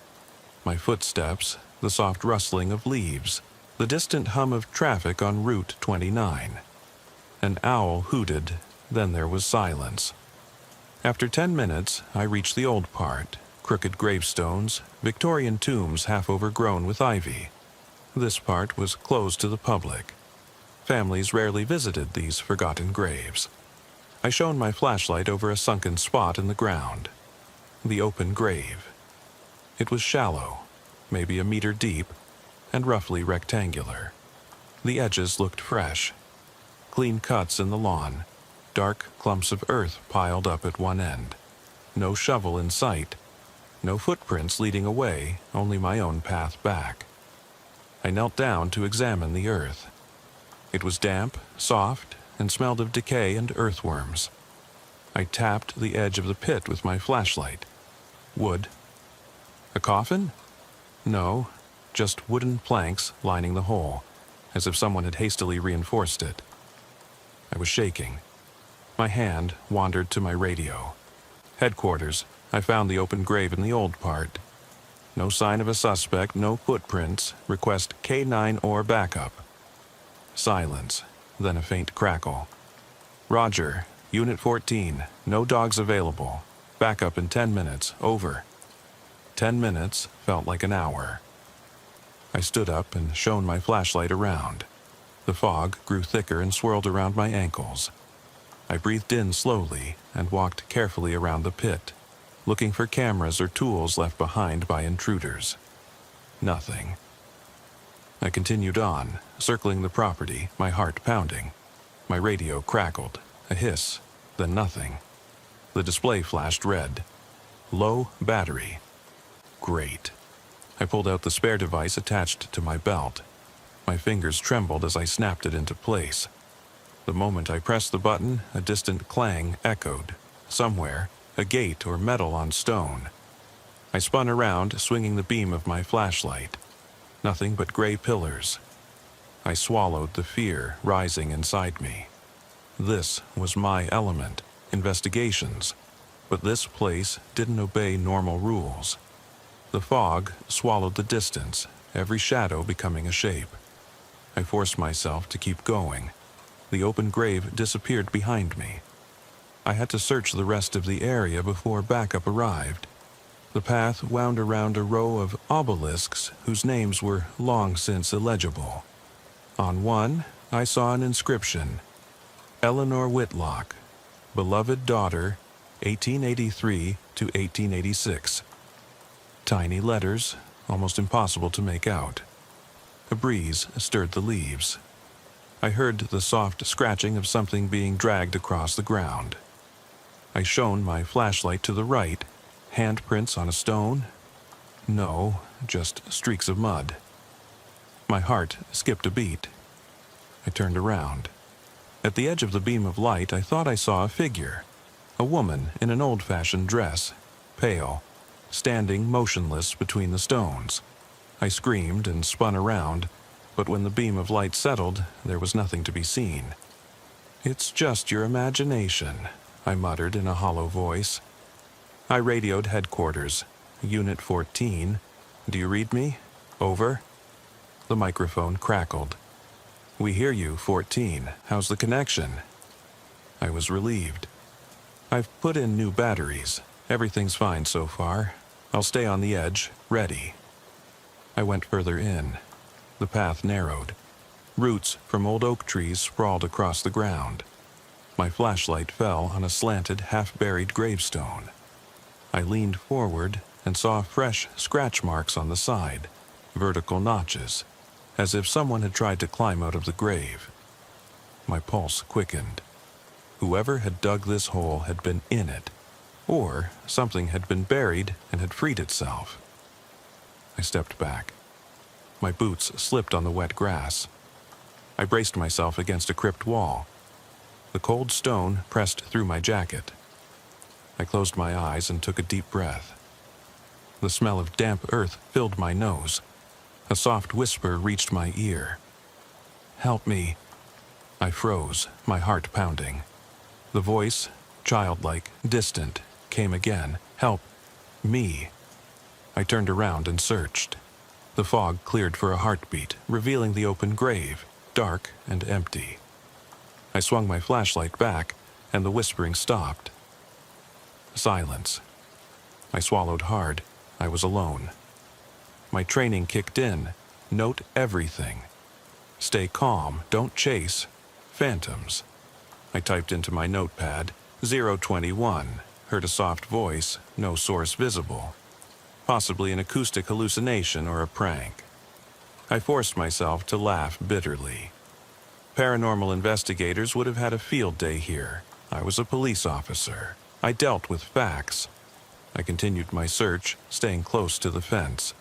My footsteps, the soft rustling of leaves, the distant hum of traffic on Route 29. An owl hooted, then there was silence. After 10 minutes, I reached the old part, crooked gravestones, Victorian tombs half overgrown with ivy. This part was closed to the public. Families rarely visited these forgotten graves. I shone my flashlight over a sunken spot in the ground. The open grave. It was shallow, maybe a meter deep, and roughly rectangular. The edges looked fresh. Clean cuts in the lawn, dark clumps of earth piled up at one end. No shovel in sight. No footprints leading away, only my own path back. I knelt down to examine the earth. It was damp, soft, and smelled of decay and earthworms. I tapped the edge of the pit with my flashlight. Wood. A coffin? No, just wooden planks lining the hole, as if someone had hastily reinforced it. I was shaking. My hand wandered to my radio. Headquarters. I found the open grave in the old part. No sign of a suspect, no footprints. Request K9 or backup. Silence, then a faint crackle. Roger, Unit 14. No dogs available. Backup in 10 minutes. Over. 10 minutes felt like an hour. I stood up and shone my flashlight around. The fog grew thicker and swirled around my ankles. I breathed in slowly and walked carefully around the pit, looking for cameras or tools left behind by intruders. Nothing. I continued on, circling the property, my heart pounding. My radio crackled, a hiss, then nothing. The display flashed red. Low battery. Great. I pulled out the spare device attached to my belt. My fingers trembled as I snapped it into place. The moment I pressed the button, a distant clang echoed. Somewhere, a gate or metal on stone. I spun around, swinging the beam of my flashlight. Nothing but gray pillars. I swallowed the fear rising inside me. This was my element, investigations. But this place didn't obey normal rules. The fog swallowed the distance, every shadow becoming a shape. I forced myself to keep going. The open grave disappeared behind me. I had to search the rest of the area before backup arrived. The path wound around a row of obelisks whose names were long since illegible. On one, I saw an inscription: Eleanor Whitlock, beloved daughter, 1883 to 1886. Tiny letters, almost impossible to make out. A breeze stirred the leaves. I heard the soft scratching of something being dragged across the ground. I shone my flashlight to the right. Handprints on a stone? No, just streaks of mud. My heart skipped a beat. I turned around. At the edge of the beam of light, I thought I saw a figure. A woman in an old-fashioned dress, pale, standing motionless between the stones. I screamed and spun around, but when the beam of light settled, there was nothing to be seen. "It's just your imagination," I muttered in a hollow voice. I radioed headquarters. Unit 14. "Do you read me? Over." The microphone crackled. "We hear you, 14. How's the connection?" I was relieved. "I've put in new batteries. Everything's fine so far. I'll stay on the edge, ready." I went further in. The path narrowed. Roots from old oak trees sprawled across the ground. My flashlight fell on a slanted, half-buried gravestone. I leaned forward and saw fresh scratch marks on the side, vertical notches, as if someone had tried to climb out of the grave. My pulse quickened. Whoever had dug this hole had been in it, or something had been buried and had freed itself. I stepped back. My boots slipped on the wet grass. I braced myself against a crypt wall. The cold stone pressed through my jacket. I closed my eyes and took a deep breath. The smell of damp earth filled my nose. A soft whisper reached my ear. "Help me." I froze, my heart pounding. The voice, childlike, distant, came again. "Help me." I turned around and searched. The fog cleared for a heartbeat, revealing the open grave, dark and empty. I swung my flashlight back, and the whispering stopped. Silence. I swallowed hard. I was alone. My training kicked in. Note everything. Stay calm, don't chase. Phantoms. I typed into my notepad, 021, heard a soft voice, no source visible. Possibly an acoustic hallucination or a prank. I forced myself to laugh bitterly. Paranormal investigators would have had a field day here. I was a police officer. I dealt with facts. I continued my search, staying close to the fence.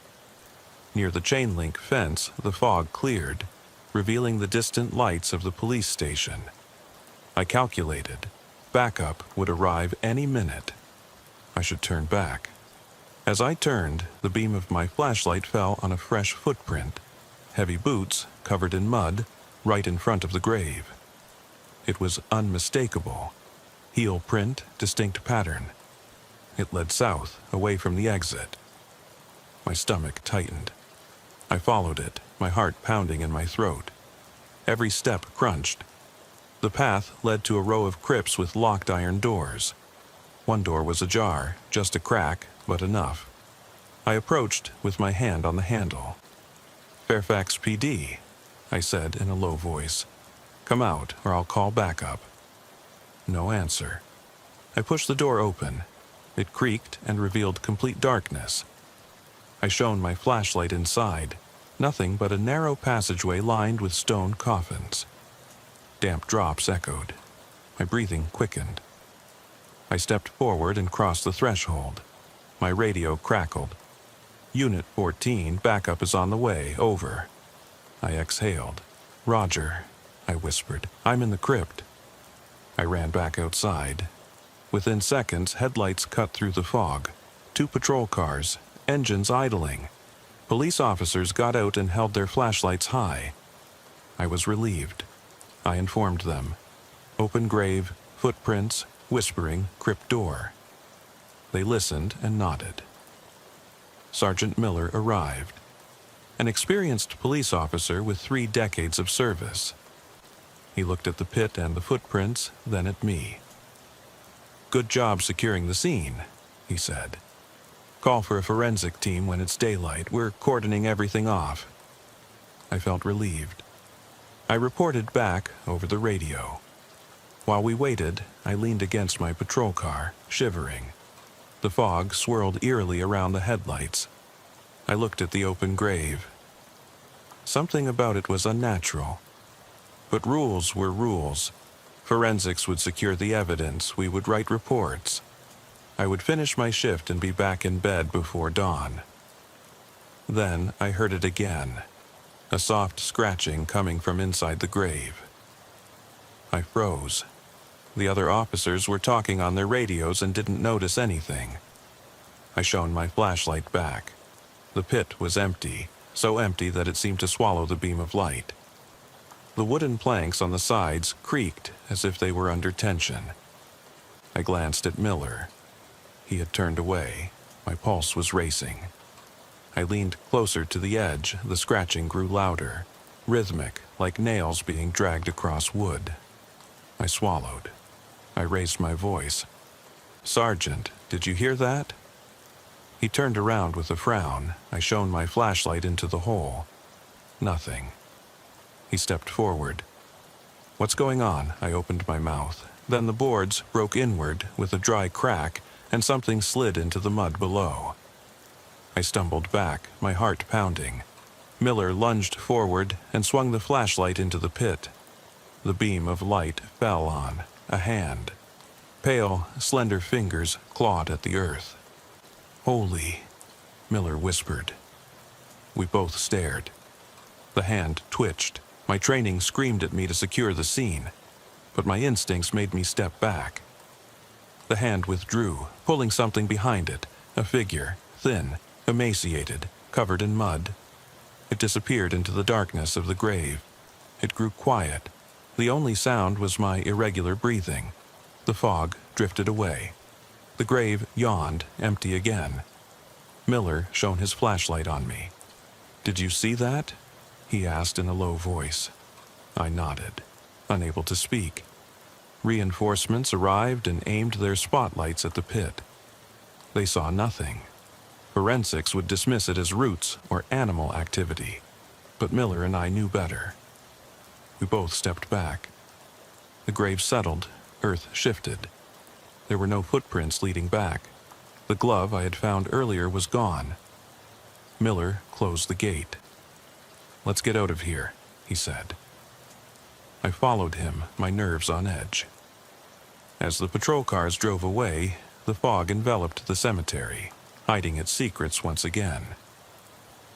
Near the chain-link fence, the fog cleared, revealing the distant lights of the police station. I calculated. Backup would arrive any minute. I should turn back. As I turned, the beam of my flashlight fell on a fresh footprint. Heavy boots, covered in mud, right in front of the grave. It was unmistakable. Heel print, distinct pattern. It led south, away from the exit. My stomach tightened. I followed it, my heart pounding in my throat. Every step crunched. The path led to a row of crypts with locked iron doors. One door was ajar, just a crack, but enough. I approached with my hand on the handle. "Fairfax PD," I said in a low voice. "Come out, or I'll call backup." No answer. I pushed the door open. It creaked and revealed complete darkness. I shone my flashlight inside. Nothing but a narrow passageway lined with stone coffins. Damp drops echoed. My breathing quickened. I stepped forward and crossed the threshold. My radio crackled. "Unit 14, backup is on the way, over." I exhaled. "Roger," I whispered. "I'm in the crypt." I ran back outside. Within seconds, headlights cut through the fog. 2 patrol cars, engines idling. Police officers got out and held their flashlights high. I was relieved. I informed them. Open grave, footprints, whispering, crypt door. They listened and nodded. Sergeant Miller arrived. An experienced police officer with 3 decades of service. He looked at the pit and the footprints, then at me. "Good job securing the scene," he said. "Call for a forensic team when it's daylight. We're cordoning everything off." I felt relieved. I reported back over the radio. While we waited, I leaned against my patrol car, shivering. The fog swirled eerily around the headlights. I looked at the open grave. Something about it was unnatural. But rules were rules. Forensics would secure the evidence. We would write reports. I would finish my shift and be back in bed before dawn. Then I heard it again, a soft scratching coming from inside the grave. I froze. The other officers were talking on their radios and didn't notice anything. I shone my flashlight back. The pit was empty, so empty that it seemed to swallow the beam of light. The wooden planks on the sides creaked as if they were under tension. I glanced at Miller. He had turned away. My pulse was racing. I leaned closer to the edge. The scratching grew louder, rhythmic, like nails being dragged across wood. I swallowed. I raised my voice. "Sergeant, did you hear that?" He turned around with a frown. I shone my flashlight into the hole. Nothing. He stepped forward. "What's going on?" I opened my mouth. Then the boards broke inward with a dry crack, and something slid into the mud below. I stumbled back, my heart pounding. Miller lunged forward and swung the flashlight into the pit. The beam of light fell on a hand. Pale, slender fingers clawed at the earth. "Holy," Miller whispered. We both stared. The hand twitched. My training screamed at me to secure the scene, but my instincts made me step back. The hand withdrew, pulling something behind it, a figure, thin, emaciated, covered in mud. It disappeared into the darkness of the grave. It grew quiet. The only sound was my irregular breathing. The fog drifted away. The grave yawned, empty again. Miller shone his flashlight on me. "Did you see that?" he asked in a low voice. I nodded, unable to speak. Reinforcements arrived and aimed their spotlights at the pit. They saw nothing. Forensics would dismiss it as roots or animal activity, but Miller and I knew better. We both stepped back. The grave settled, earth shifted. There were no footprints leading back. The glove I had found earlier was gone. Miller closed the gate. "Let's get out of here," he said. I followed him, my nerves on edge. As the patrol cars drove away, the fog enveloped the cemetery, hiding its secrets once again.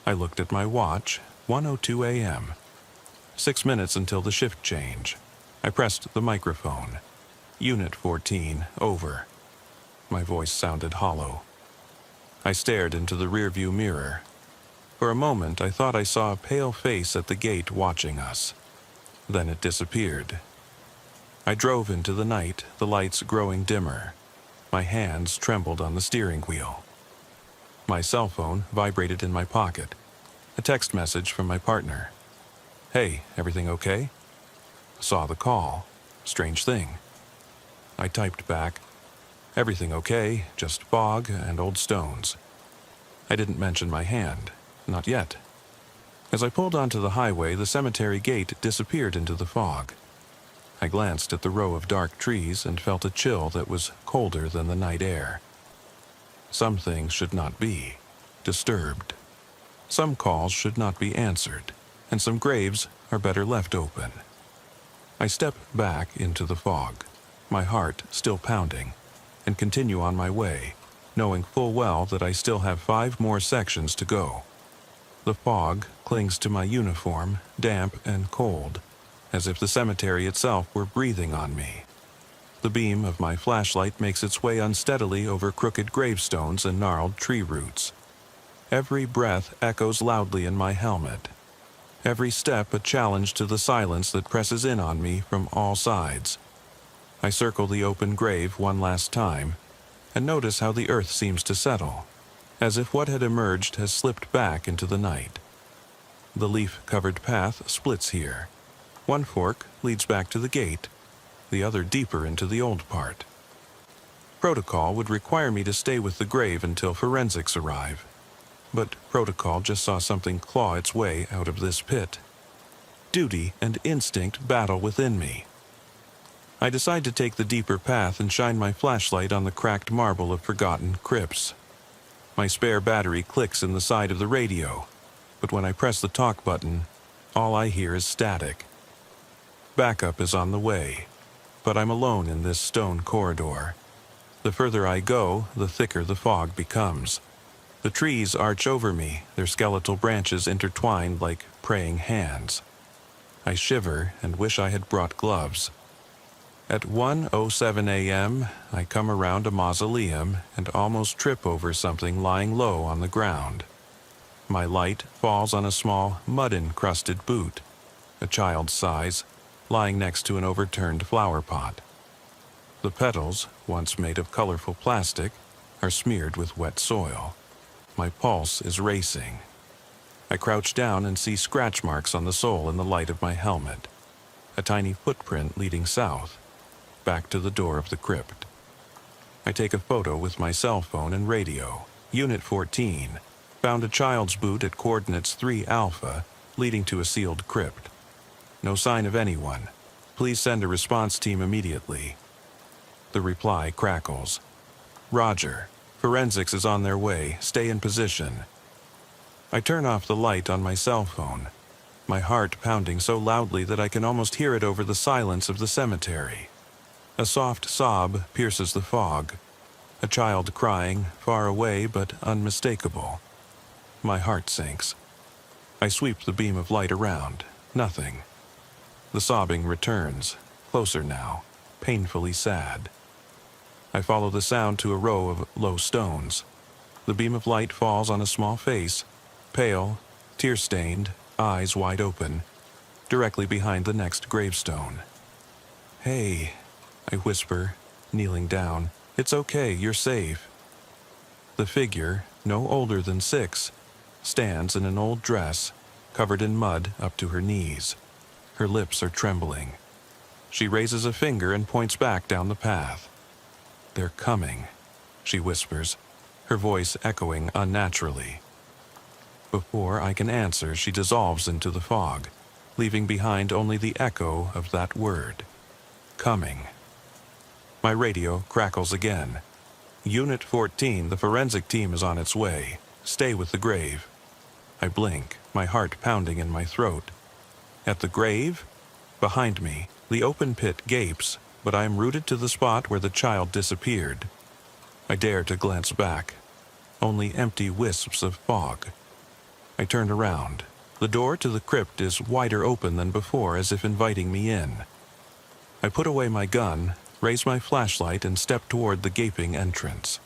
I looked at my watch, 1:02 a.m. 6 minutes until the shift change. I pressed the microphone. "Unit 14, over." My voice sounded hollow. I stared into the rearview mirror. For a moment, I thought I saw a pale face at the gate watching us. Then it disappeared. I drove into the night, the lights growing dimmer. My hands trembled on the steering wheel. My cell phone vibrated in my pocket. A text message from my partner. "Hey, everything okay?" Saw the call. Strange thing. I typed back, "Everything okay, just fog and old stones." I didn't mention my hand. Not yet. As I pulled onto the highway, the cemetery gate disappeared into the fog. I glanced at the row of dark trees and felt a chill that was colder than the night air. Some things should not be disturbed. Some calls should not be answered, and some graves are better left open. I step back into the fog, my heart still pounding, and continue on my way, knowing full well that I still have 5 more sections to go. The fog clings to my uniform, damp and cold, as if the cemetery itself were breathing on me. The beam of my flashlight makes its way unsteadily over crooked gravestones and gnarled tree roots. Every breath echoes loudly in my helmet. Every step a challenge to the silence that presses in on me from all sides. I circle the open grave one last time, and notice how the earth seems to settle, as if what had emerged has slipped back into the night. The leaf-covered path splits here. One fork leads back to the gate, the other deeper into the old part. Protocol would require me to stay with the grave until forensics arrive, but protocol just saw something claw its way out of this pit. Duty and instinct battle within me. I decide to take the deeper path and shine my flashlight on the cracked marble of forgotten crypts. My spare battery clicks in the side of the radio, but when I press the talk button, all I hear is static. Backup is on the way, but I'm alone in this stone corridor. The further I go, the thicker the fog becomes. The trees arch over me, their skeletal branches intertwined like praying hands. I shiver and wish I had brought gloves. At 1:07 a.m., I come around a mausoleum and almost trip over something lying low on the ground. My light falls on a small, mud-encrusted boot, a child's size, lying next to an overturned flower pot. The petals, once made of colorful plastic, are smeared with wet soil. My pulse is racing. I crouch down and see scratch marks on the sole in the light of my helmet. A tiny footprint leading south, back to the door of the crypt. I take a photo with my cell phone and radio. Unit 14 found a child's boot at coordinates 3 Alpha, leading to a sealed crypt. No sign of anyone. Please send a response team immediately. The reply crackles. Roger. Forensics is on their way. Stay in position. I turn off the light on my cell phone, my heart pounding so loudly that I can almost hear it over the silence of the cemetery. A soft sob pierces the fog, a child crying, far away but unmistakable. My heart sinks. I sweep the beam of light around. Nothing. The sobbing returns, closer now, painfully sad. I follow the sound to a row of low stones. The beam of light falls on a small face, pale, tear-stained, eyes wide open, directly behind the next gravestone. "Hey," I whisper, kneeling down. "It's okay, you're safe." The figure, no older than 6, stands in an old dress, covered in mud up to her knees. Her lips are trembling. She raises a finger and points back down the path. "They're coming," she whispers, her voice echoing unnaturally. Before I can answer, she dissolves into the fog, leaving behind only the echo of that word. Coming. My radio crackles again. Unit 14, the forensic team is on its way. Stay with the grave. I blink, my heart pounding in my throat. At the grave? Behind me, the open pit gapes, but I am rooted to the spot where the child disappeared. I dare to glance back. Only empty wisps of fog. I turn around. The door to the crypt is wider open than before, as if inviting me in. I put away my gun, raise my flashlight, and step toward the gaping entrance.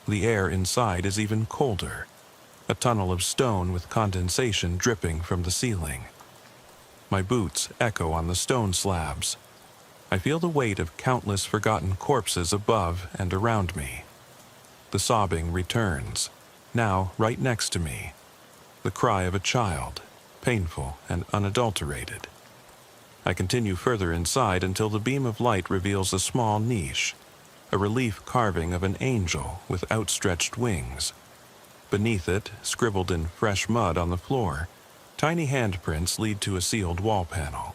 The air inside is even colder, a tunnel of stone with condensation dripping from the ceiling. My boots echo on the stone slabs. I feel the weight of countless forgotten corpses above and around me. The sobbing returns, now right next to me. The cry of a child, painful and unadulterated. I continue further inside until the beam of light reveals a small niche, a relief carving of an angel with outstretched wings. Beneath it, scribbled in fresh mud on the floor, tiny handprints lead to a sealed wall panel.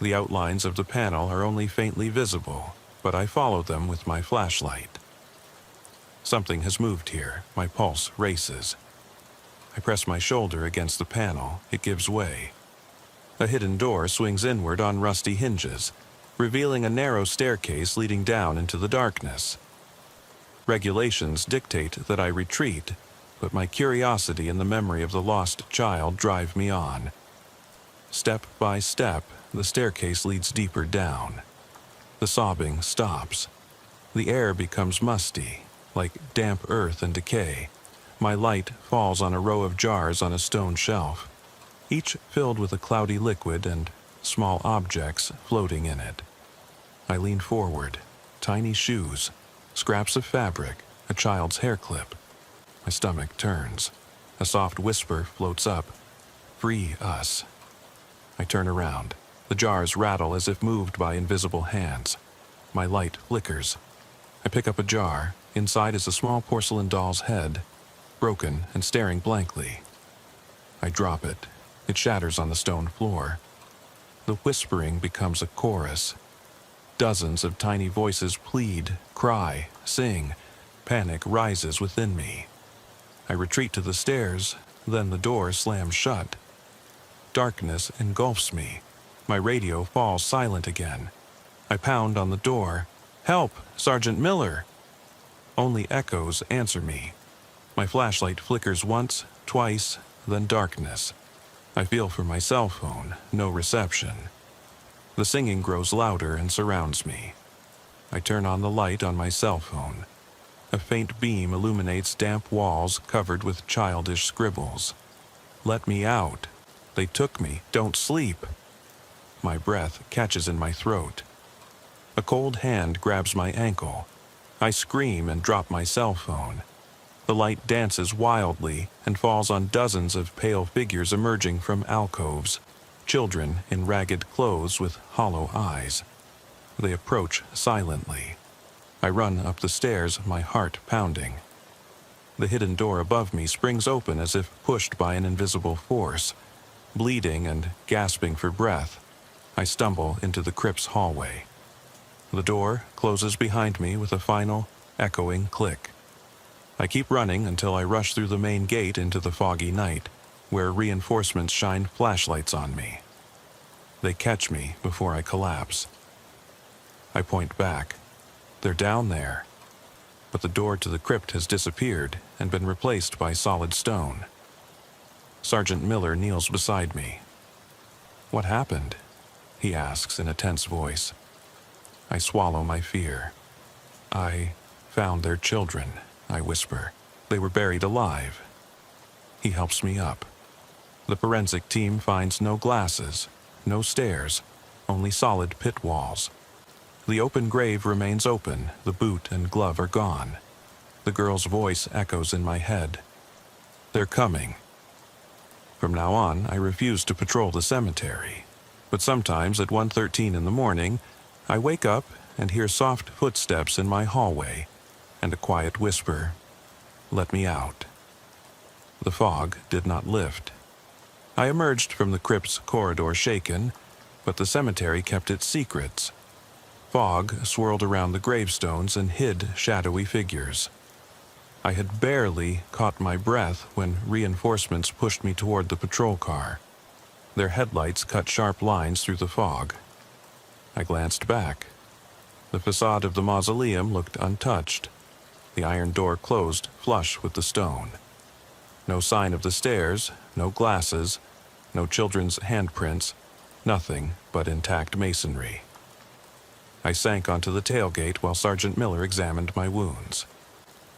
The outlines of the panel are only faintly visible, but I follow them with my flashlight. Something has moved here. My pulse races. I press my shoulder against the panel. It gives way. A hidden door swings inward on rusty hinges, revealing a narrow staircase leading down into the darkness. Regulations dictate that I retreat, but my curiosity and the memory of the lost child drive me on. Step by step, the staircase leads deeper down. The sobbing stops. The air becomes musty, like damp earth and decay. My light falls on a row of jars on a stone shelf, each filled with a cloudy liquid and small objects floating in it. I lean forward. Tiny shoes, scraps of fabric, a child's hair clip. My stomach turns. A soft whisper floats up. "Free us." I turn around. The jars rattle as if moved by invisible hands. My light flickers. I pick up a jar. Inside is a small porcelain doll's head, broken and staring blankly. I drop it. It shatters on the stone floor. The whispering becomes a chorus. Dozens of tiny voices plead, cry, sing. Panic rises within me. I retreat to the stairs, then the door slams shut. Darkness engulfs me. My radio falls silent again. I pound on the door. "Help! Sergeant Miller!" Only echoes answer me. My flashlight flickers once, twice, then darkness. I feel for my cell phone, no reception. The singing grows louder and surrounds me. I turn on the light on my cell phone. A faint beam illuminates damp walls covered with childish scribbles. "Let me out. They took me. Don't sleep." My breath catches in my throat. A cold hand grabs my ankle. I scream and drop my cell phone. The light dances wildly and falls on dozens of pale figures emerging from alcoves, children in ragged clothes with hollow eyes. They approach silently. I run up the stairs, my heart pounding. The hidden door above me springs open as if pushed by an invisible force. Bleeding and gasping for breath, I stumble into the crypt's hallway. The door closes behind me with a final, echoing click. I keep running until I rush through the main gate into the foggy night, where reinforcements shine flashlights on me. They catch me before I collapse. I point back. They're down there. But the door to the crypt has disappeared and been replaced by solid stone. Sergeant Miller kneels beside me. "What happened?" he asks in a tense voice. I swallow my fear. "I found their children," I whisper. "They were buried alive." He helps me up. The forensic team finds no glasses, no stairs, only solid pit walls. The open grave remains open, the boot and glove are gone. The girl's voice echoes in my head. "They're coming." From now on, I refuse to patrol the cemetery. But sometimes at 1:13 in the morning, I wake up and hear soft footsteps in my hallway and a quiet whisper, "Let me out." The fog did not lift. I emerged from the crypt's corridor shaken, but the cemetery kept its secrets. Fog swirled around the gravestones and hid shadowy figures. I had barely caught my breath when reinforcements pushed me toward the patrol car. Their headlights cut sharp lines through the fog. I glanced back. The facade of the mausoleum looked untouched. The iron door closed flush with the stone. No sign of the stairs, no glasses, no children's handprints, nothing but intact masonry. I sank onto the tailgate while Sergeant Miller examined my wounds.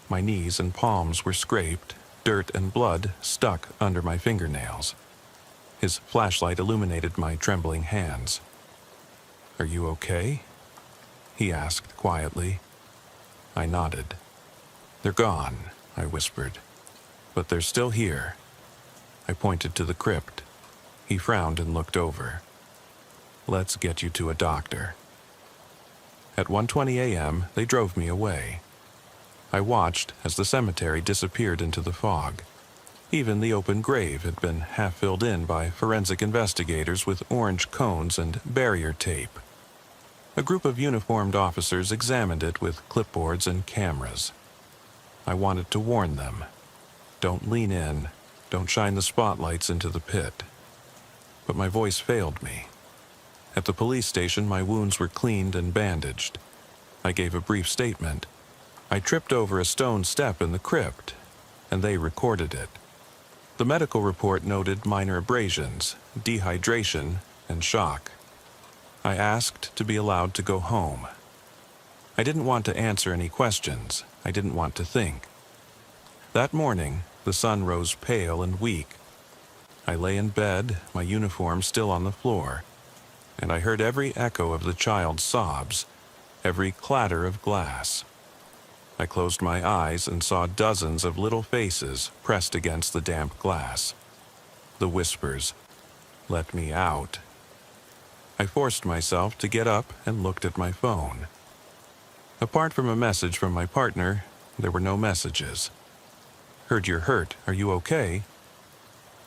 My knees and palms were scraped, dirt and blood stuck under my fingernails. His flashlight illuminated my trembling hands. "Are you okay?" he asked quietly. I nodded. "They're gone," I whispered. "But they're still here." I pointed to the crypt. He frowned and looked over. "Let's get you to a doctor." At 1:20 a.m., they drove me away. I watched as the cemetery disappeared into the fog. Even the open grave had been half filled in by forensic investigators with orange cones and barrier tape. A group of uniformed officers examined it with clipboards and cameras. I wanted to warn them. Don't lean in. Don't shine the spotlights into the pit. But my voice failed me. At the police station, my wounds were cleaned and bandaged. I gave a brief statement. I tripped over a stone step in the crypt, and they recorded it. The medical report noted minor abrasions, dehydration, and shock. I asked to be allowed to go home. I didn't want to answer any questions. I didn't want to think. That morning, the sun rose pale and weak. I lay in bed, my uniform still on the floor, and I heard every echo of the child's sobs, every clatter of glass. I closed my eyes and saw dozens of little faces pressed against the damp glass. The whispers, "Let me out." I forced myself to get up and looked at my phone. Apart from a message from my partner, there were no messages. "Heard you're hurt. Are you okay?"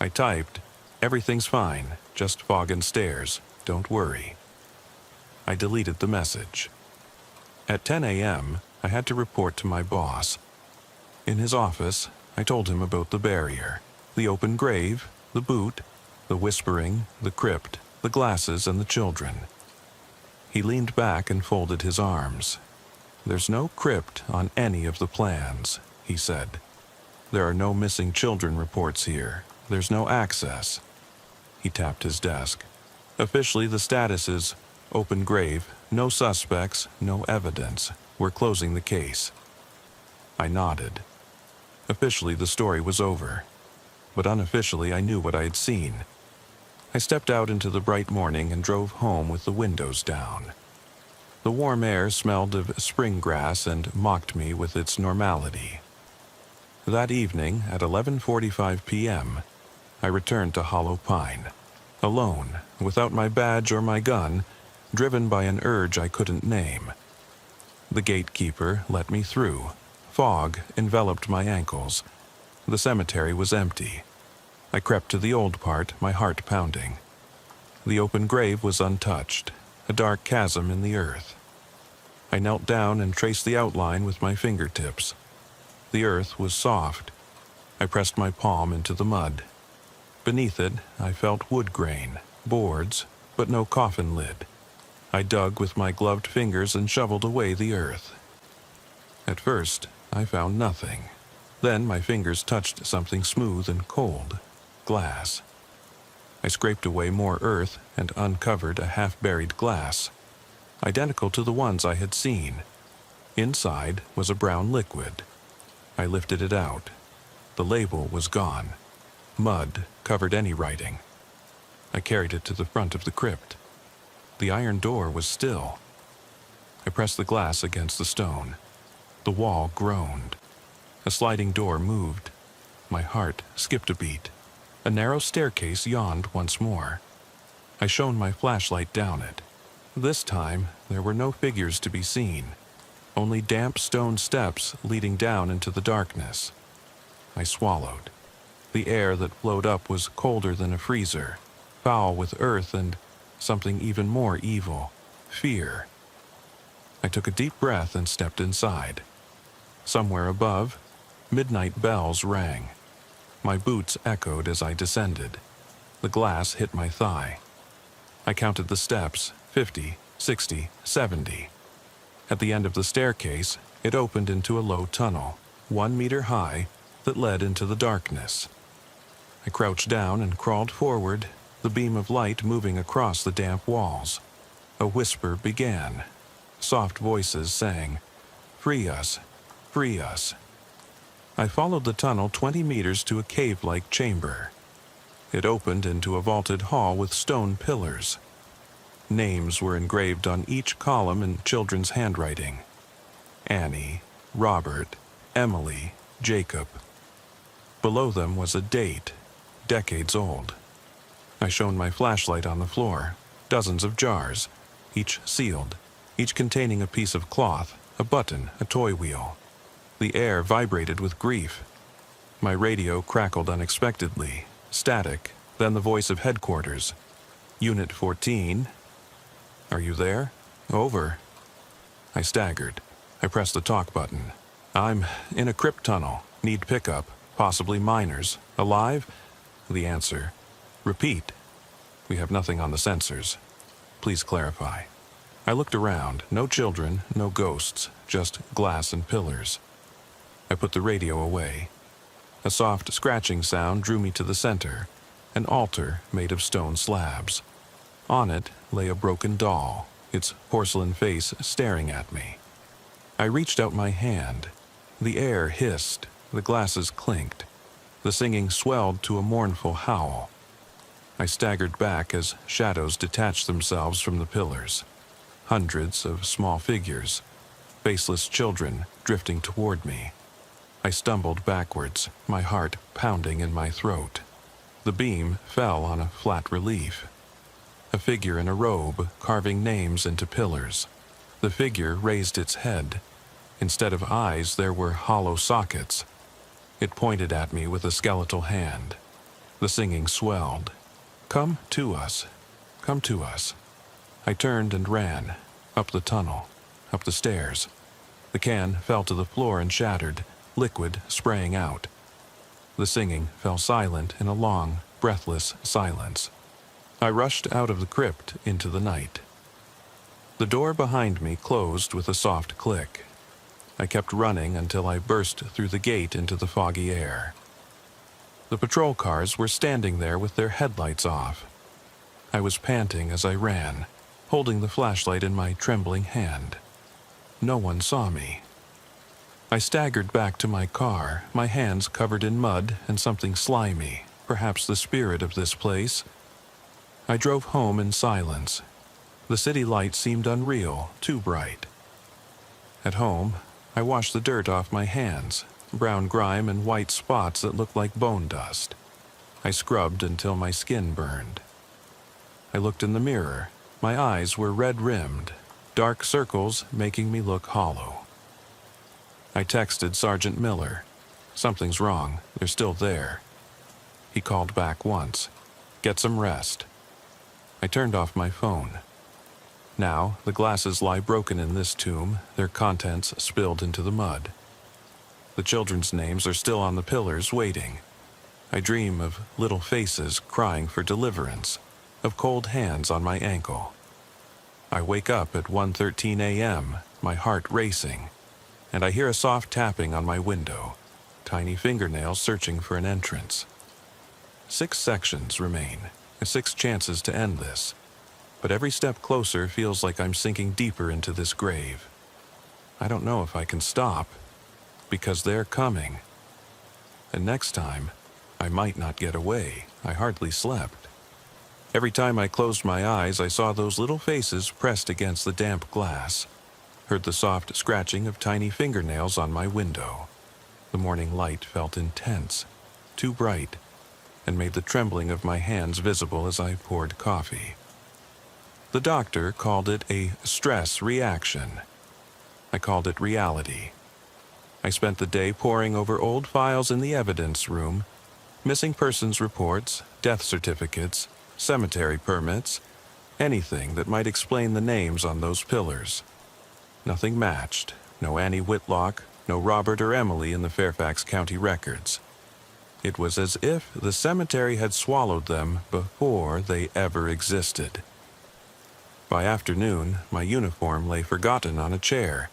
I typed, "Everything's fine. Just fog and stairs. Don't worry." I deleted the message. At 10 a.m., I had to report to my boss. In his office, I told him about the barrier, the open grave, the boot, the whispering, the crypt, the glasses, and the children. He leaned back and folded his arms. "There's no crypt on any of the plans," he said. "There are no missing children reports here. There's no access." He tapped his desk. "Officially, the status is open grave, no suspects, no evidence. We're closing the case." I nodded. Officially, the story was over. But unofficially, I knew what I had seen. I stepped out into the bright morning and drove home with the windows down. The warm air smelled of spring grass and mocked me with its normality. That evening, at 11:45 p.m., I returned to Hollow Pine, alone, without my badge or my gun, driven by an urge I couldn't name. The gatekeeper let me through. Fog enveloped my ankles. The cemetery was empty. I crept to the old part, my heart pounding. The open grave was untouched, a dark chasm in the earth. I knelt down and traced the outline with my fingertips. The earth was soft. I pressed my palm into the mud. Beneath it, I felt wood grain, boards, but no coffin lid. I dug with my gloved fingers and shoveled away the earth. At first, I found nothing. Then my fingers touched something smooth and cold, glass. I scraped away more earth and uncovered a half-buried glass, identical to the ones I had seen. Inside was a brown liquid. I lifted it out. The label was gone. Mud covered any writing. I carried it to the front of the crypt. The iron door was still. I pressed the glass against the stone. The wall groaned. A sliding door moved. My heart skipped a beat. A narrow staircase yawned once more. I shone my flashlight down it. This time, there were no figures to be seen, only damp stone steps leading down into the darkness. I swallowed. The air that flowed up was colder than a freezer, foul with earth and something even more evil, fear. I took a deep breath and stepped inside. Somewhere above, midnight bells rang. My boots echoed as I descended. The glass hit my thigh. I counted the steps, 50, 60, 70. At the end of the staircase, it opened into a low tunnel, 1 meter high, that led into the darkness. I crouched down and crawled forward, the beam of light moving across the damp walls. A whisper began. Soft voices sang, "Free us, free us." I followed the tunnel 20 meters to a cave-like chamber. It opened into a vaulted hall with stone pillars. Names were engraved on each column in children's handwriting. Annie, Robert, Emily, Jacob. Below them was a date, decades old. I shone my flashlight on the floor. Dozens of jars, each sealed, each containing a piece of cloth, a button, a toy wheel. The air vibrated with grief. My radio crackled unexpectedly, static, then the voice of headquarters. "Unit 14. Are you there? Over." I staggered. I pressed the talk button. "I'm in a crypt tunnel. Need pickup. Possibly miners. Alive?" The answer. "Repeat. We have nothing on the sensors. Please clarify." I looked around. No children, no ghosts, just glass and pillars. I put the radio away. A soft scratching sound drew me to the center, an altar made of stone slabs. On it lay a broken doll, its porcelain face staring at me. I reached out my hand. The air hissed, the glasses clinked. The singing swelled to a mournful howl. I staggered back as shadows detached themselves from the pillars. Hundreds of small figures, faceless children drifting toward me. I stumbled backwards, my heart pounding in my throat. The beam fell on a flat relief. a figure in a robe carving names into pillars. The figure raised its head. Instead of eyes, there were hollow sockets. It pointed at me with a skeletal hand. The singing swelled. "Come to us. Come to us." I turned and ran, up the tunnel, up the stairs. The can fell to the floor and shattered, liquid spraying out. The singing fell silent in a long, breathless silence. I rushed out of the crypt into the night. The door behind me closed with a soft click. I kept running until I burst through the gate into the foggy air. The patrol cars were standing there with their headlights off. I was panting as I ran, holding the flashlight in my trembling hand. No one saw me. I staggered back to my car, my hands covered in mud and something slimy, perhaps the spirit of this place. I drove home in silence. The city light seemed unreal, too bright. At home, I washed the dirt off my hands, brown grime and white spots that looked like bone dust. I scrubbed until my skin burned. I looked in the mirror. My eyes were red-rimmed, dark circles making me look hollow. I texted Sergeant Miller. "Something's wrong. They're still there." He called back once. "Get some rest." I turned off my phone. Now, the glasses lie broken in this tomb, their contents spilled into the mud. The children's names are still on the pillars, waiting. I dream of little faces crying for deliverance, of cold hands on my ankle. I wake up at 1:13 a.m., my heart racing, and I hear a soft tapping on my window, tiny fingernails searching for an entrance. 6 sections remain, 6 chances to end this, but every step closer feels like I'm sinking deeper into this grave. I don't know if I can stop, because they're coming. And next time, I might not get away. I hardly slept. Every time I closed my eyes, I saw those little faces pressed against the damp glass, heard the soft scratching of tiny fingernails on my window. The morning light felt intense, too bright, and made the trembling of my hands visible as I poured coffee. The doctor called it a stress reaction. I called it reality. I spent the day poring over old files in the evidence room, missing persons reports, death certificates, cemetery permits, anything that might explain the names on those pillars. Nothing matched. No Annie Whitlock, no Robert or Emily in the Fairfax County records. It was as if the cemetery had swallowed them before they ever existed. By afternoon, my uniform lay forgotten on a chair.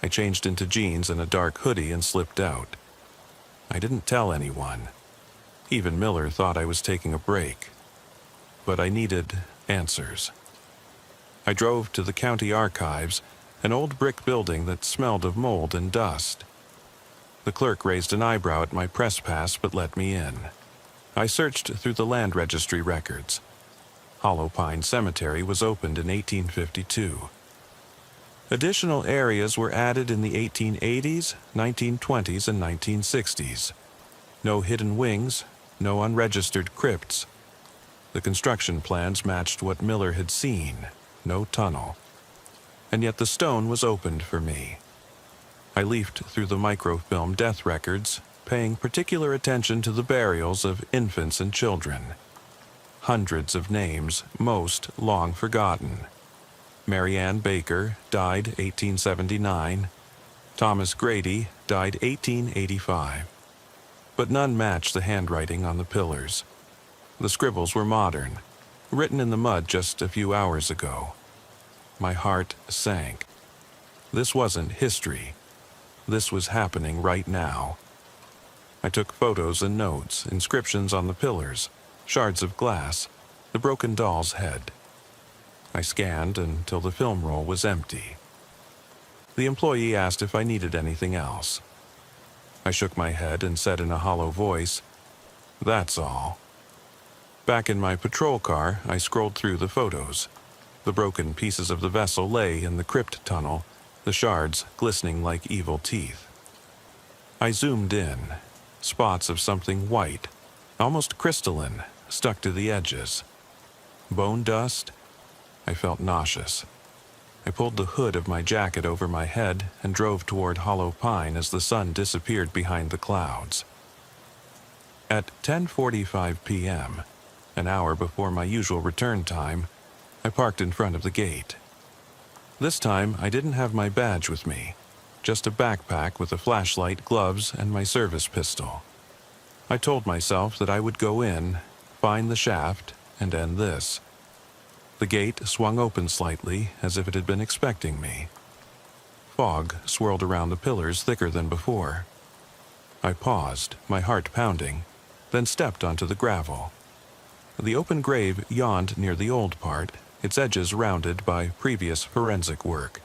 I changed into jeans and a dark hoodie and slipped out. I didn't tell anyone. Even Miller thought I was taking a break. But I needed answers. I drove to the county archives, an old brick building that smelled of mold and dust. The clerk raised an eyebrow at my press pass but let me in. I searched through the land registry records. Hollow Pine Cemetery was opened in 1852. Additional areas were added in the 1880s, 1920s, and 1960s. No hidden wings, no unregistered crypts. The construction plans matched what Miller had seen, no tunnel. And yet the stone was opened for me. I leafed through the microfilm death records, paying particular attention to the burials of infants and children. Hundreds of names, most long forgotten. Mary Ann Baker died 1879. Thomas Grady died 1885. But none matched the handwriting on the pillars. The scribbles were modern, written in the mud just a few hours ago. My heart sank. This wasn't history. This was happening right now. I took photos and notes, inscriptions on the pillars, shards of glass, the broken doll's head. I scanned until the film roll was empty. The employee asked if I needed anything else. I shook my head and said in a hollow voice, "That's all." Back in my patrol car, I scrolled through the photos. The broken pieces of the vessel lay in the crypt tunnel, the shards glistening like evil teeth. I zoomed in. Spots of something white, almost crystalline, stuck to the edges. Bone dust? I felt nauseous. I pulled the hood of my jacket over my head and drove toward Hollow Pine as the sun disappeared behind the clouds. At 10:45 p.m., an hour before my usual return time, I parked in front of the gate. This time, I didn't have my badge with me, just a backpack with a flashlight, gloves, and my service pistol. I told myself that I would go in, find the shaft, and end this. The gate swung open slightly, as if it had been expecting me. Fog swirled around the pillars thicker than before. I paused, my heart pounding, then stepped onto the gravel. The open grave yawned near the old part, its edges rounded by previous forensic work.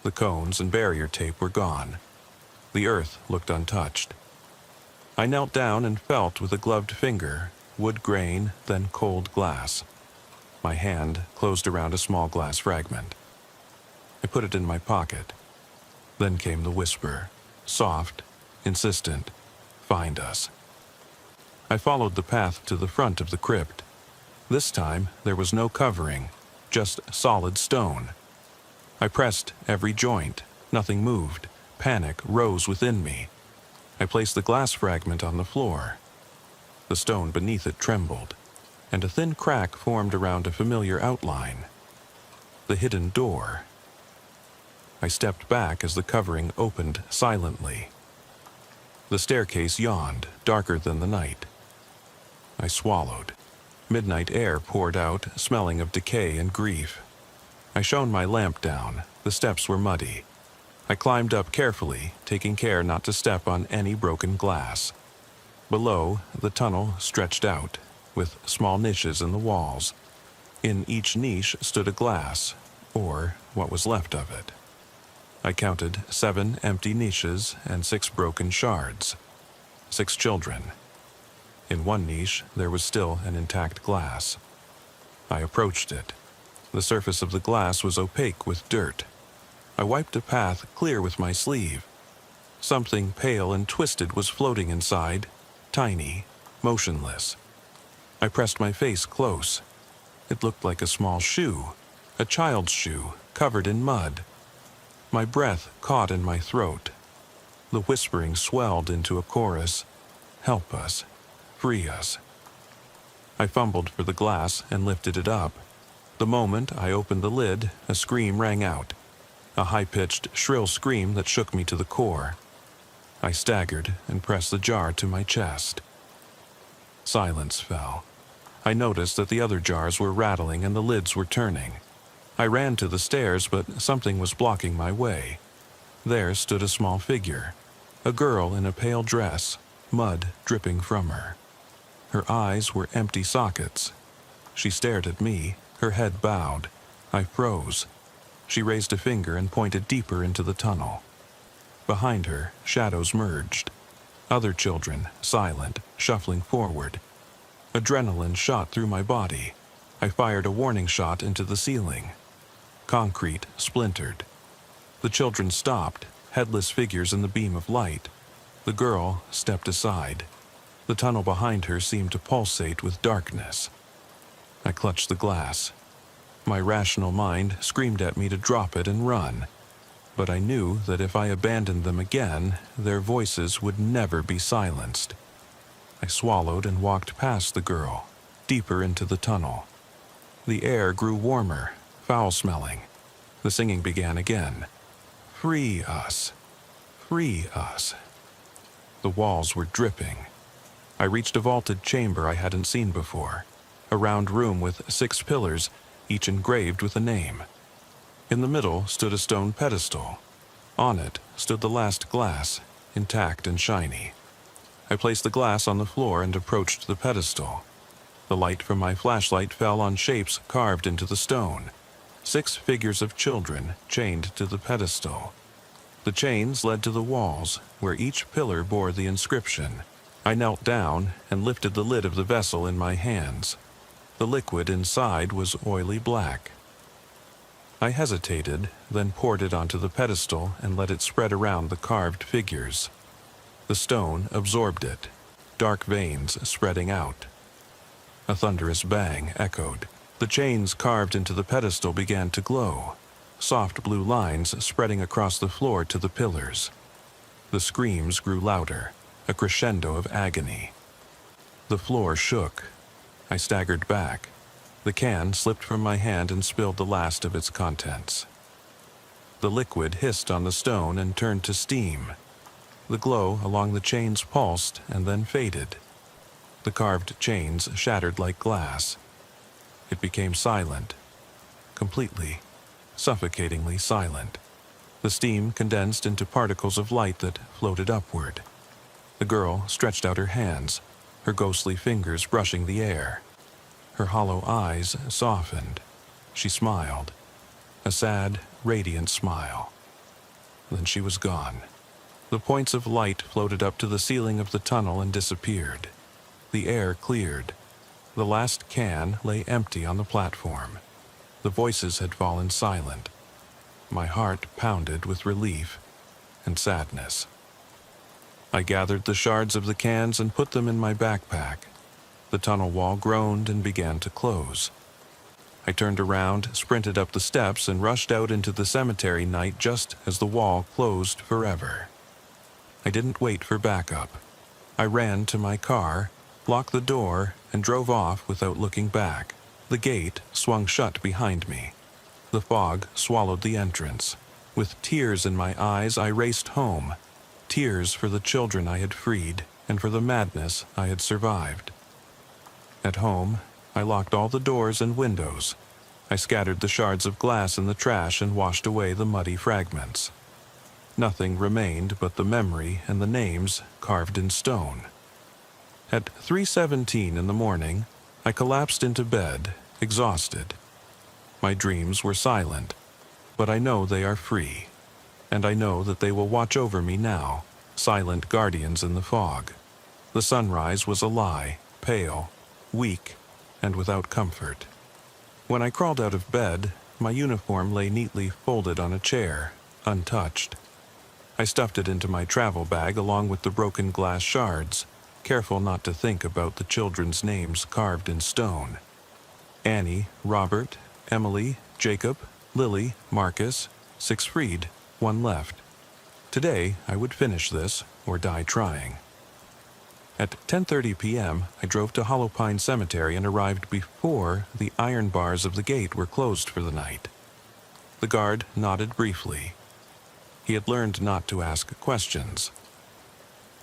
The cones and barrier tape were gone. The earth looked untouched. I knelt down and felt with a gloved finger, wood grain, then cold glass. My hand closed around a small glass fragment. I put it in my pocket. Then came the whisper, soft, insistent, "Find us." I followed the path to the front of the crypt. This time, there was no covering, just solid stone. I pressed every joint. Nothing moved. Panic rose within me. I placed the glass fragment on the floor. The stone beneath it trembled, and a thin crack formed around a familiar outline. The hidden door. I stepped back as the covering opened silently. The staircase yawned, darker than the night. I swallowed. Midnight air poured out, smelling of decay and grief. I shone my lamp down. The steps were muddy. I climbed up carefully, taking care not to step on any broken glass. Below, the tunnel stretched out, with small niches in the walls. In each niche stood a glass, or what was left of it. I counted 7 empty niches and 6 broken shards. 6 children. In one niche, there was still an intact glass. I approached it. The surface of the glass was opaque with dirt. I wiped a path clear with my sleeve. Something pale and twisted was floating inside, tiny, motionless. I pressed my face close. It looked like a small shoe, a child's shoe, covered in mud. My breath caught in my throat. The whispering swelled into a chorus. "Help us. Free us." I fumbled for the glass and lifted it up. The moment I opened the lid, a scream rang out. A high-pitched, shrill scream that shook me to the core. I staggered and pressed the jar to my chest. Silence fell. I noticed that the other jars were rattling and the lids were turning. I ran to the stairs, but something was blocking my way. There stood a small figure, a girl in a pale dress, mud dripping from her. Her eyes were empty sockets. She stared at me, her head bowed. I froze. She raised a finger and pointed deeper into the tunnel. Behind her, shadows merged. Other children, silent, shuffling forward. Adrenaline shot through my body. I fired a warning shot into the ceiling. Concrete splintered. The children stopped, headless figures in the beam of light. The girl stepped aside. The tunnel behind her seemed to pulsate with darkness. I clutched the glass. My rational mind screamed at me to drop it and run. But I knew that if I abandoned them again, their voices would never be silenced. I swallowed and walked past the girl, deeper into the tunnel. The air grew warmer, foul-smelling. The singing began again. "Free us. Free us." The walls were dripping. I reached a vaulted chamber I hadn't seen before, a round room with 6 pillars, each engraved with a name. In the middle stood a stone pedestal. On it stood the last glass, intact and shiny. I placed the glass on the floor and approached the pedestal. The light from my flashlight fell on shapes carved into the stone. 6 figures of children chained to the pedestal. The chains led to the walls, where each pillar bore the inscription. I knelt down and lifted the lid of the vessel in my hands. The liquid inside was oily black. I hesitated, then poured it onto the pedestal and let it spread around the carved figures. The stone absorbed it, dark veins spreading out. A thunderous bang echoed. The chains carved into the pedestal began to glow, soft blue lines spreading across the floor to the pillars. The screams grew louder, a crescendo of agony. The floor shook. I staggered back. The can slipped from my hand and spilled the last of its contents. The liquid hissed on the stone and turned to steam. The glow along the chains pulsed and then faded. The carved chains shattered like glass. It became silent, completely, suffocatingly silent. The steam condensed into particles of light that floated upward. The girl stretched out her hands, her ghostly fingers brushing the air. Her hollow eyes softened. She smiled, a sad, radiant smile. Then she was gone. The points of light floated up to the ceiling of the tunnel and disappeared. The air cleared. The last can lay empty on the platform. The voices had fallen silent. My heart pounded with relief and sadness. I gathered the shards of the cans and put them in my backpack. The tunnel wall groaned and began to close. I turned around, sprinted up the steps, and rushed out into the cemetery night just as the wall closed forever. I didn't wait for backup. I ran to my car, locked the door, and drove off without looking back. The gate swung shut behind me. The fog swallowed the entrance. With tears in my eyes, I raced home. Tears for the children I had freed and for the madness I had survived. At home, I locked all the doors and windows. I scattered the shards of glass in the trash and washed away the muddy fragments. Nothing remained but the memory and the names carved in stone. At 3:17 in the morning, I collapsed into bed, exhausted. My dreams were silent, but I know they are free, and I know that they will watch over me now, silent guardians in the fog. The sunrise was a lie, pale, weak, and without comfort. When I crawled out of bed, my uniform lay neatly folded on a chair, untouched. I stuffed it into my travel bag along with the broken glass shards, careful not to think about the children's names carved in stone. Annie, Robert, Emily, Jacob, Lily, Marcus, 6 freed, 1 left. Today, I would finish this or die trying. At 10:30 p.m., I drove to Hollow Pine Cemetery and arrived before the iron bars of the gate were closed for the night. The guard nodded briefly. He had learned not to ask questions.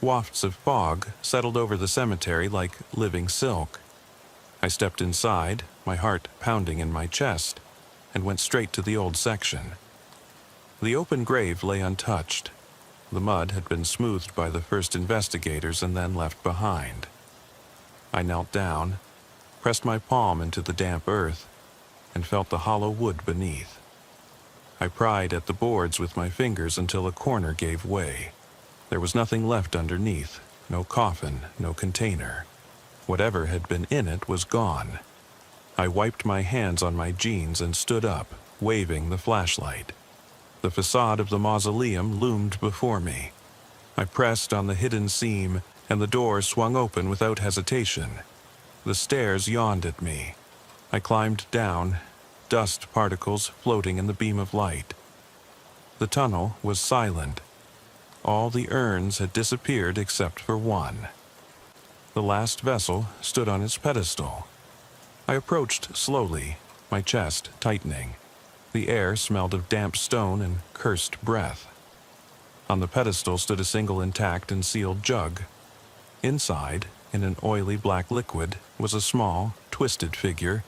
Wafts of fog settled over the cemetery like living silk. I stepped inside, my heart pounding in my chest, and went straight to the old section. The open grave lay untouched. The mud had been smoothed by the first investigators and then left behind. I knelt down, pressed my palm into the damp earth, and felt the hollow wood beneath. I pried at the boards with my fingers until a corner gave way. There was nothing left underneath, no coffin, no container. Whatever had been in it was gone. I wiped my hands on my jeans and stood up, waving the flashlight. The facade of the mausoleum loomed before me. I pressed on the hidden seam, and the door swung open without hesitation. The stairs yawned at me. I climbed down, dust particles floating in the beam of light. The tunnel was silent. All the urns had disappeared except for one. The last vessel stood on its pedestal. I approached slowly, my chest tightening. The air smelled of damp stone and cursed breath. On the pedestal stood a single intact and sealed jug. Inside, in an oily black liquid, was a small, twisted figure,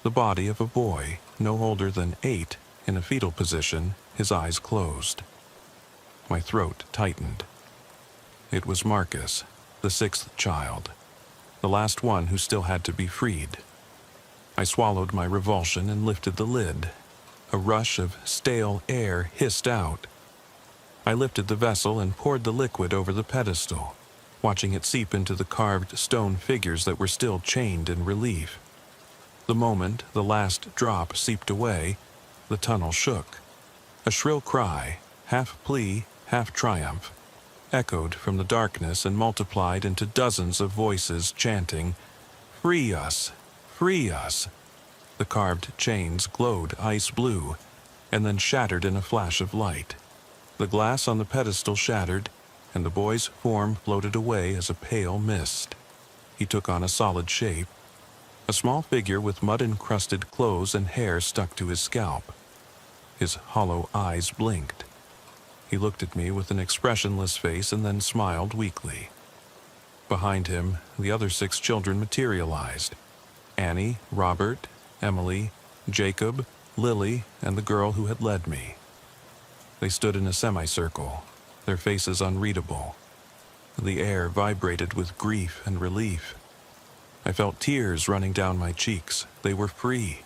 the body of a boy, no older than 8, in a fetal position, his eyes closed. My throat tightened. It was Marcus, the 6th child, the last one who still had to be freed. I swallowed my revulsion and lifted the lid. A rush of stale air hissed out. I lifted the vessel and poured the liquid over the pedestal, watching it seep into the carved stone figures that were still chained in relief. The moment the last drop seeped away, the tunnel shook. A shrill cry, half plea, half triumph, echoed from the darkness and multiplied into dozens of voices chanting, "Free us! Free us!" The carved chains glowed ice blue, and then shattered in a flash of light. The glass on the pedestal shattered, and the boy's form floated away as a pale mist. He took on a solid shape, a small figure with mud-encrusted clothes and hair stuck to his scalp. His hollow eyes blinked. He looked at me with an expressionless face and then smiled weakly. Behind him, the other 6 children materialized: Annie, Robert, Emily, Jacob, Lily, and the girl who had led me. They stood in a semicircle, their faces unreadable. The air vibrated with grief and relief. I felt tears running down my cheeks. They were free.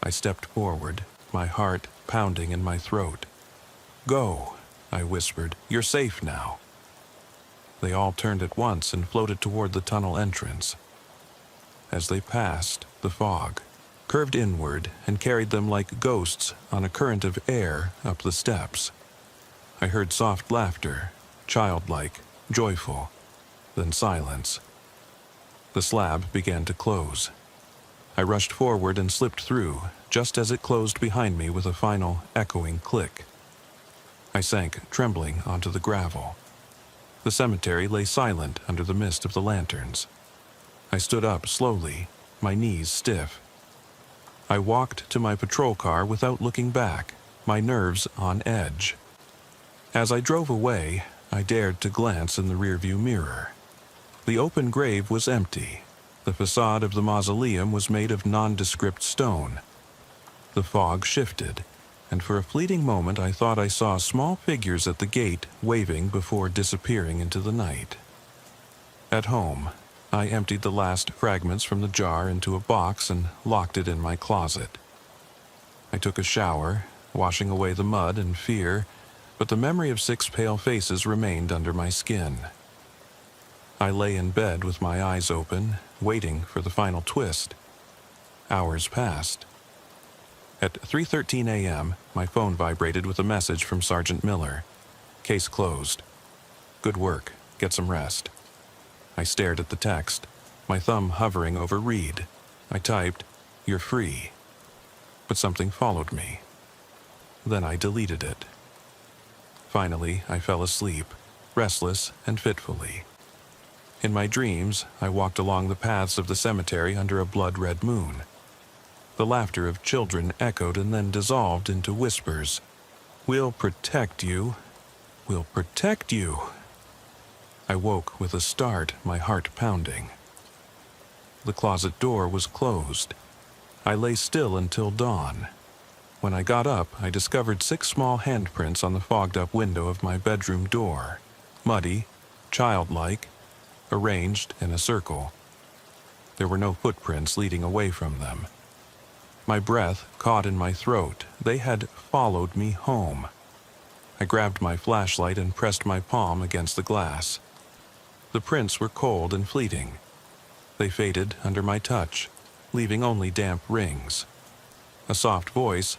I stepped forward, my heart pounding in my throat. "Go," I whispered. "You're safe now." They all turned at once and floated toward the tunnel entrance. As they passed, the fog curved inward and carried them like ghosts on a current of air up the steps. I heard soft laughter, childlike, joyful, then silence. The slab began to close. I rushed forward and slipped through, just as it closed behind me with a final, echoing click. I sank, trembling, onto the gravel. The cemetery lay silent under the mist of the lanterns. I stood up slowly, my knees stiff. I walked to my patrol car without looking back, my nerves on edge. As I drove away, I dared to glance in the rearview mirror. The open grave was empty. The facade of the mausoleum was made of nondescript stone. The fog shifted, and for a fleeting moment I thought I saw small figures at the gate waving before disappearing into the night. At home, I emptied the last fragments from the jar into a box and locked it in my closet. I took a shower, washing away the mud and fear, but the memory of 6 pale faces remained under my skin. I lay in bed with my eyes open, waiting for the final twist. Hours passed. At 3:13 a.m., my phone vibrated with a message from Sergeant Miller. "Case closed. Good work. Get some rest." I stared at the text, my thumb hovering over read. I typed, "You're free." But something followed me. Then I deleted it. Finally, I fell asleep, restless and fitfully. In my dreams, I walked along the paths of the cemetery under a blood-red moon. The laughter of children echoed and then dissolved into whispers. "We'll protect you. We'll protect you." I woke with a start, my heart pounding. The closet door was closed. I lay still until dawn. When I got up, I discovered 6 small handprints on the fogged-up window of my bedroom door, muddy, childlike, arranged in a circle. There were no footprints leading away from them. My breath caught in my throat. They had followed me home. I grabbed my flashlight and pressed my palm against the glass. The prints were cold and fleeting. They faded under my touch, leaving only damp rings. A soft voice,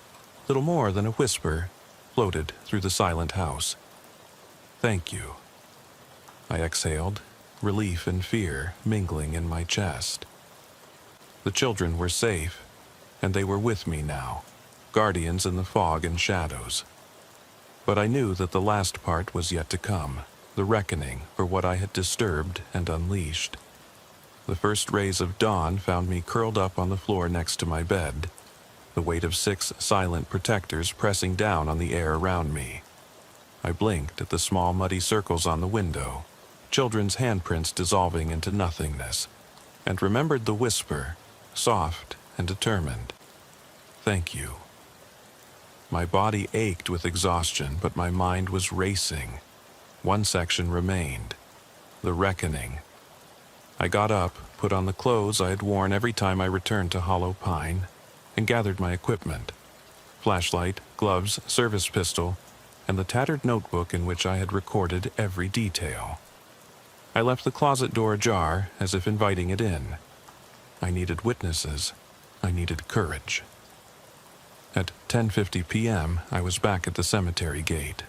little more than a whisper, floated through the silent house. "Thank you." I exhaled, relief and fear mingling in my chest. The children were safe, and they were with me now, guardians in the fog and shadows. But I knew that the last part was yet to come, the reckoning for what I had disturbed and unleashed. The first rays of dawn found me curled up on the floor next to my bed, the weight of 6 silent protectors pressing down on the air around me. I blinked at the small muddy circles on the window, children's handprints dissolving into nothingness, and remembered the whisper, soft and determined. "Thank you." My body ached with exhaustion, but my mind was racing. One section remained, the reckoning. I got up, put on the clothes I had worn every time I returned to Hollow Pine, and gathered my equipment: flashlight, gloves, service pistol, and the tattered notebook in which I had recorded every detail. I left the closet door ajar, as if inviting it in. I needed witnesses. I needed courage. At 10:50 p.m., I was back at the cemetery gate.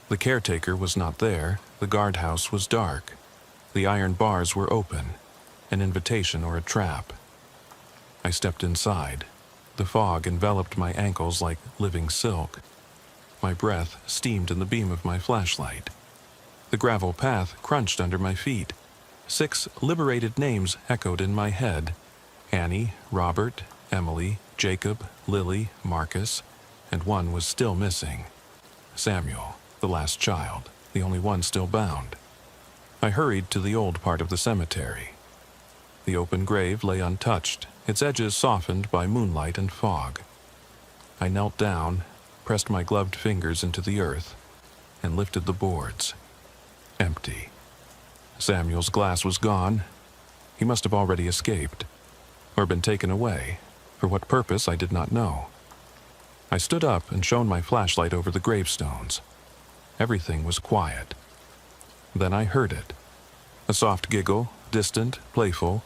The caretaker was not there. The guardhouse was dark. The iron bars were open, an invitation or a trap. I stepped inside, The fog enveloped my ankles like living silk. My breath steamed in the beam of my flashlight. The gravel path crunched under my feet. 6 liberated names echoed in my head: Annie, Robert, Emily, Jacob, Lily, Marcus, and one was still missing. Samuel, the last child, the only one still bound. I hurried to the old part of the cemetery. The open grave lay untouched, its edges softened by moonlight and fog. I knelt down, pressed my gloved fingers into the earth, and lifted the boards. Empty. Samuel's glass was gone. He must have already escaped, or been taken away. For what purpose, I did not know. I stood up and shone my flashlight over the gravestones. Everything was quiet. Then I heard it. A soft giggle, distant, playful,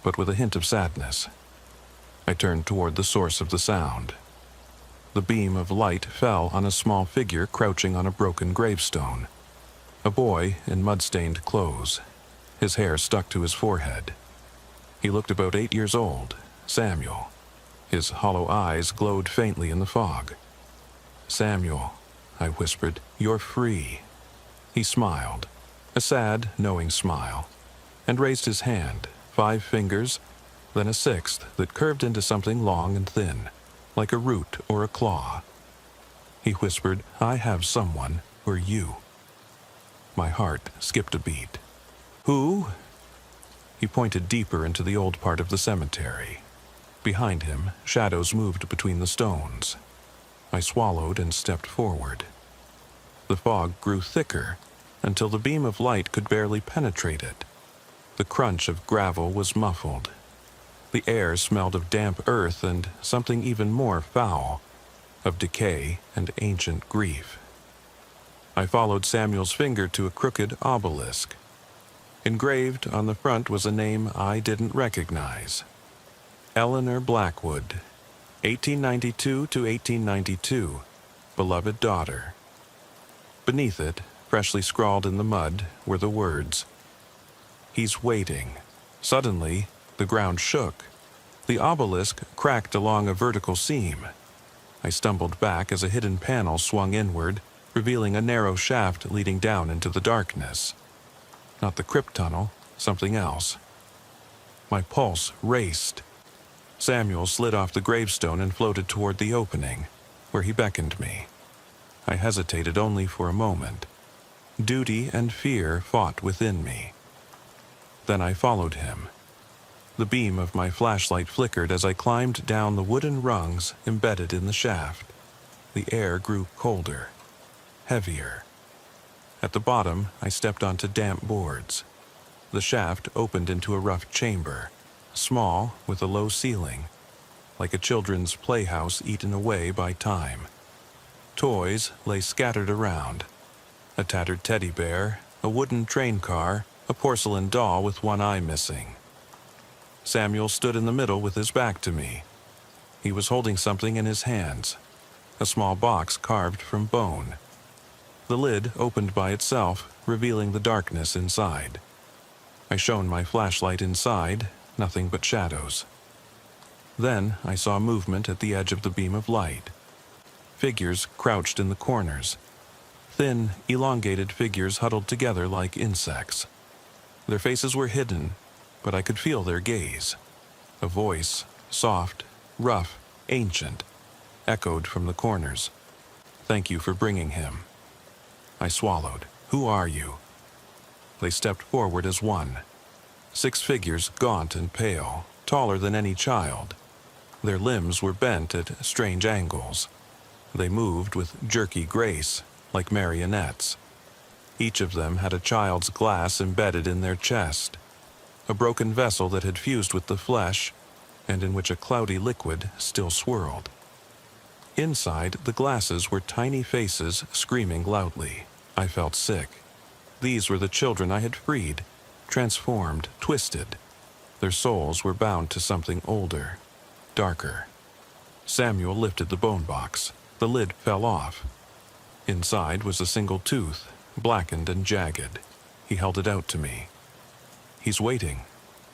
but with a hint of sadness. I turned toward the source of the sound. The beam of light fell on a small figure crouching on a broken gravestone. A boy in mud-stained clothes. His hair stuck to his forehead. He looked about 8 years old, Samuel. His hollow eyes glowed faintly in the fog. "Samuel," I whispered, "you're free." He smiled, a sad, knowing smile, and raised his hand, 5 fingers, then a 6th that curved into something long and thin, like a root or a claw. He whispered, "I have someone for you." My heart skipped a beat. "Who?" He pointed deeper into the old part of the cemetery. Behind him, shadows moved between the stones. I swallowed and stepped forward. The fog grew thicker until the beam of light could barely penetrate it. The crunch of gravel was muffled. The air smelled of damp earth and something even more foul, of decay and ancient grief. I followed Samuel's finger to a crooked obelisk. Engraved on the front was a name I didn't recognize. Eleanor Blackwood, 1892 to 1892, beloved daughter. Beneath it, freshly scrawled in the mud, were the words, "He's waiting." Suddenly, the ground shook. The obelisk cracked along a vertical seam. I stumbled back as a hidden panel swung inward, revealing a narrow shaft leading down into the darkness. Not the crypt tunnel, something else. My pulse raced. Samuel slid off the gravestone and floated toward the opening, where he beckoned me. I hesitated only for a moment. Duty and fear fought within me. Then I followed him. The beam of my flashlight flickered as I climbed down the wooden rungs embedded in the shaft. The air grew colder, heavier. At the bottom, I stepped onto damp boards. The shaft opened into a rough chamber, small with a low ceiling, like a children's playhouse eaten away by time. Toys lay scattered around. A tattered teddy bear, a wooden train car, a porcelain doll with one eye missing. Samuel stood in the middle with his back to me. He was holding something in his hands, a small box carved from bone. The lid opened by itself, revealing the darkness inside. I shone my flashlight inside, nothing but shadows. Then I saw movement at the edge of the beam of light. Figures crouched in the corners. Thin, elongated figures huddled together like insects. Their faces were hidden, but I could feel their gaze. A voice, soft, rough, ancient, echoed from the corners. "Thank you for bringing him." I swallowed. "Who are you?" They stepped forward as one. 6 figures, gaunt and pale, taller than any child. Their limbs were bent at strange angles. They moved with jerky grace, like marionettes. Each of them had a child's glass embedded in their chest, a broken vessel that had fused with the flesh, and in which a cloudy liquid still swirled. Inside the glasses were tiny faces screaming loudly. I felt sick. These were the children I had freed, transformed, twisted. Their souls were bound to something older, darker. Samuel lifted the bone box. The lid fell off. Inside was a single tooth, blackened and jagged. He held it out to me. "He's waiting,"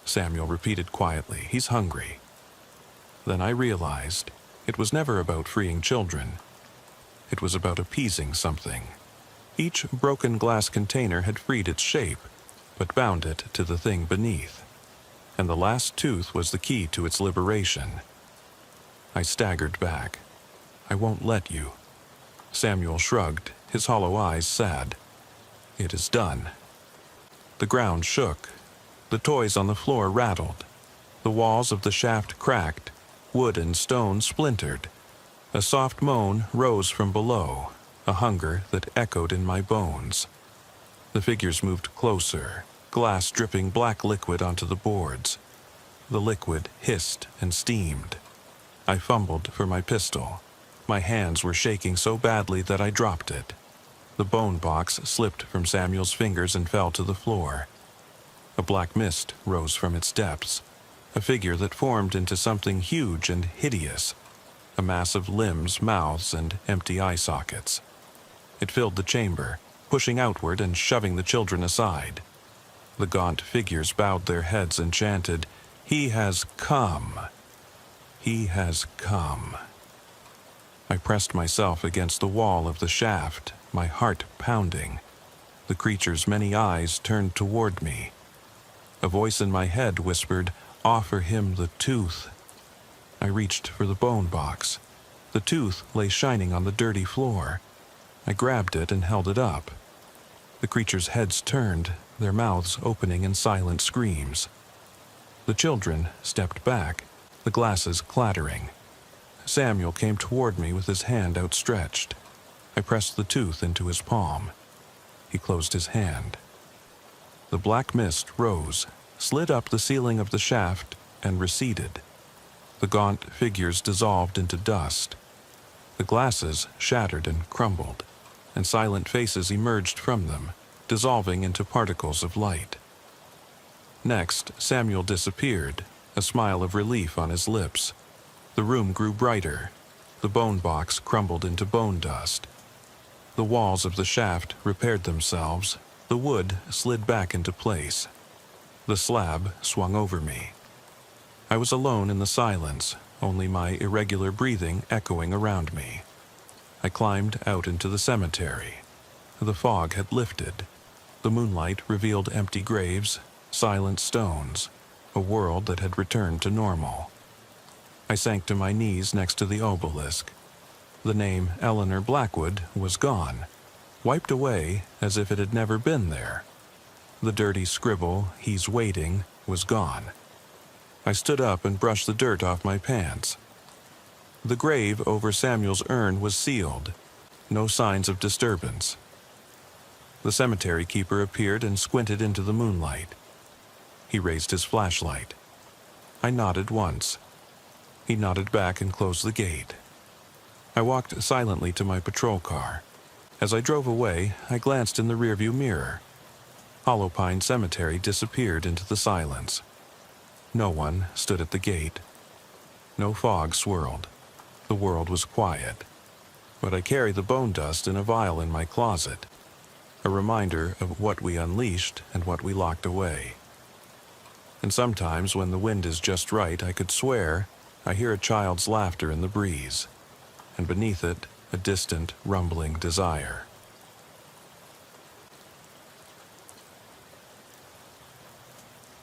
Samuel repeated quietly. "He's hungry." Then I realized it was never about freeing children. It was about appeasing something. Each broken glass container had freed its shape, but bound it to the thing beneath. And the last tooth was the key to its liberation. I staggered back. "I won't let you." Samuel shrugged, his hollow eyes sad. "It is done." The ground shook. The toys on the floor rattled. The walls of the shaft cracked. Wood and stone splintered. A soft moan rose from below, a hunger that echoed in my bones. The figures moved closer, glass dripping black liquid onto the boards. The liquid hissed and steamed. I fumbled for my pistol. My hands were shaking so badly that I dropped it. The bone box slipped from Samuel's fingers and fell to the floor. A black mist rose from its depths, a figure that formed into something huge and hideous, a mass of limbs, mouths, and empty eye sockets. It filled the chamber, pushing outward and shoving the children aside. The gaunt figures bowed their heads and chanted, "He has come! He has come!" I pressed myself against the wall of the shaft, my heart pounding. The creature's many eyes turned toward me. A voice in my head whispered, "Offer him the tooth." I reached for the bone box. The tooth lay shining on the dirty floor. I grabbed it and held it up. The creatures' heads turned, their mouths opening in silent screams. The children stepped back, the glasses clattering. Samuel came toward me with his hand outstretched. I pressed the tooth into his palm. He closed his hand. The black mist rose, slid up the ceiling of the shaft, and receded. The gaunt figures dissolved into dust. The glasses shattered and crumbled, and silent faces emerged from them, dissolving into particles of light. Next, Samuel disappeared, a smile of relief on his lips. The room grew brighter. The bone box crumbled into bone dust. The walls of the shaft repaired themselves. The wood slid back into place. The slab swung over me. I was alone in the silence, only my irregular breathing echoing around me. I climbed out into the cemetery. The fog had lifted. The moonlight revealed empty graves, silent stones, a world that had returned to normal. I sank to my knees next to the obelisk. The name Eleanor Blackwood was gone, wiped away as if it had never been there. The dirty scribble, "He's waiting," was gone. I stood up and brushed the dirt off my pants. The grave over Samuel's urn was sealed. No signs of disturbance. The cemetery keeper appeared and squinted into the moonlight. He raised his flashlight. I nodded once. He nodded back and closed the gate. I walked silently to my patrol car. As I drove away, I glanced in the rearview mirror. Hollow Pine Cemetery disappeared into the silence. No one stood at the gate. No fog swirled. The world was quiet. But I carry the bone dust in a vial in my closet, a reminder of what we unleashed and what we locked away. And sometimes when the wind is just right, I could swear I hear a child's laughter in the breeze, and beneath it, a distant, rumbling desire.